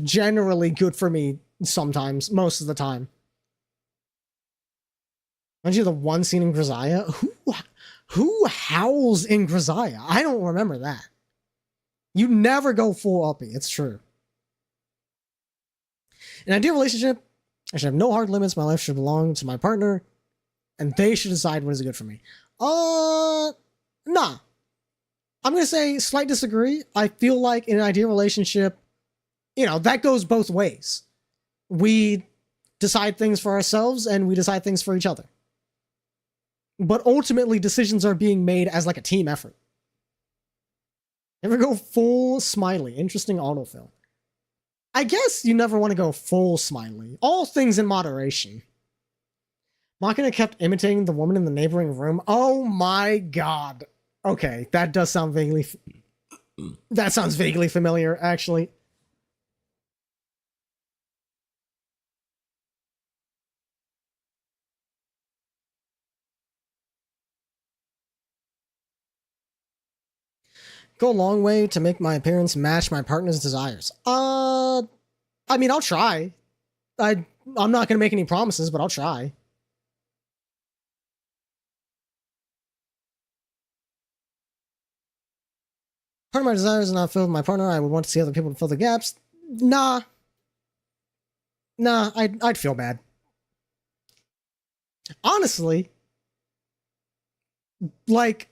generally good for me sometimes, most of the time. Aren't you the one scene in Grisaya? Who howls in Grisaya? I don't remember that. You never go full uppy, it's true. In an ideal relationship, I should have no hard limits. My life should belong to my partner, and they should decide what is good for me. Nah. I'm gonna say slight disagree. I feel like in an ideal relationship, you know, that goes both ways. We decide things for ourselves and we decide things for each other. But ultimately, decisions are being made as like a team effort. Never go full smiley. Interesting autofill. I guess you never want to go full smiley. All things in moderation. Machina kept imitating the woman in the neighboring room. Oh my god. Okay, that does sound vaguely... That sounds vaguely familiar, actually. Go a long way to make my appearance match my partner's desires. I mean, I'll try. I'm not gonna make any promises, but I'll try. Part of my desires are not filled with my partner. I would want to see other people to fill the gaps. Nah. Nah, I'd feel bad. Honestly, like,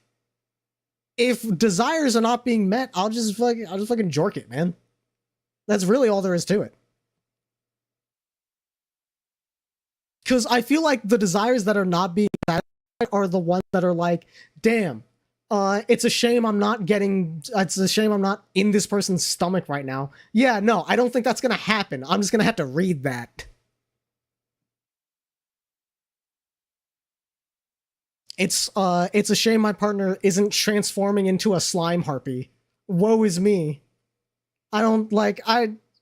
if desires are not being met, I'll just fucking jork it, man. That's really all there is to it. Because I feel like the desires that are not being satisfied are the ones that are like, damn, it's a shame I'm not in this person's stomach right now. Yeah, no, I don't think that's gonna happen. I'm just gonna have to read that. It's a shame my partner isn't transforming into a slime harpy. Woe is me. I don't like,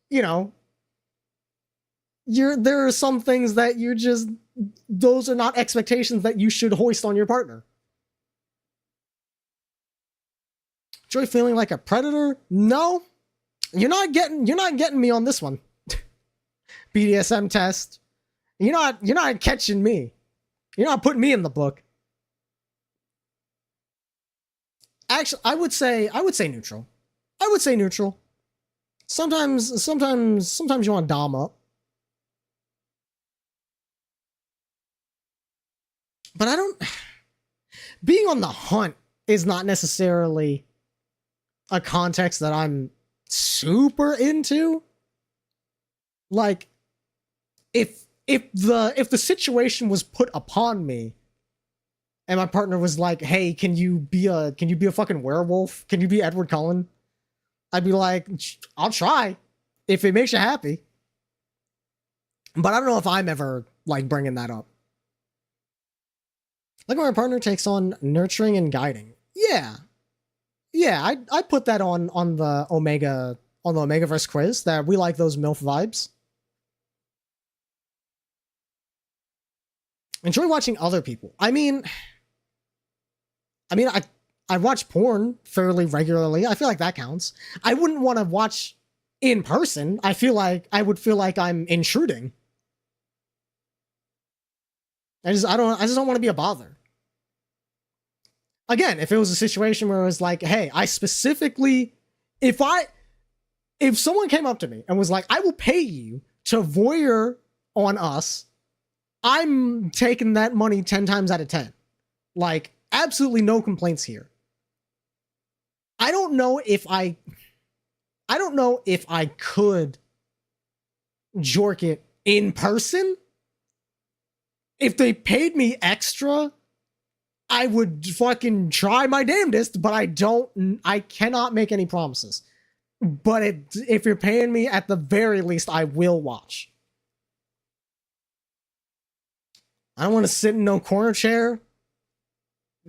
you know, there are some things that those are not expectations that you should hoist on your partner. Enjoy feeling like a predator? No. You're not getting me on this one. BDSM test. You're not catching me. You're not putting me in the book. Actually, I would say neutral. I would say neutral. Sometimes you want Dom up. But I don't. Being on the hunt is not necessarily a context that I'm super into. Like, if the situation was put upon me, and my partner was like, "Hey, can you be a fucking werewolf? Can you be Edward Cullen?" I'd be like, "I'll try, if it makes you happy." But I don't know if I'm ever like bringing that up. Like when my partner takes on nurturing and guiding. Yeah. Yeah, I put that on the Omegaverse quiz that we like those MILF vibes. Enjoy watching other people. I watch porn fairly regularly. I feel like that counts. I wouldn't want to watch in person. I would feel like I'm intruding. I just don't want to be a bother. Again, if it was a situation where it was like, hey, I specifically, if someone came up to me and was like, I will pay you to voyeur on us, I'm taking that money 10 times out of 10. Like, absolutely no complaints here. I don't know if I could jork it in person. If they paid me extra, I would fucking try my damnedest, but I cannot make any promises. But if you're paying me, at the very least, I will watch. I don't want to sit in no corner chair.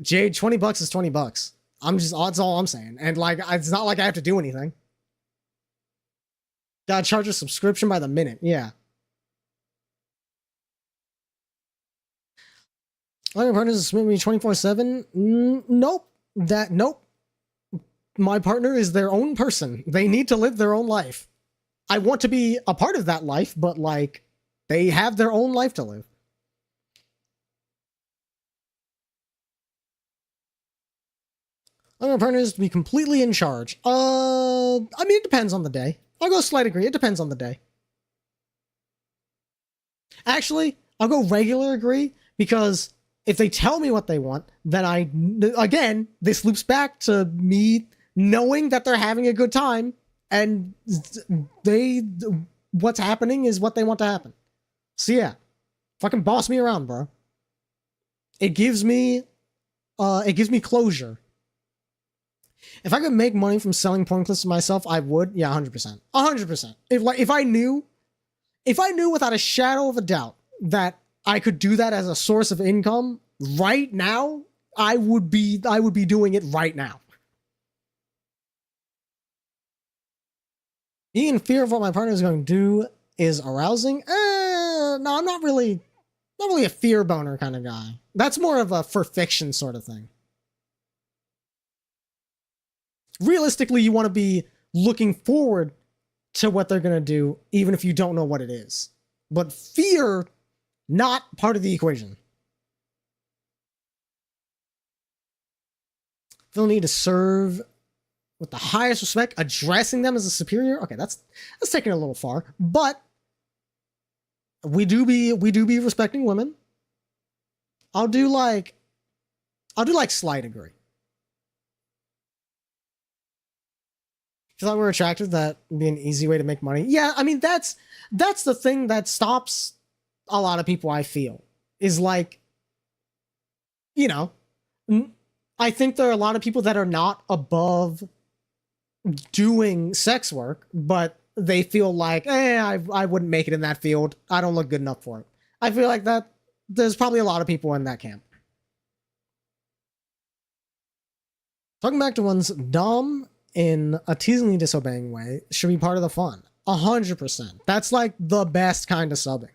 Jade, $20 is $20. That's all I'm saying. And like, it's not like I have to do anything. Gotta charge a subscription by the minute. Yeah. My partner is me 24/7. Nope. Nope. My partner is their own person. They need to live their own life. I want to be a part of that life, but like, they have their own life to live. My partner is to be completely in charge. It depends on the day. I'll go slight agree. It depends on the day. Actually, I'll go regular agree, because if they tell me what they want, then again, this loops back to me knowing that they're having a good time, and what's happening is what they want to happen. So yeah, fucking boss me around, bro. It gives me closure. If I could make money from selling porn clips to myself, I would. Yeah, 100%. 100%. If I knew without a shadow of a doubt that I could do that as a source of income right now, I would be doing it right now. Being in fear of what my partner is going to do is arousing. No, I'm not really a fear boner kind of guy. That's more of a for fiction sort of thing. Realistically, you want to be looking forward to what they're going to do, even if you don't know what it is. But fear, not part of the equation. Feel the need to serve with the highest respect, addressing them as a superior. Okay, that's taking it a little far, but we do be respecting women. I'll do like slight agree. If you thought we were attractive, that would be an easy way to make money. Yeah, I mean, that's the thing that stops a lot of people, I feel, is like, you know, I think there are a lot of people that are not above doing sex work, but they feel like, I wouldn't make it in that field. I don't look good enough for it. I feel like that there's probably a lot of people in that camp. Talking back to one's dumb in a teasingly disobeying way should be part of the fun. 100%. That's like the best kind of subbing.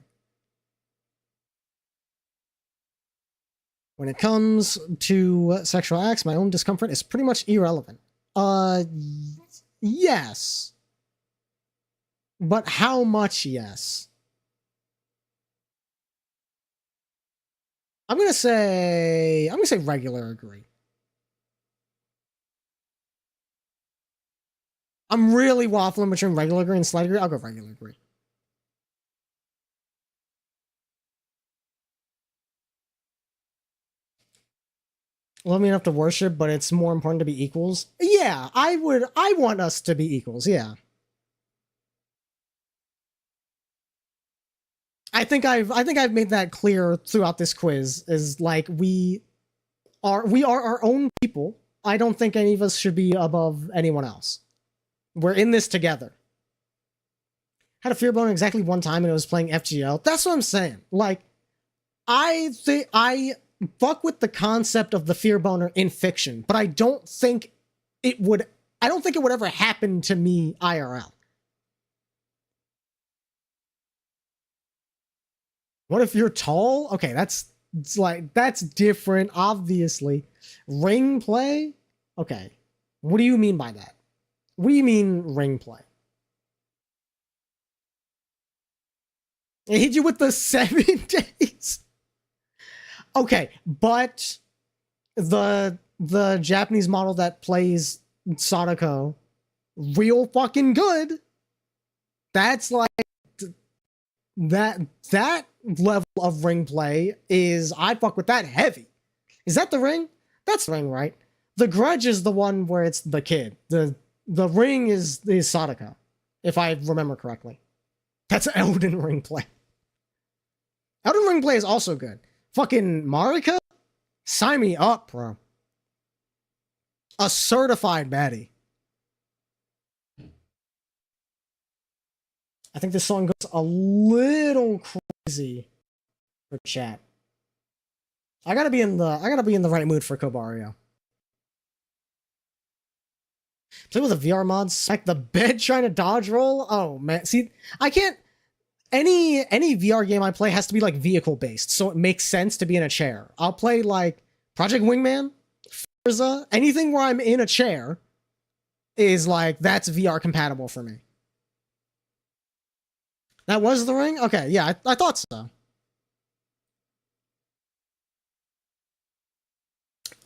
When it comes to sexual acts, my own discomfort is pretty much irrelevant. Yes. But how much yes? I'm gonna say regular agree. I'm really waffling between regular degree and slight degree. I'll go regular degree. Love me enough to worship, but it's more important to be equals. Yeah, I want us to be equals, yeah. I think I've made that clear throughout this quiz, is like we are our own people. I don't think any of us should be above anyone else. We're in this together. Had a fear bone exactly one time and it was playing FGL. That's what I'm saying. Like, I fuck with the concept of the fear boner in fiction, but I don't think it would ever happen to me IRL. What if you're tall? Okay, that's different, obviously. Ring play? Okay. What do you mean by that? What do you mean ring play? It hit you with the 7 days. Okay, but the Japanese model that plays Sadako, real fucking good. That's like that level of ring play is, I fuck with that heavy. Is that the ring? That's the ring, right? The Grudge is the one where it's the kid. The ring is Sadako, if I remember correctly. That's Elden Ring play. Elden Ring play is also good. Fucking Marika? Sign me up, bro. A certified baddie. I think this song goes a little crazy for chat. I gotta be in the right mood for Kobario. Play with a VR mod, smack the bed trying to dodge roll? Oh man, see, I can't. Any VR game I play has to be like vehicle based, so it makes sense to be in a chair. I'll play like Project Wingman, Forza, anything where I'm in a chair is like, that's VR compatible for me. That was the ring? Okay, yeah, I thought so.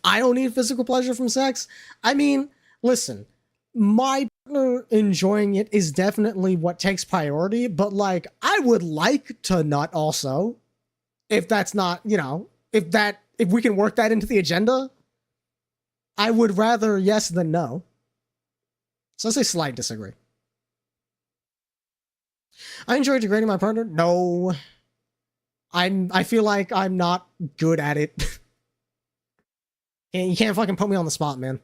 I don't need physical pleasure from sex. I mean, listen, my partner enjoying it is definitely what takes priority, but like, I would like to nut also. If that's not, you know, if we can work that into the agenda, I would rather yes than no. So I say slight disagree. I enjoy degrading my partner. No. I feel like I'm not good at it. You can't fucking put me on the spot, man.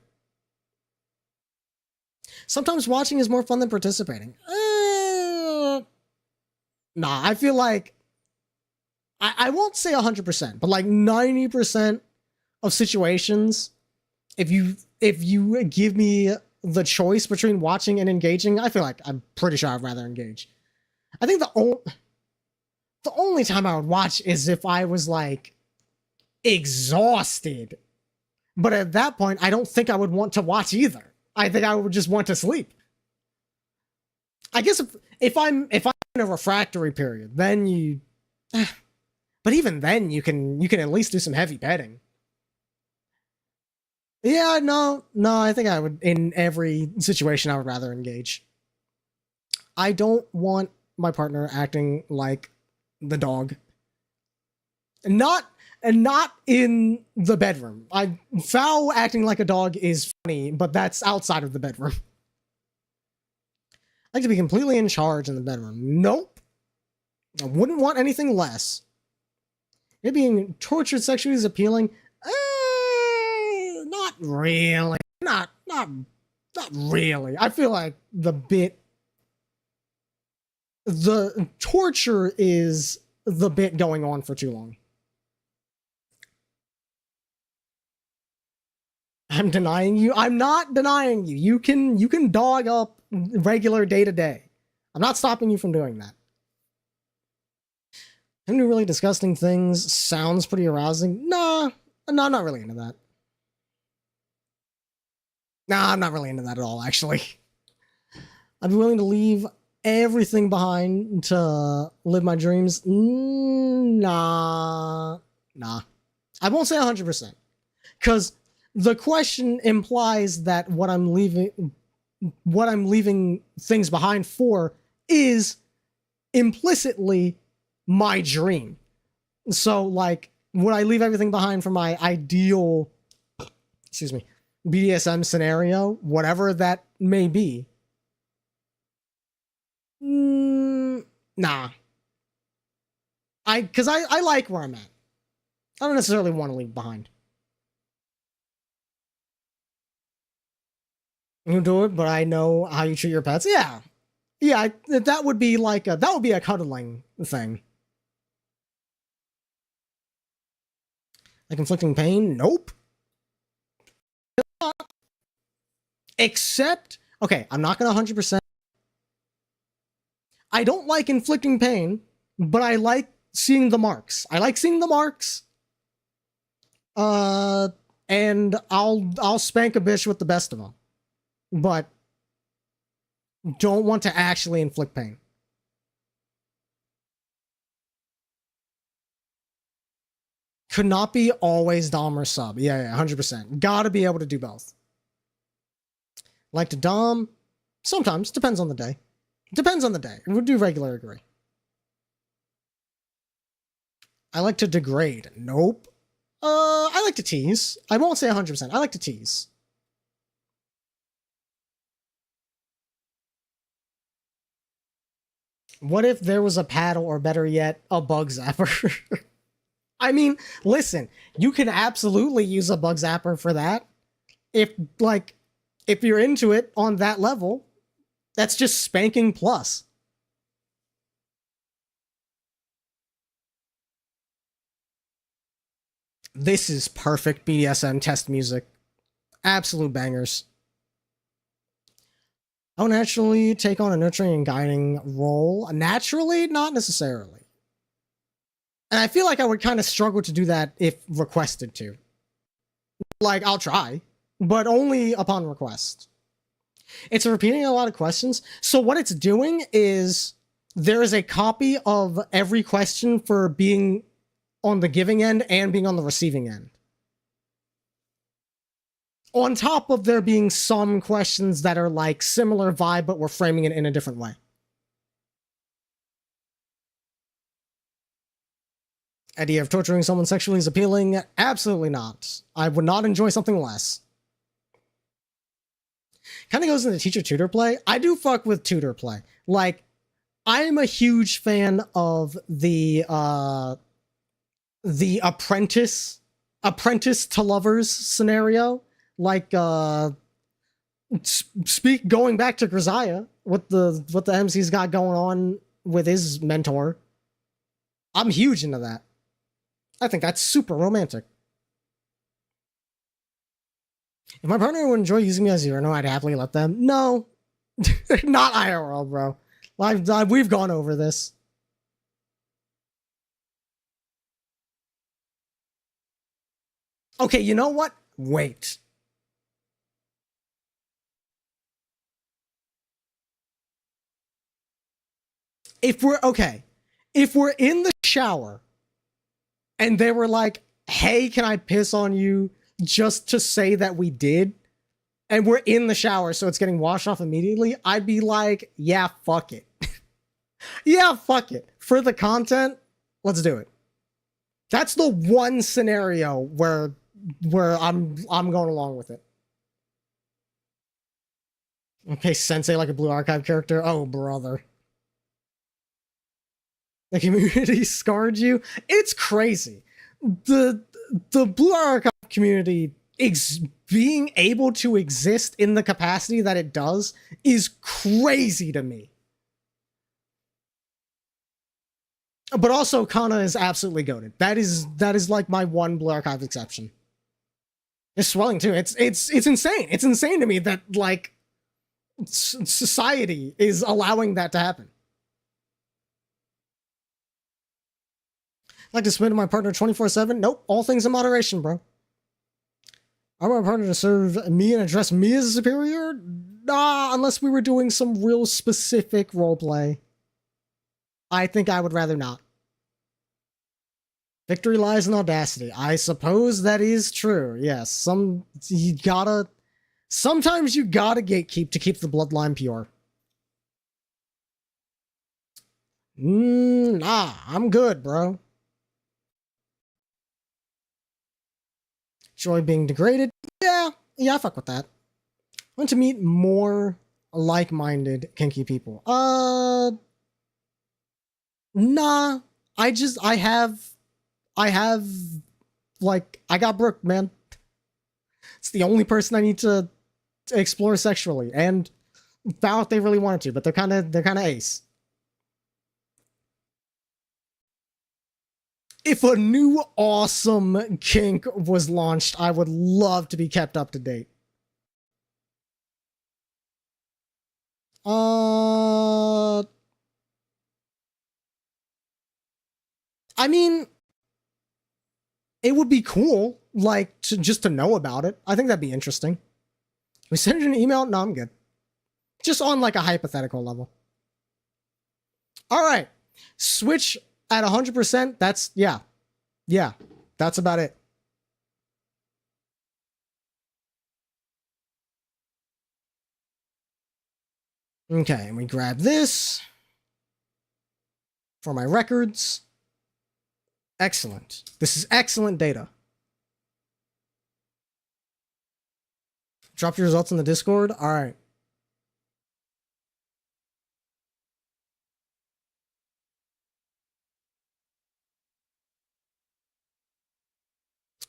Sometimes watching is more fun than participating. Nah, I feel like I won't say 100%, but like 90% of situations, if you give me the choice between watching and engaging, I feel like I'm pretty sure I'd rather engage. I think the only time I would watch is if I was like exhausted. But at that point, I don't think I would want to watch either. I think I would just want to sleep. I guess if I'm in a refractory period, then you. But even then, you can at least do some heavy petting. Yeah, no, I think I would, in every situation, I would rather engage. I don't want my partner acting like the dog. Not in the bedroom. Foul acting like a dog is funny, but that's outside of the bedroom. I like to be completely in charge in the bedroom. Nope. I wouldn't want anything less. It being tortured sexually is appealing. Not really. Not really. I feel like the torture is the bit going on for too long. I'm denying you. I'm not denying you. You can dog up regular day to day. I'm not stopping you from doing that. Him do really disgusting things sounds pretty arousing. No, I'm not really into that. Nah, I'm not really into that at all, actually. I'd be willing to leave everything behind to live my dreams. Nah. I won't say 100%. Because the question implies that what I'm leaving what I'm leaving things behind for is implicitly my dream. So, like, would I leave everything behind for my ideal, excuse me, BDSM scenario, whatever that may be? Nah. Because I like where I'm at. I don't necessarily want to leave behind. You do it, but I know how you treat your pets. Yeah. Yeah, that would be like that would be a cuddling thing. Like inflicting pain? Nope. Except, okay, I'm not gonna 100%. I don't like inflicting pain, but I like seeing the marks. I like seeing the marks. And I'll spank a bitch with the best of them. But don't want to actually inflict pain. Could not be always dom or sub. Yeah, 100%. Gotta be able to do both. Like to dom? Sometimes. Depends on the day. Depends on the day. We'll do regular agree. I like to degrade. Nope. I like to tease. I won't say 100%. I like to tease. What if there was a paddle, or better yet, a bug zapper? I mean, listen, you can absolutely use a bug zapper for that. If you're into it on that level, that's just spanking plus. This is perfect BDSM test music. Absolute bangers. I'll naturally take on a nurturing and guiding role. Naturally, not necessarily. And I feel like I would kind of struggle to do that if requested to. Like, I'll try, but only upon request. It's repeating a lot of questions. So what it's doing is there is a copy of every question for being on the giving end and being on the receiving end. On top of there being some questions that are like similar vibe, but we're framing it in a different way. Idea of torturing someone sexually is appealing? Absolutely not. I would not enjoy something less. Kind of goes into teacher-tutor play. I do fuck with tutor play. Like, I am a huge fan of the apprentice to lovers scenario. Like, going back to Grisaya, what the MC's got going on with his mentor. I'm huge into that. I think that's super romantic. If my partner would enjoy using me as zero, no, I'd happily let them. No, not IRL, bro. We've gone over this. Okay, you know what? Wait. If we're in the shower and they were like, hey, can I piss on you just to say that we did? And we're in the shower, so it's getting washed off immediately. I'd be like, yeah, fuck it. Yeah, fuck it. For the content, let's do it. That's the one scenario where I'm going along with it. Okay, Sensei like a Blue Archive character. Oh, brother. The community scarred you. It's crazy. The Blue Archive community being able to exist in the capacity that it does is crazy to me. But also, Kana is absolutely goated. That is like my one Blue Archive exception. It's swelling too. It's insane. It's insane to me that like society is allowing that to happen. Like to submit to my partner 24/7? Nope. All things in moderation, bro. I want my partner to serve me and address me as a superior? Nah, unless we were doing some real specific roleplay. I think I would rather not. Victory lies in audacity. I suppose that is true. Yes, you gotta Sometimes you gotta gatekeep to keep the bloodline pure. Nah, I'm good, bro. Joy being degraded? Yeah, I fuck with that. Want to meet more like-minded kinky people? Nah. I have, like, I got Brooke, man. It's the only person I need to explore sexually, and found if they really wanted to, but they're kind of ace. If a new awesome kink was launched, I would love to be kept up to date. I mean, it would be cool, like, just to know about it. I think that'd be interesting. We send it an email? No, I'm good. Just on, like, a hypothetical level. Alright. Switch at 100%, that's, yeah. Yeah, that's about it. Okay, and we grab this for my records. Excellent. This is excellent data. Drop your results in the Discord. All right.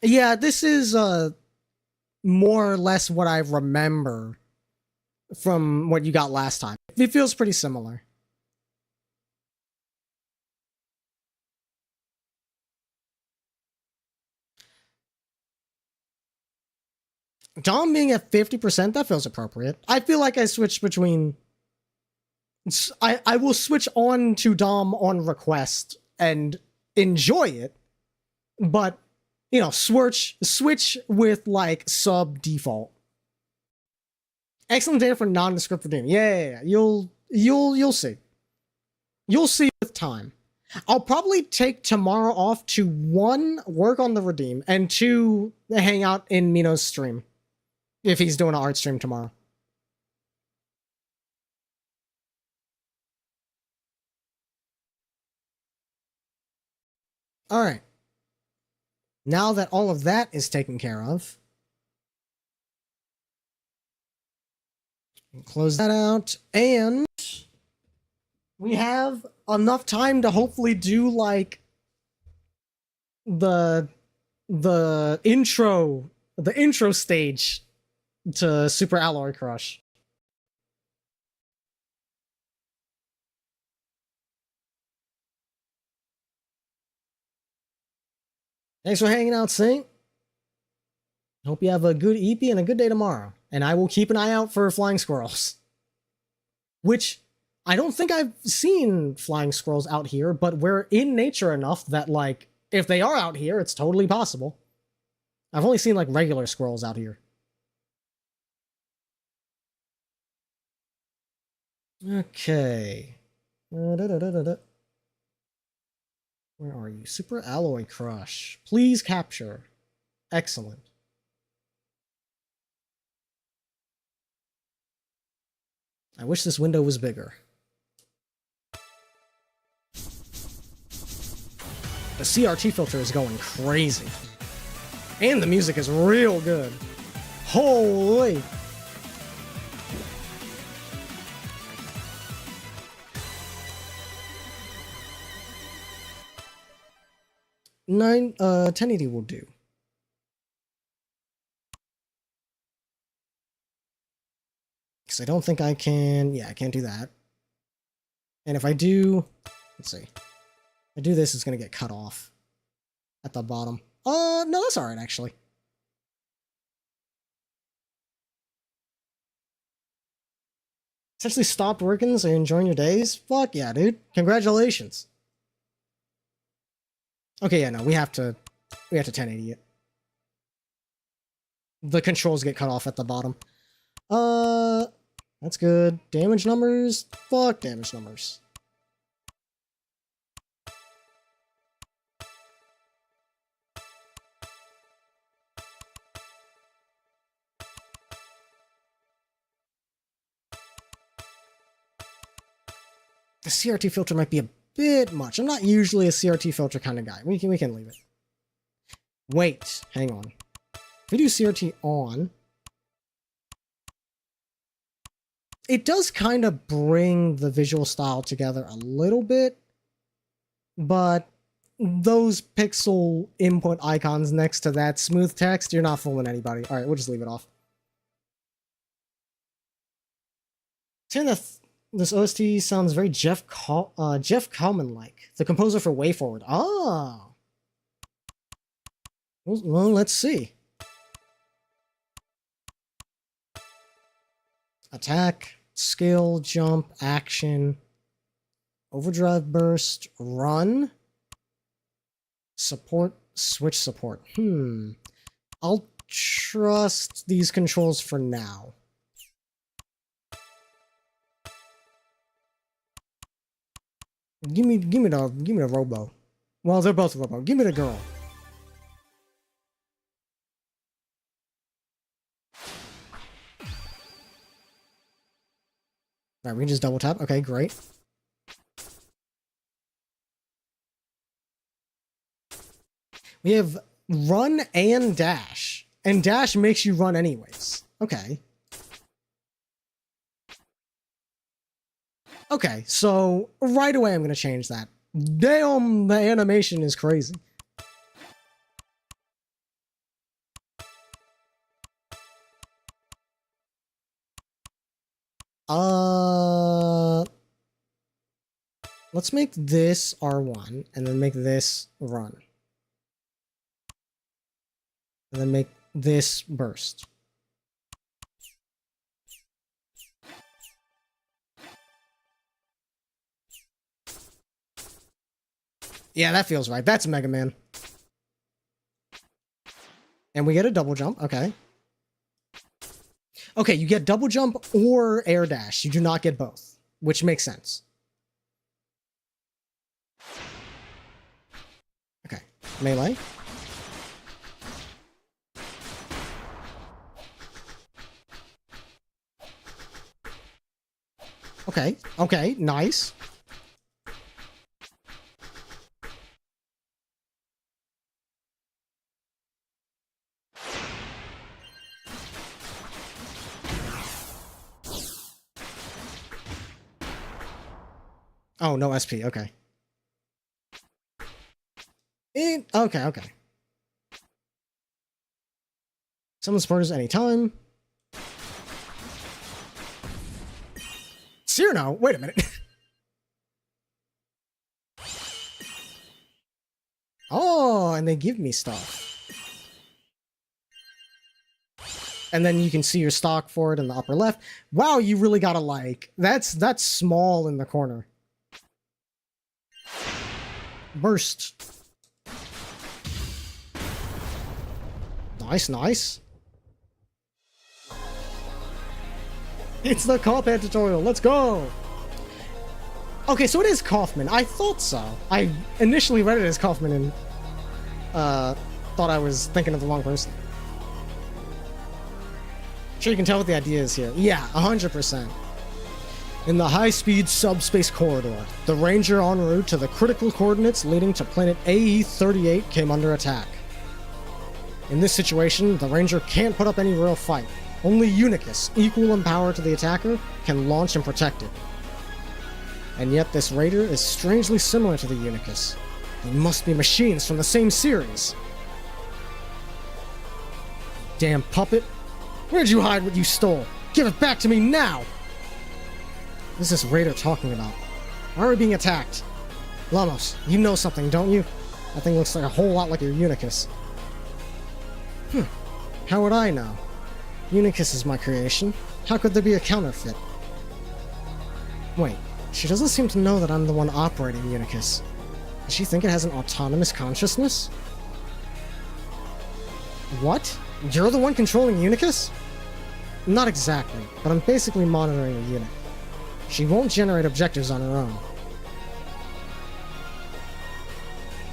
Yeah, this is more or less what I remember from what you got last time. It feels pretty similar. Dom being at 50%, that feels appropriate. I feel like I switched between... I will switch on to Dom on request and enjoy it, but, you know, switch with, like, sub default. Excellent data for nondescript redeem. Yeah. You'll see. You'll see with time. I'll probably take tomorrow off to 1, work on the redeem, and 2, hang out in Mino's stream. If he's doing an art stream tomorrow. Alright. Now that all of that is taken care of, close that out, and we have enough time to hopefully do, like, the intro stage to Super Alloy Crush. Thanks for hanging out, Saint. Hope you have a good EP and a good day tomorrow. And I will keep an eye out for flying squirrels. Which, I don't think I've seen flying squirrels out here, but we're in nature enough that, like, if they are out here, it's totally possible. I've only seen, like, regular squirrels out here. Okay. Where are you? Super Alloy Crush. Please capture. Excellent. I wish this window was bigger. The CRT filter is going crazy. And the music is real good. Holy! Nine, 1080 will do. Because I don't think I can... Yeah, I can't do that. And if I do... Let's see. If I do this, it's going to get cut off. At the bottom. No, that's alright, actually. Essentially stopped working, so you're enjoying your days? Fuck yeah, dude. Congratulations. Okay, yeah, no, we have to 1080 it. The controls get cut off at the bottom. That's good. Damage numbers? Fuck damage numbers. The CRT filter might be a bit much. I'm not usually a CRT filter kind of guy. We can leave it. Wait, hang on. If we do CRT on, it does kind of bring the visual style together a little bit, but those pixel input icons next to that smooth text, you're not fooling anybody. All right, we'll just leave it off. Saying that this OST sounds very Jeff Kalman-like, the composer for Way Forward. Ah, well, let's see. Attack, skill, jump, action, overdrive burst, run, support, switch support. I'll trust these controls for now. Give me the robo. Well, they're both robo. Give me the girl. Alright, we can just double tap. Okay, great. We have run and dash. And dash makes you run anyways. Okay. Okay, so right away I'm going to change that. Damn, the animation is crazy. Let's make this R1 and then make this run. And then make this burst. Yeah, that feels right. That's Mega Man. And we get a double jump. Okay. Okay, you get double jump or air dash. You do not get both, which makes sense. Okay, melee. Okay, okay, nice. Oh, no SP, okay. Okay. Summon supporters anytime. Cyrano? Wait a minute. Oh, and they give me stuff. And then you can see your stock for it in the upper left. Wow, you really gotta like... That's small in the corner. Burst. Nice, nice. It's the Kaufman tutorial. Let's go. Okay, so it is Kaufman. I thought so. I initially read it as Kaufman and thought I was thinking of the wrong person. Sure, you can tell what the idea is here. Yeah, 100%. In the high-speed subspace corridor, the Ranger en route to the critical coordinates leading to planet AE-38 came under attack. In this situation, the Ranger can't put up any real fight. Only Unicus, equal in power to the attacker, can launch and protect it. And yet this Raider is strangely similar to the Unicus. They must be machines from the same series. Damn puppet. Where'd you hide what you stole? Give it back to me now! What is this Raider talking about? Why are we being attacked? Lamos, you know something, don't you? That thing looks like a whole lot like your Unicus. How would I know? Unicus is my creation. How could there be a counterfeit? Wait, she doesn't seem to know that I'm the one operating Unicus. Does she think it has an autonomous consciousness? What? You're the one controlling Unicus? Not exactly, but I'm basically monitoring the unit. She won't generate objectives on her own.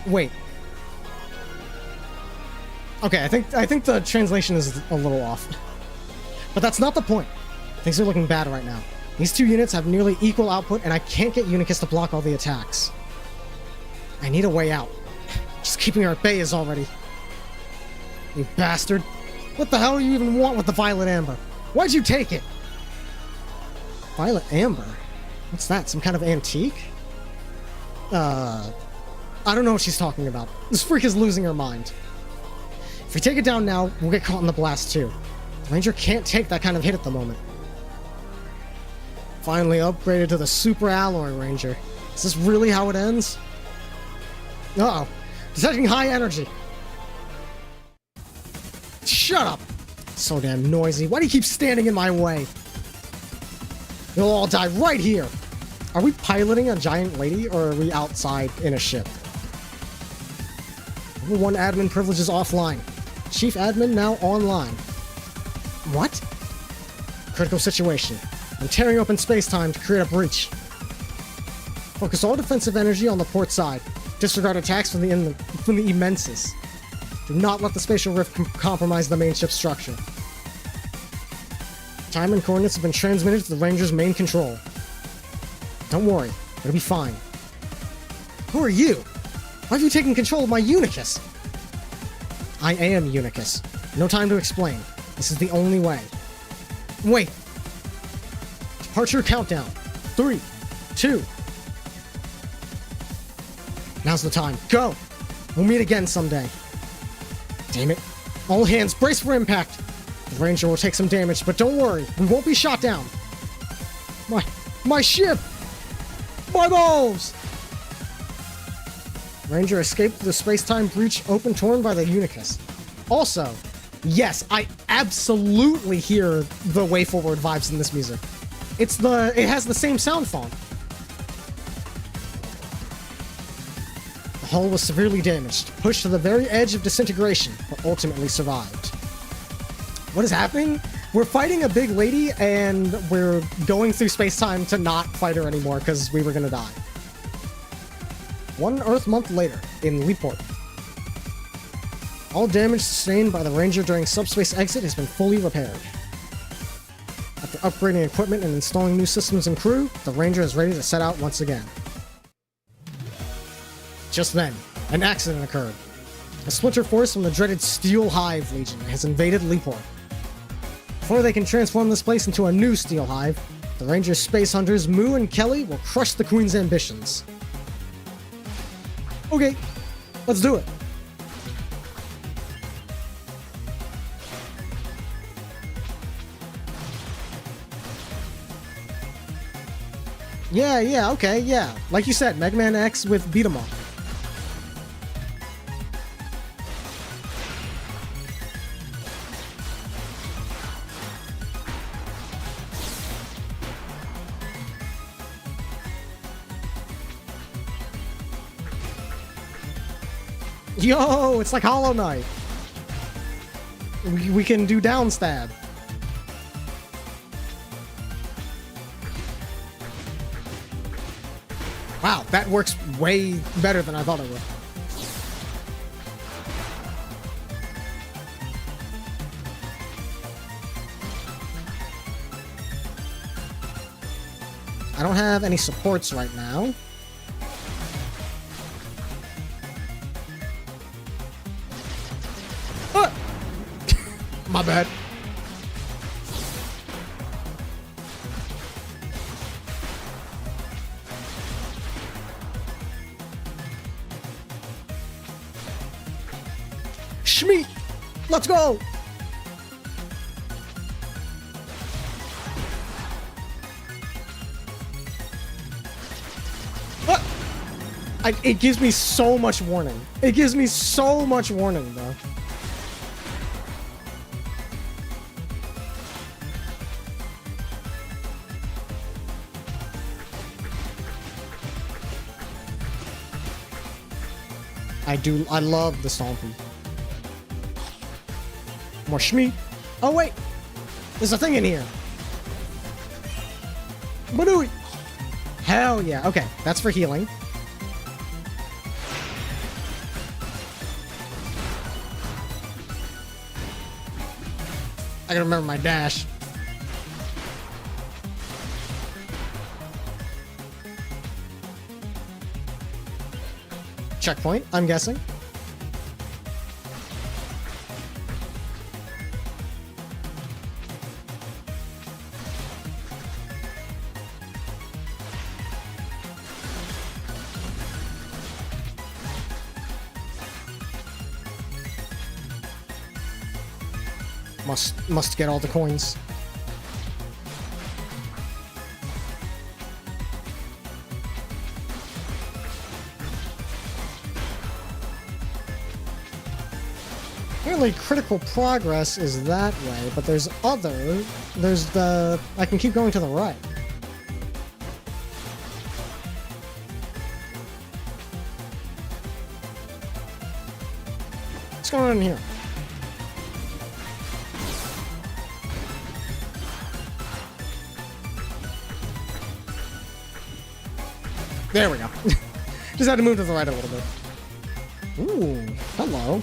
Wait. Okay, I think the translation is a little off. But that's not the point. Things are looking bad right now. These two units have nearly equal output, and I can't get Unicus to block all the attacks. I need a way out. Just keeping her at bay is already... You bastard. What the hell do you even want with the Violet Amber? Why'd you take it? Violet Amber? What's that? Some kind of antique? I don't know what she's talking about. This freak is losing her mind. If we take it down now, we'll get caught in the blast too. The Ranger can't take that kind of hit at the moment. Finally upgraded to the Super Alloy Ranger. Is this really how it ends? Uh-oh. Detecting high energy. Shut up! So damn noisy. Why do you keep standing in my way? You'll all die right here! Are we piloting a giant lady, or are we outside in a ship? Level 1 admin privileges offline. Chief admin now online. What? Critical situation. I'm tearing open space-time to create a breach. Focus all defensive energy on the port side. Disregard attacks from the immenses. Do not let the spatial rift compromise the main ship's structure. Time and coordinates have been transmitted to the Ranger's main control. Don't worry, it'll be fine. Who are you? Why have you taken control of my Unicus? I am Unicus. No time to explain. This is the only way. Wait! Departure countdown. 3, 2. Now's the time. Go! We'll meet again someday. Damn it. All hands, brace for impact! The Ranger will take some damage, but don't worry, we won't be shot down. My ship! My balls! Ranger escaped the space-time breach open torn by the Unicus. Also, yes, I absolutely hear the Way Forward vibes in this music. It has the same sound font. The hull was severely damaged, pushed to the very edge of disintegration, but ultimately survived. What is happening? We're fighting a big lady, and we're going through space-time to not fight her anymore because we were gonna die. 1 Earth month later, in Leaport. All damage sustained by the Ranger during subspace exit has been fully repaired. After upgrading equipment and installing new systems and crew, the Ranger is ready to set out once again. Just then, an accident occurred. A splinter force from the dreaded Steel Hive Legion has invaded Leaport. Before they can transform this place into a new Steel Hive, the Ranger space hunters Moo and Kelly will crush the Queen's ambitions. Okay, let's do it. Yeah, okay, yeah. Like you said, Mega Man X with beat 'em up. Yo, it's like Hollow Knight. We can do down stab. Wow, that works way better than I thought it would. I don't have any supports right now. My bad. Shmeet! Let's go! It gives me so much warning. It gives me so much warning, bro. I love the stomping. More Shmeet. Oh wait! There's a thing in here! Badooey! Hell yeah. Okay, that's for healing. I gotta remember my dash. checkpoint, I'm guessing. Must get all the coins. Apparently critical progress is that way, but there's the... I can keep going to the right. What's going on in here? There we go. Just had to move to the right a little bit. Ooh, hello.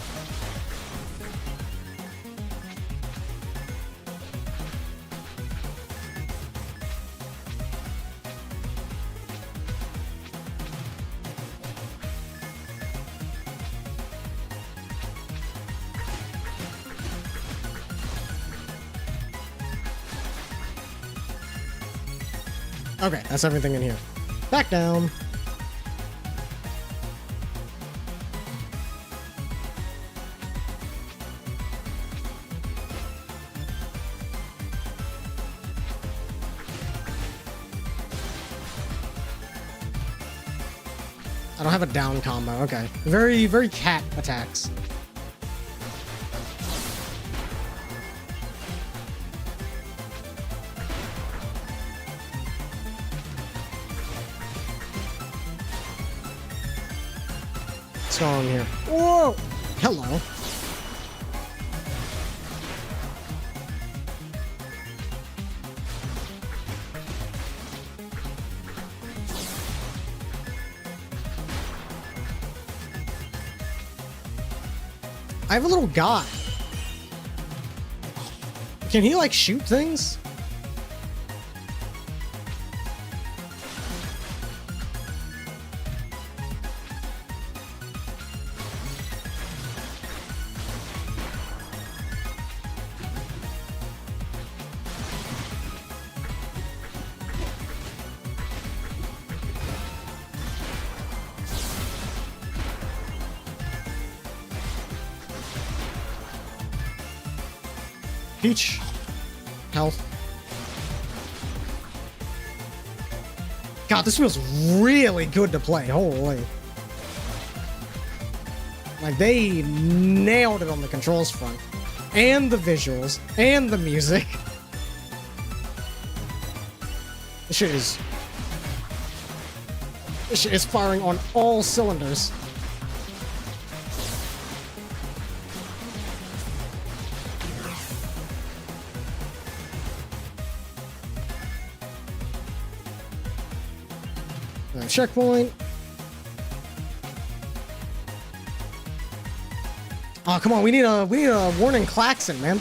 Okay, that's everything in here. Back down. I don't have a down combo. Okay. Very, very cat attacks. What's going on here? Whoa! Hello. I have a little guy. Can he, like, shoot things? Peach. Health. God, this feels really good to play. Holy. Like, they nailed it on the controls front. And the visuals. And the music. This shit is firing on all cylinders. Checkpoint. Oh, come on, we need a warning klaxon, man.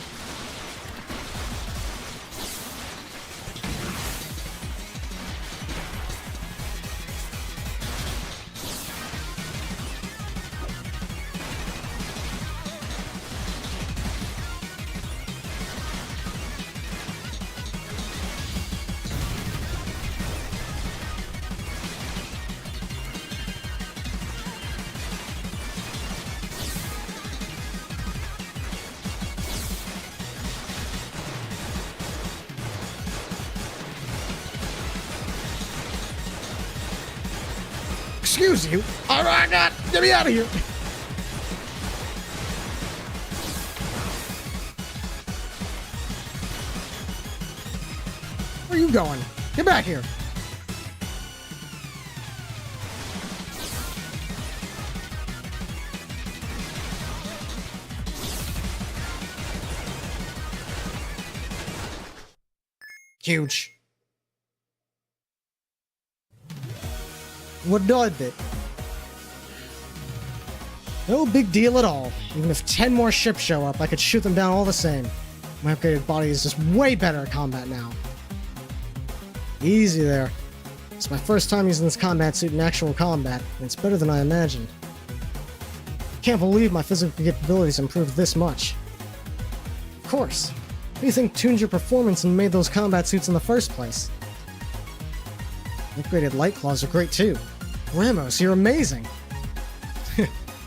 Excuse you. Oh my God, get me out of here. Where are you going? Get back here. Huge. What did it? No big deal at all. Even if 10 more ships show up, I could shoot them down all the same. My upgraded body is just way better at combat now. Easy there. It's my first time using this combat suit in actual combat, and it's better than I imagined. Can't believe my physical capabilities improved this much. Of course. Who do you think tuned your performance and made those combat suits in the first place? Upgraded light claws are great too. Ramos, you're amazing!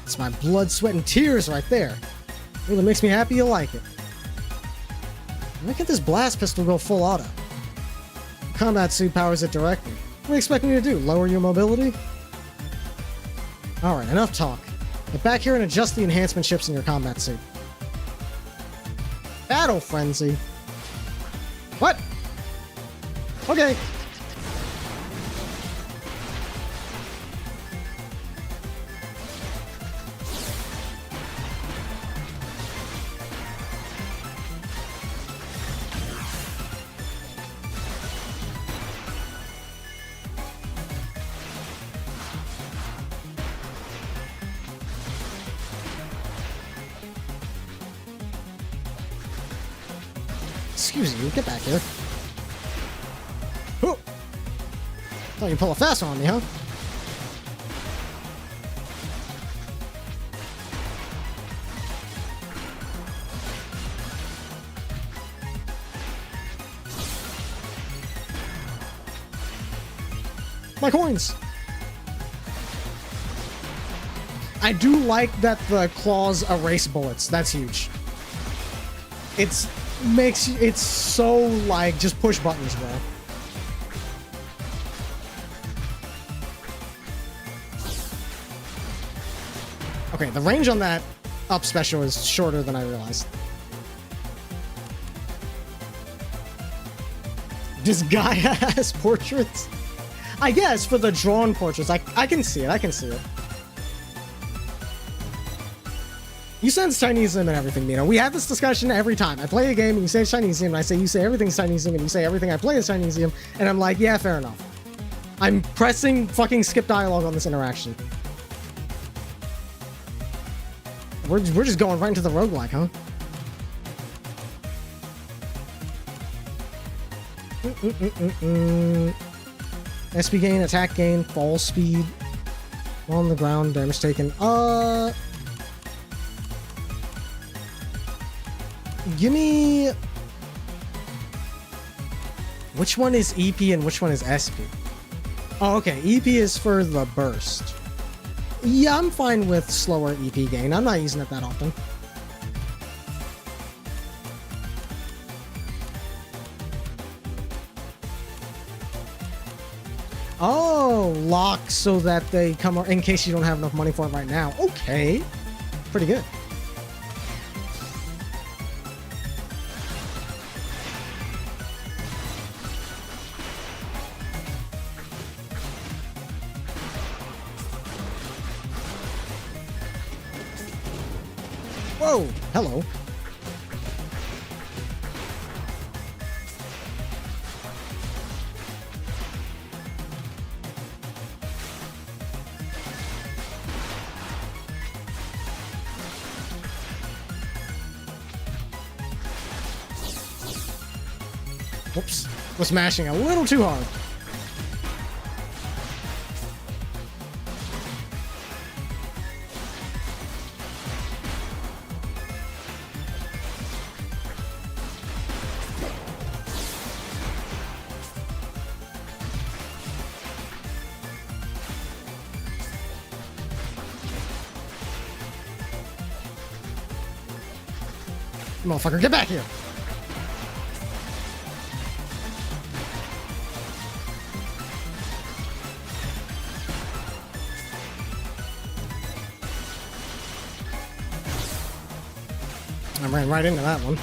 It's my blood, sweat, and tears right there. Really makes me happy you like it. Why can't this blast pistol go full auto? The combat suit powers it directly. What do you expect me to do? Lower your mobility? Alright, enough talk. Get back here and adjust the enhancement chips in your combat suit. Battle Frenzy? What? Okay. Excuse you, get back here. Oh! Thought you'd pull a fast one on me, huh? My coins! I do like that the claws erase bullets. That's huge. It's so like just push buttons, bro. Okay, the range on that up special is shorter than I realized. This guy has portraits? I guess for the drawn portraits, I can see it, I can see it. You sense Chineseism and everything, Nino. We have this discussion every time. I play a game and you say Chineseism, and I say you say everything's Chineseism, and you say everything I play is Chineseism, and I'm like, yeah, fair enough. I'm pressing fucking skip dialogue on this interaction. We're just going right into the roguelike, huh? SP gain, attack gain, fall speed. On the ground, damage taken. Give me... Which one is EP and which one is SP? Oh, okay. EP is for the burst. Yeah, I'm fine with slower EP gain. I'm not using it that often. Oh, lock so that they come in case you don't have enough money for it right now. Okay. Pretty good. Whoa! Hello. Whoops. Was smashing a little too hard. Motherfucker, get back here! I ran right into that one.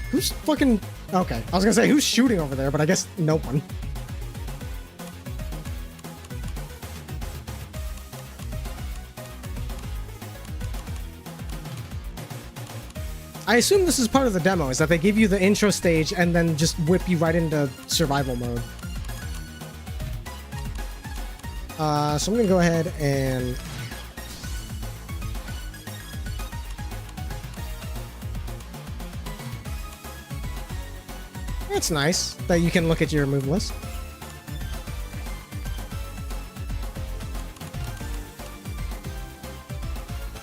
Who's fucking... Okay, I was gonna say, who's shooting over there, but I guess no one. I assume this is part of the demo, is that they give you the intro stage and then just whip you right into survival mode. So I'm gonna go ahead and... It's nice that you can look at your move list.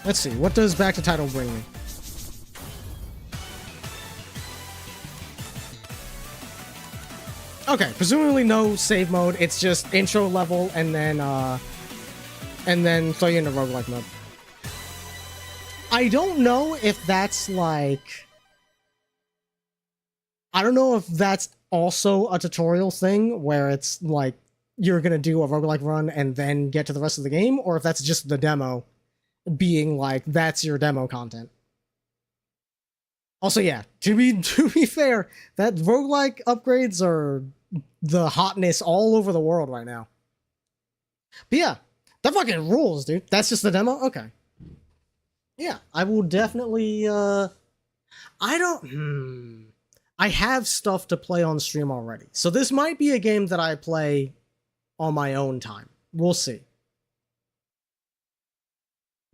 Let's see, what does back to title bring me? Okay, presumably no save mode. It's just intro level and then throw you into roguelike mode. I don't know if that's like... I don't know if that's also a tutorial thing where it's like you're gonna do a roguelike run and then get to the rest of the game, or if that's just the demo being like that's your demo content. Also, yeah, to be fair, that roguelike upgrades are the hotness all over the world right now. But yeah, that fucking rules, dude. That's just the demo? Okay. Yeah, I will definitely, I have stuff to play on stream already. So this might be a game that I play on my own time. We'll see.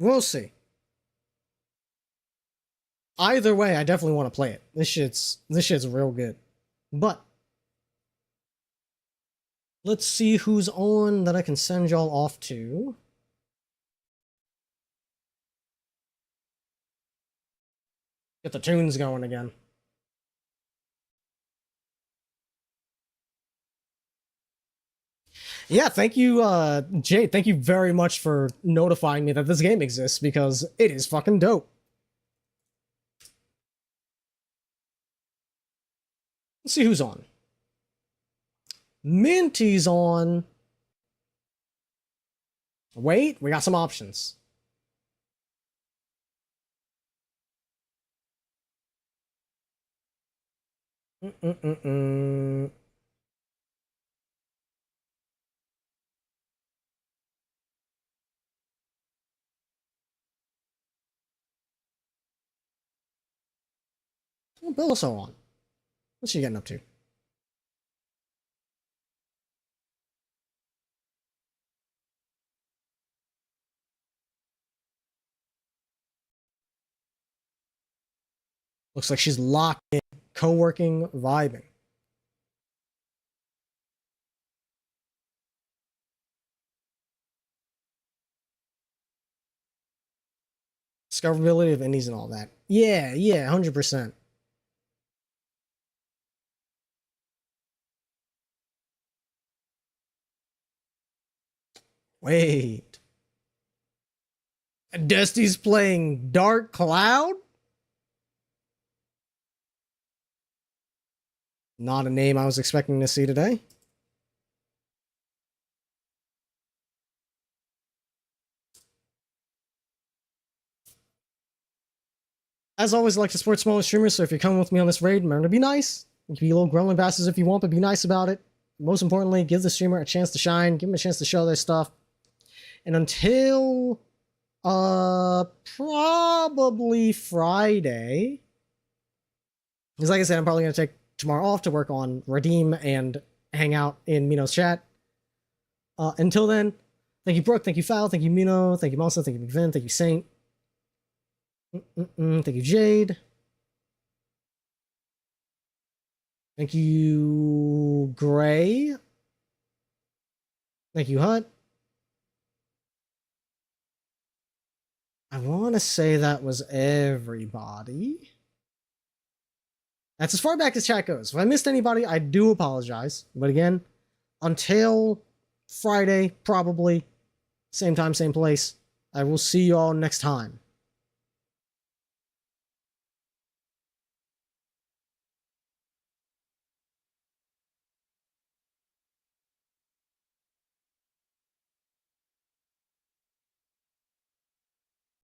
We'll see. Either way, I definitely want to play it. This shit's real good. But let's see who's on that I can send y'all off to. Get the tunes going again. Yeah, thank you, Jade. Thank you very much for notifying me that this game exists, because it is fucking dope. Let's see who's on. Minty's on. Wait, we got some options. Well, Bill also on. What's she getting up to? Looks like she's locked in, co-working, vibing. Discoverability of indies and all that. Yeah, 100%. Wait. Dusty's playing Dark Cloud? Not a name I was expecting to see today. As always, I like to support smaller streamers, so if you're coming with me on this raid, remember to be nice. You can be little grumbling bastards if you want, but be nice about it. Most importantly, give the streamer a chance to shine, give them a chance to show their stuff. And until probably Friday, because like I said, I'm probably going to take tomorrow off to work on Redeem and hang out in Mino's chat. Until then, thank you Brooke, thank you Foul, thank you Mino, thank you Monster, thank you McVin, thank you Saint. Thank you Jade. Thank you Gray. Thank you Hut. I want to say that was everybody. That's as far back as chat goes. If I missed anybody, I do apologize. But again, until Friday, probably, same time, same place, I will see you all next time.